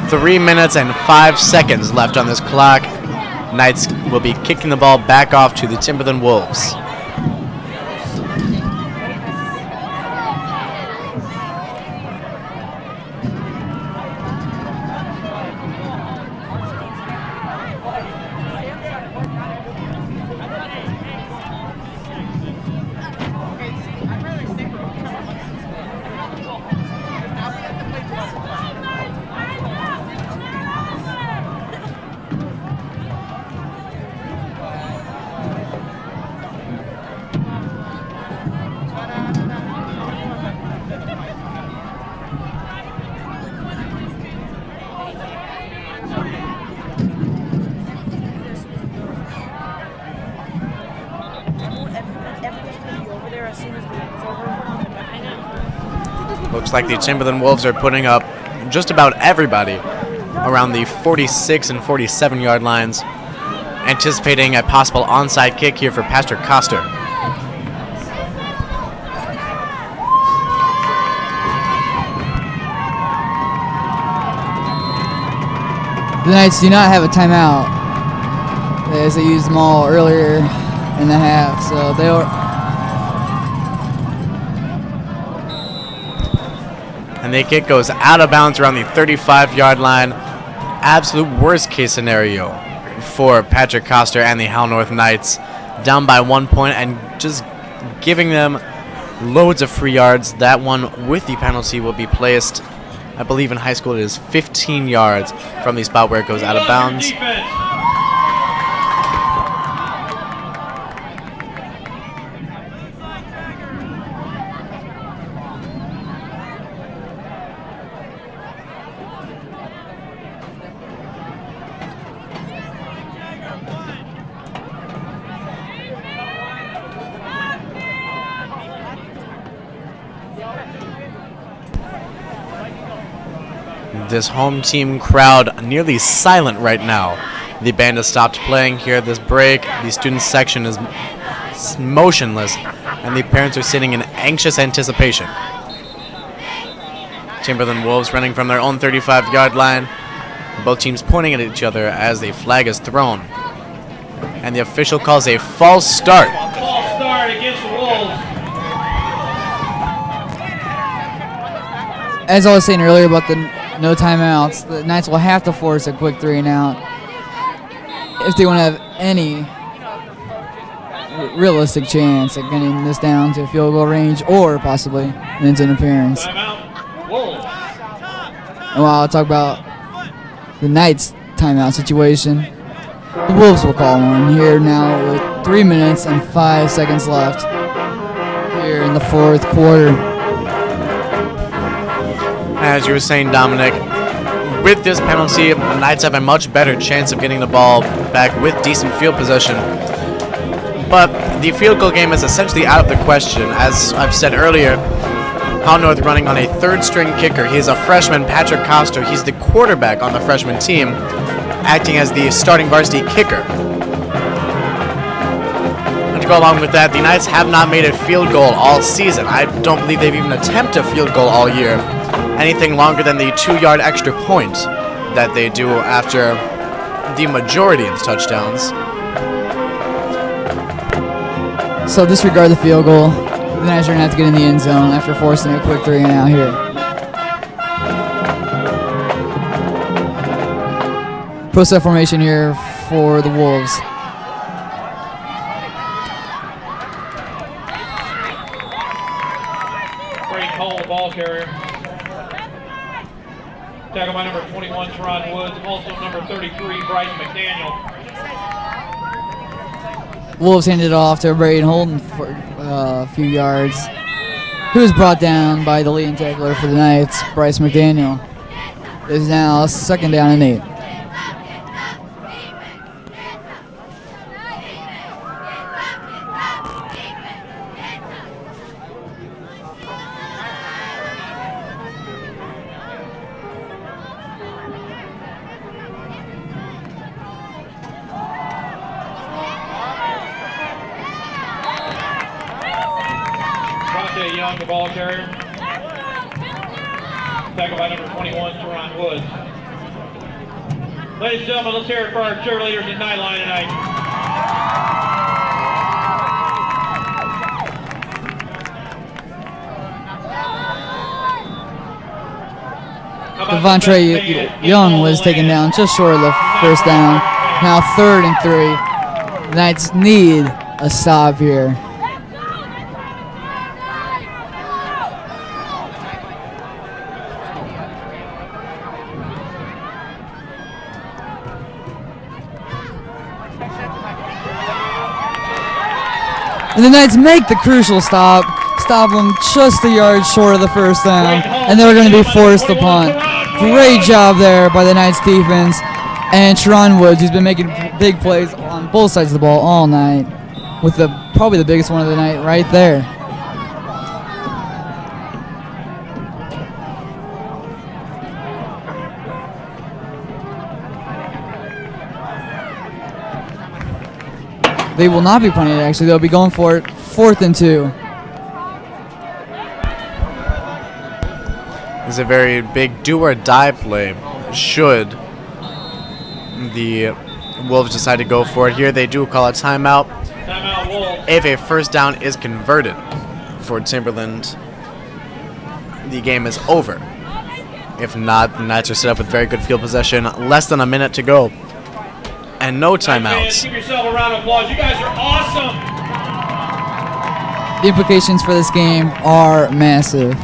3 minutes and 5 seconds left on this clock. Knights will be kicking the ball back off to the Timberland Wolves. Looks like the Timberland Wolves are putting up just about everybody around the 46 and 47 yard lines, anticipating a possible onside kick here for Pastor Coster. The Knights do not have a timeout, as they used them all earlier in the half, so they were. And the kick goes out of bounds around the 35-yard line. Absolute worst case scenario for Patrick Coster and the Howell North Knights. Down by 1 point and just giving them loads of free yards. That one with the penalty will be placed, I believe in high school it is 15 yards from the spot where it goes out of bounds. This home team crowd nearly silent right now. The band has stopped playing here at this break. The student section is motionless, and the parents are sitting in anxious anticipation. Timberland Wolves running from their own 35-yard line. Both teams pointing at each other as the flag is thrown. And the official calls a false start. False start against the Wolves. As I was saying earlier about the no timeouts, the Knights will have to force a quick 3-and-out if they want to have any realistic chance at getting this down to field goal range or possibly an end zone appearance. Timeout. Wolves. And while I'll talk about the Knights' timeout situation, the Wolves will call one here now with 3 minutes and 5 seconds left here in the fourth quarter. As you were saying, Dominic, with this penalty, the Knights have a much better chance of getting the ball back with decent field possession. But the field goal game is essentially out of the question. As I've said earlier, Howell North running on a third-string kicker. He is a freshman, Patrick Costo. He's the quarterback on the freshman team, acting as the starting varsity kicker. And to go along with that, the Knights have not made a field goal all season. I don't believe they've even attempted a field goal all year. Anything longer than the 2-yard extra point that they do after the majority of touchdowns. So disregard the field goal. The Knights are going to have to get in the end zone after forcing a quick 3 and out here. Pro set formation here for the Wolves. Great call, the ball carrier. Tackle by number 21, Teron Woods. Also number 33, Bryce McDaniel. Wolves handed it off to Braden Holden for a few yards. He was brought down by the leading tackler for the Knights, Bryce McDaniel. It is now 2nd down and 8. Young, the ball carrier. Tackle by number 21, Teron Woods. Ladies and gentlemen, let's hear it for our cheerleaders at Nightline tonight. Devontre Young was taken down just short of the first down. Now 3rd and 3. Knights need a stop here. And the Knights make the crucial stop them just a yard short of the first down, and they're going to be forced to punt. Great job there by the Knights defense and Teron Woods, who's been making big plays on both sides of the ball all night, with probably the biggest one of the night right there. They will not be punting it, actually. They'll be going for it. 4th and 2. It's a very big do-or-die play. Should the Wolves decide to go for it here, they do call a timeout. Timeout, Wolves. If a first down is converted for Timberland, the game is over. If not, the Knights are set up with very good field possession. Less than a minute to go. And no timeouts. Give yourself a round of applause. You guys are awesome. The implications for this game are massive.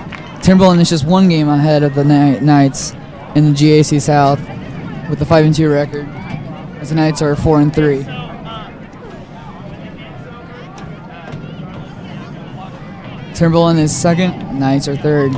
Timberland is just 1 game ahead of the Knights in the GAC South with the 5-2 record, as the Knights are 4-3. Timberland is 2nd, Knights are 3rd.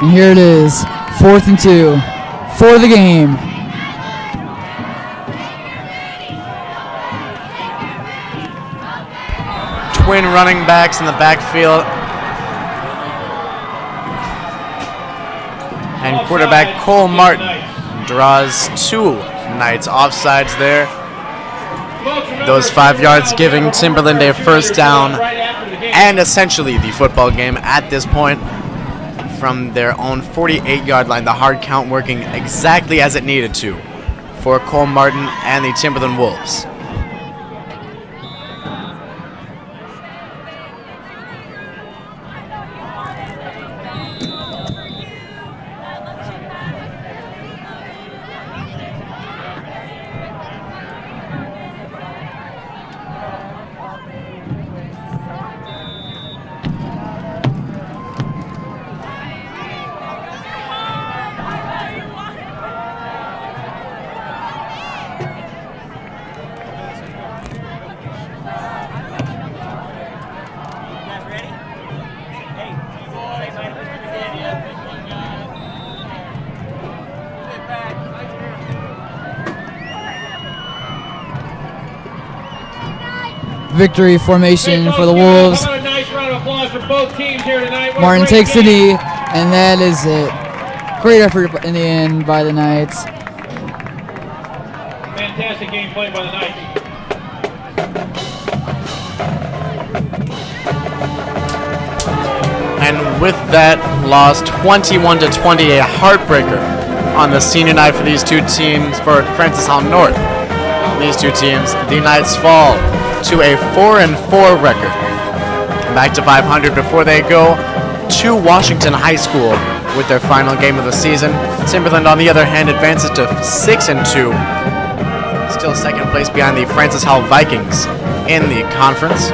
And here it is, 4th and 2 for the game. Twin running backs in the backfield. And quarterback Cole Martin draws 2 Knights offsides there. Those 5 yards giving Timberland a first down and essentially the football game at this point from their own 48-yard line. The hard count working exactly as it needed to for Cole Martin and the Timberland Wolves. Victory formation for the Wolves. Martin takes the knee, and that is it. Great effort in the end by the Knights. Fantastic game played by the Knights. And with that loss, 21-20, a heartbreaker on the senior night for these two teams, for Francis Howell North. These two teams, the Knights fall to a 4-4 record, back to 500 before they go to Washington High School with their final game of the season. Timberland, on the other hand, advances to 6-2, still second place behind the Francis Howell Vikings in the conference.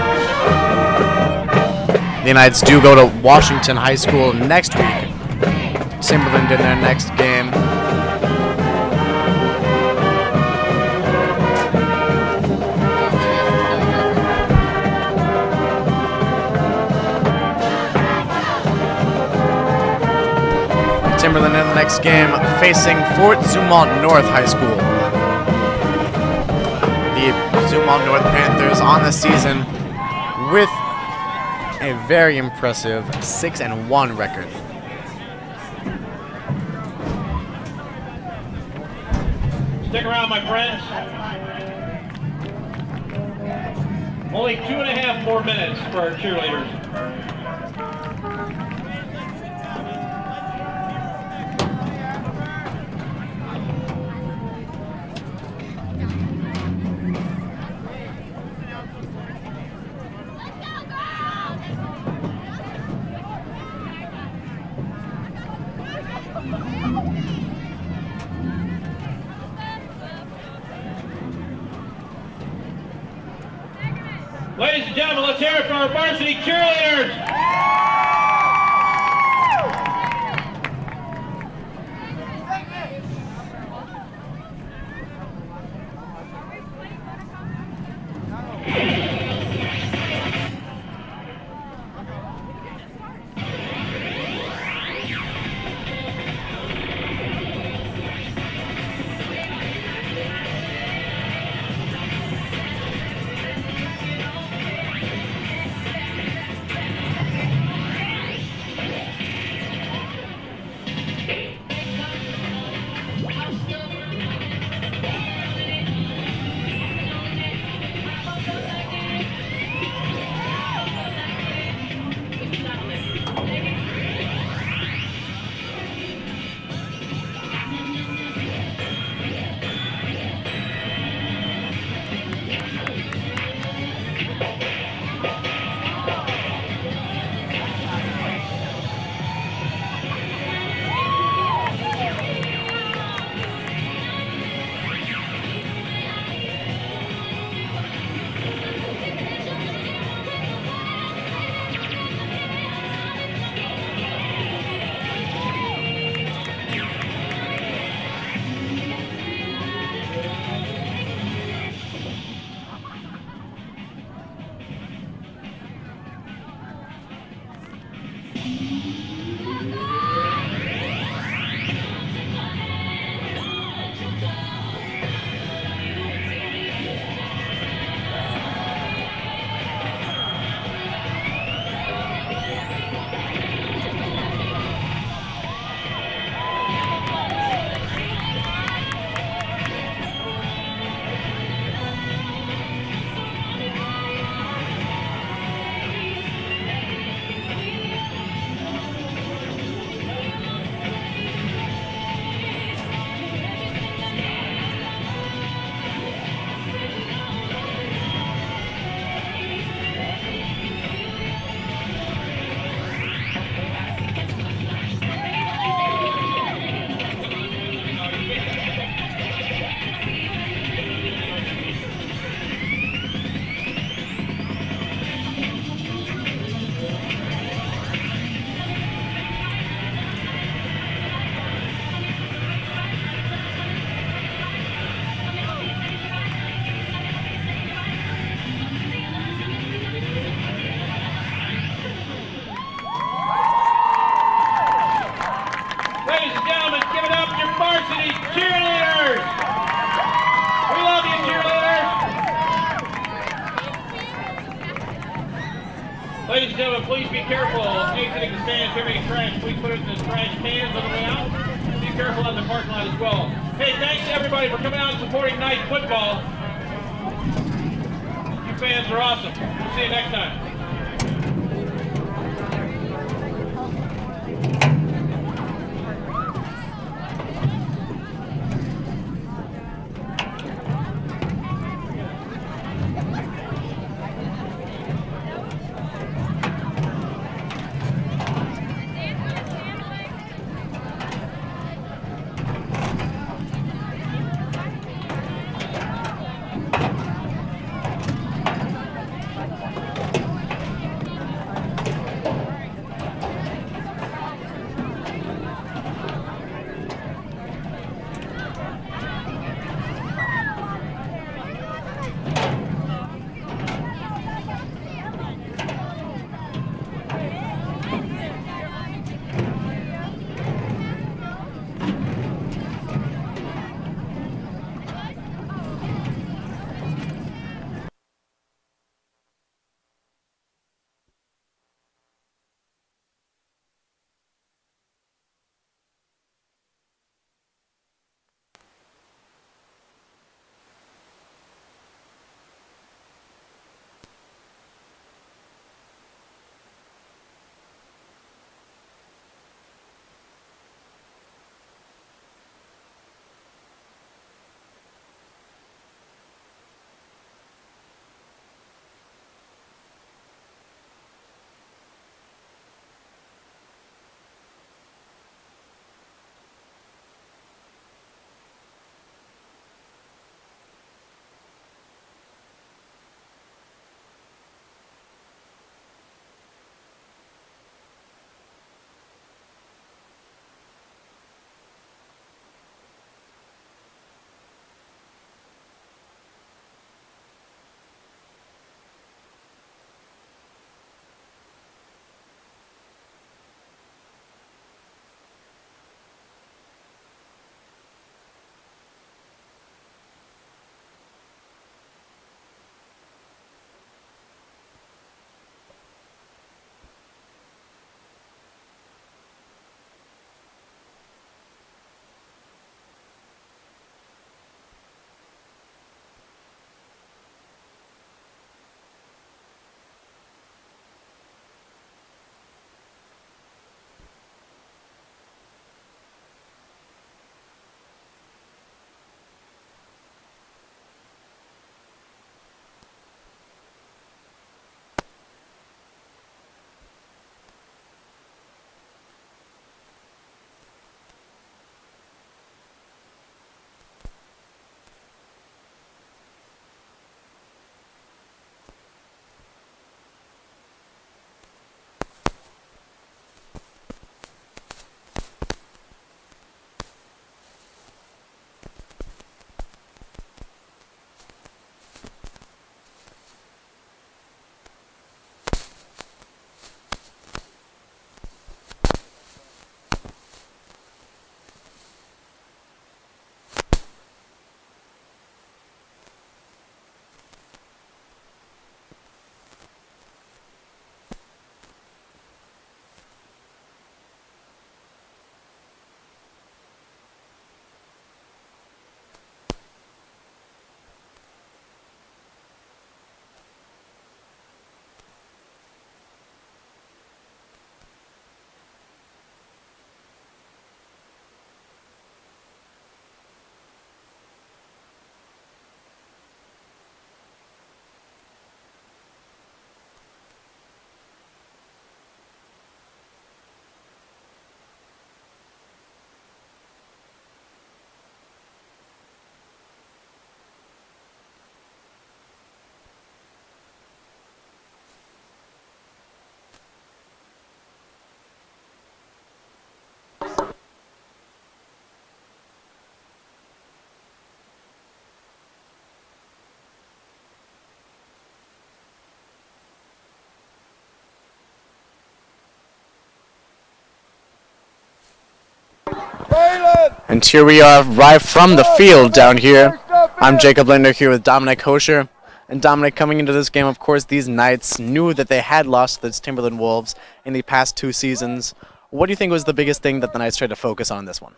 The Knights do go to Washington High School next week. Timberland in their next game. Timberland in the next game facing Fort Zumwalt North High School. The Zumwalt North Panthers on the season with a very impressive 6-1 record. Stick around, my friends. Only 2.5 more minutes for our cheerleaders. Ladies and gentlemen, let's hear it for our varsity cheerleaders. fans carrying trash, please put it in the trash cans on the way out. Be careful on the parking lot as well. Hey, thanks to everybody for coming out and supporting night football. You fans are awesome. We'll see you next time. And here we are right from the field down here. I'm Jacob Linder here with Dominic Kosher. And Dominic, coming into this game, of course, these Knights knew that they had lost to the Timberland Wolves in the past 2 seasons. What do you think was the biggest thing that the Knights tried to focus on in this one?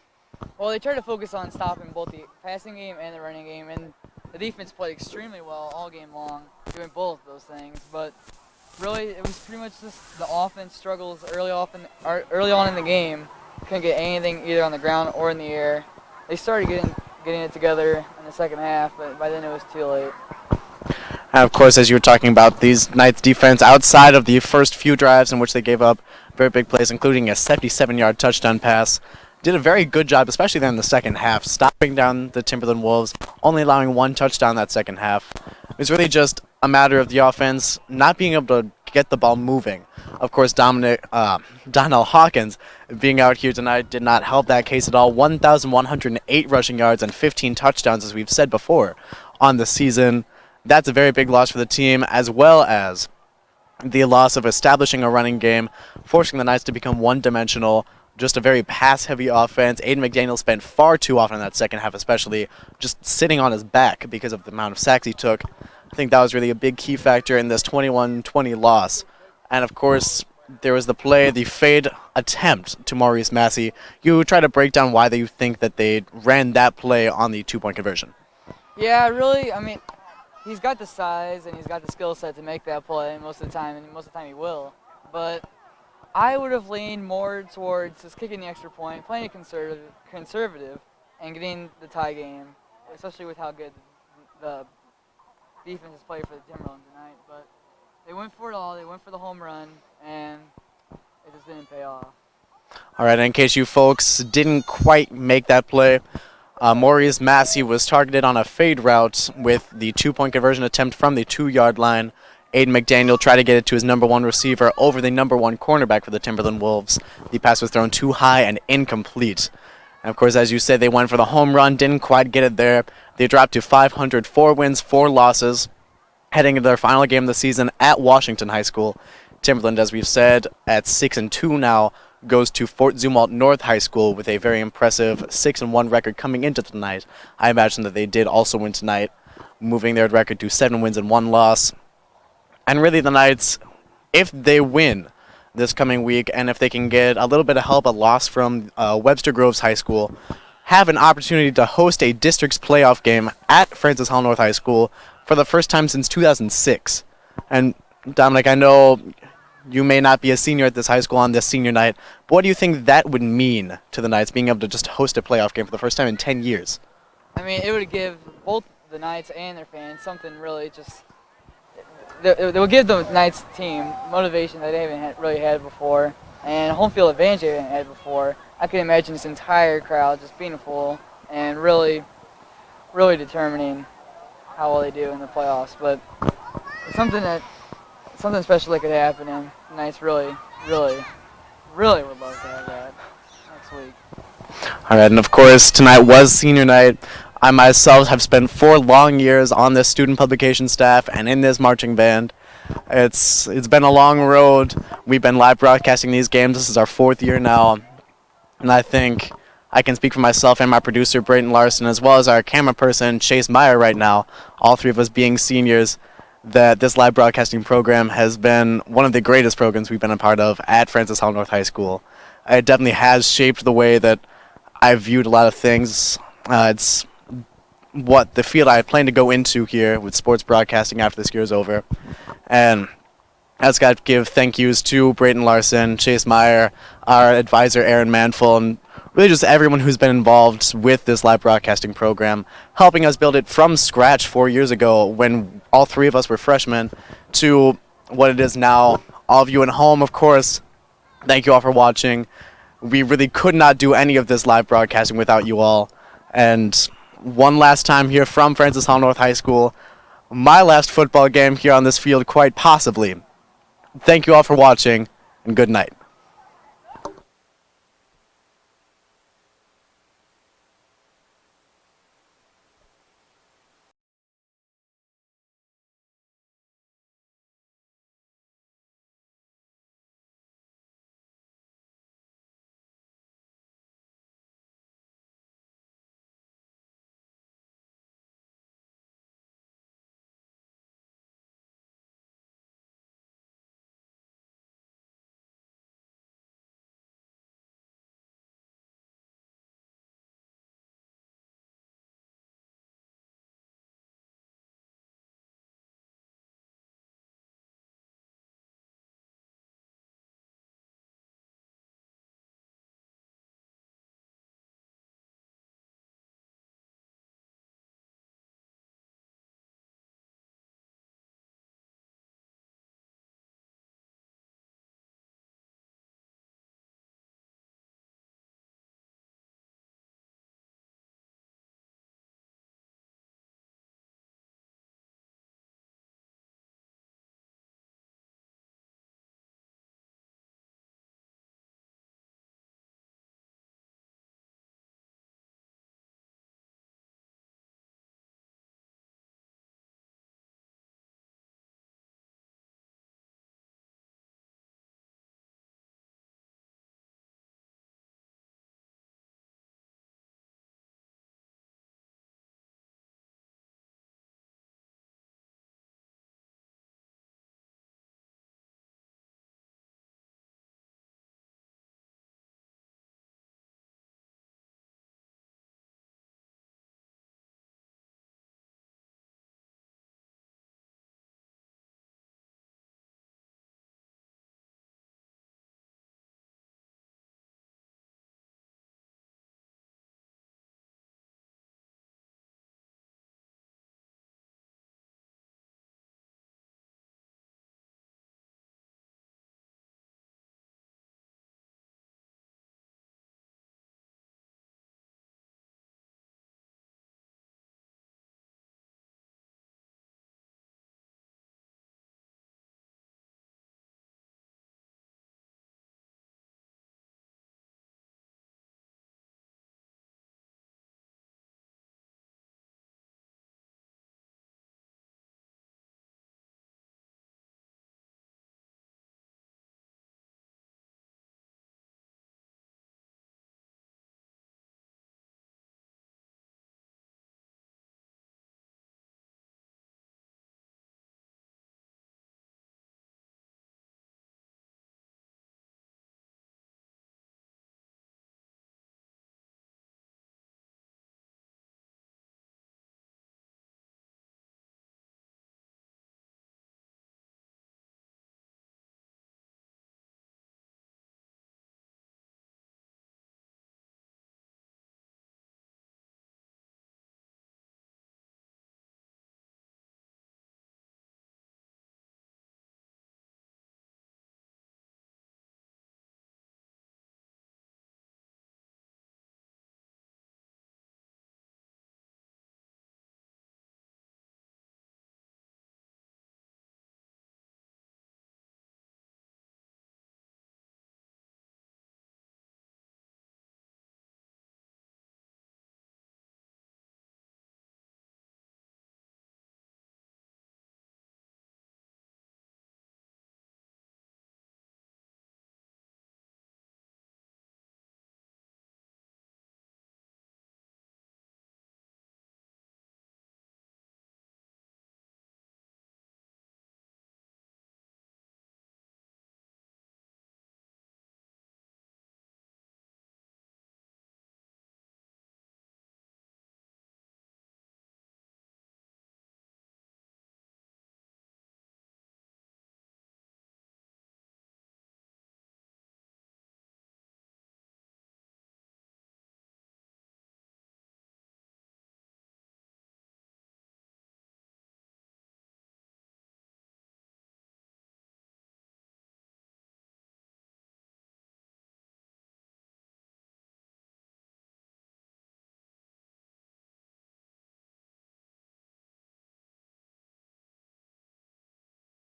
Well, they tried to focus on stopping both the passing game and the running game, and the defense played extremely well all game long, doing both of those things. But really, it was pretty much just the offense struggles early on in the game. Couldn't get anything either on the ground or in the air. They started getting it together in the second half, but by then it was too late. And of course, as you were talking about, these Knights defense, outside of the first few drives in which they gave up very big plays, including a 77-yard touchdown pass, did a very good job, especially then in the second half, stopping down the Timberland Wolves, only allowing 1 touchdown that second half. It was really just a matter of the offense not being able to get the ball moving. Of course, Donnell Hawkins being out here tonight did not help that case at all. 1,108 rushing yards and 15 touchdowns, as we've said before, on the season. That's a very big loss for the team, as well as the loss of establishing a running game, forcing the Knights to become one-dimensional, just a very pass-heavy offense. Aiden McDaniel spent far too often in that second half, especially just sitting on his back because of the amount of sacks he took. I think that was really a big key factor in this 21-20 loss. And, of course, there was the fade attempt to Maurice Massey. You try to break down why you think that they ran that play on the 2-point conversion. Yeah, really, I mean, he's got the size and he's got the skill set to make that play most of the time, and most of the time he will. But I would have leaned more towards just kicking the extra point, playing it conservative, and getting the tie game, especially with how good the defense has played for the Timberland tonight. But they went for it all. They went for the home run, and it just didn't pay off. All right, in case you folks didn't quite make that play, Maurice Massey was targeted on a fade route with the 2-point conversion attempt from the 2-yard line. Aiden McDaniel tried to get it to his number 1 receiver over the number 1 cornerback for the Timberland Wolves. The pass was thrown too high and incomplete. And of course, as you said, they went for the home run, didn't quite get it there. They dropped to 500, 4 wins, 4 losses, heading into their final game of the season at Washington High School. Timberland, as we've said, at 6-2 now, goes to Fort Zumwalt North High School with a very impressive 6-1 record coming into tonight. I imagine that they did also win tonight, moving their record to 7 wins and 1 loss. And really the Knights, if they win this coming week, and if they can get a little bit of help, a loss from Webster Groves High School, have an opportunity to host a district's playoff game at Francis Howell North High School for the first time since 2006. And Dominic, I know you may not be a senior at this high school on this senior night, but what do you think that would mean to the Knights, being able to just host a playoff game for the first time in 10 years? I mean, it would give both the Knights and their fans something really just... They will give the Knights team motivation that they haven't really had before, and home field advantage they haven't had before. I can imagine this entire crowd just being full and really, really determining how well they do in the playoffs. But it's something special that could happen, and the Knights really, really, really would love to have that next week. All right, and of course, tonight was senior night. I myself have spent 4 long years on this student publication staff and in this marching band. It's been a long road. We've been live broadcasting these games. This is our 4th year now. And I think I can speak for myself and my producer, Brayton Larson, as well as our camera person, Chase Meyer, right now, all 3 of us being seniors, that this live broadcasting program has been one of the greatest programs we've been a part of at Francis Howell North High School. It definitely has shaped the way that I've viewed a lot of things. It's what the field I plan to go into here with sports broadcasting after this year is over. And I just got to give thank yous to Brayton Larson, Chase Meyer, our advisor Aaron Manful, and really just everyone who's been involved with this live broadcasting program, helping us build it from scratch 4 years ago when all 3 of us were freshmen to what it is now. All of you at home, of course, thank you all for watching. We really could not do any of this live broadcasting without you all. And one last time here from Francis Howell North High School, my last football game here on this field, quite possibly. Thank you all for watching, and good night.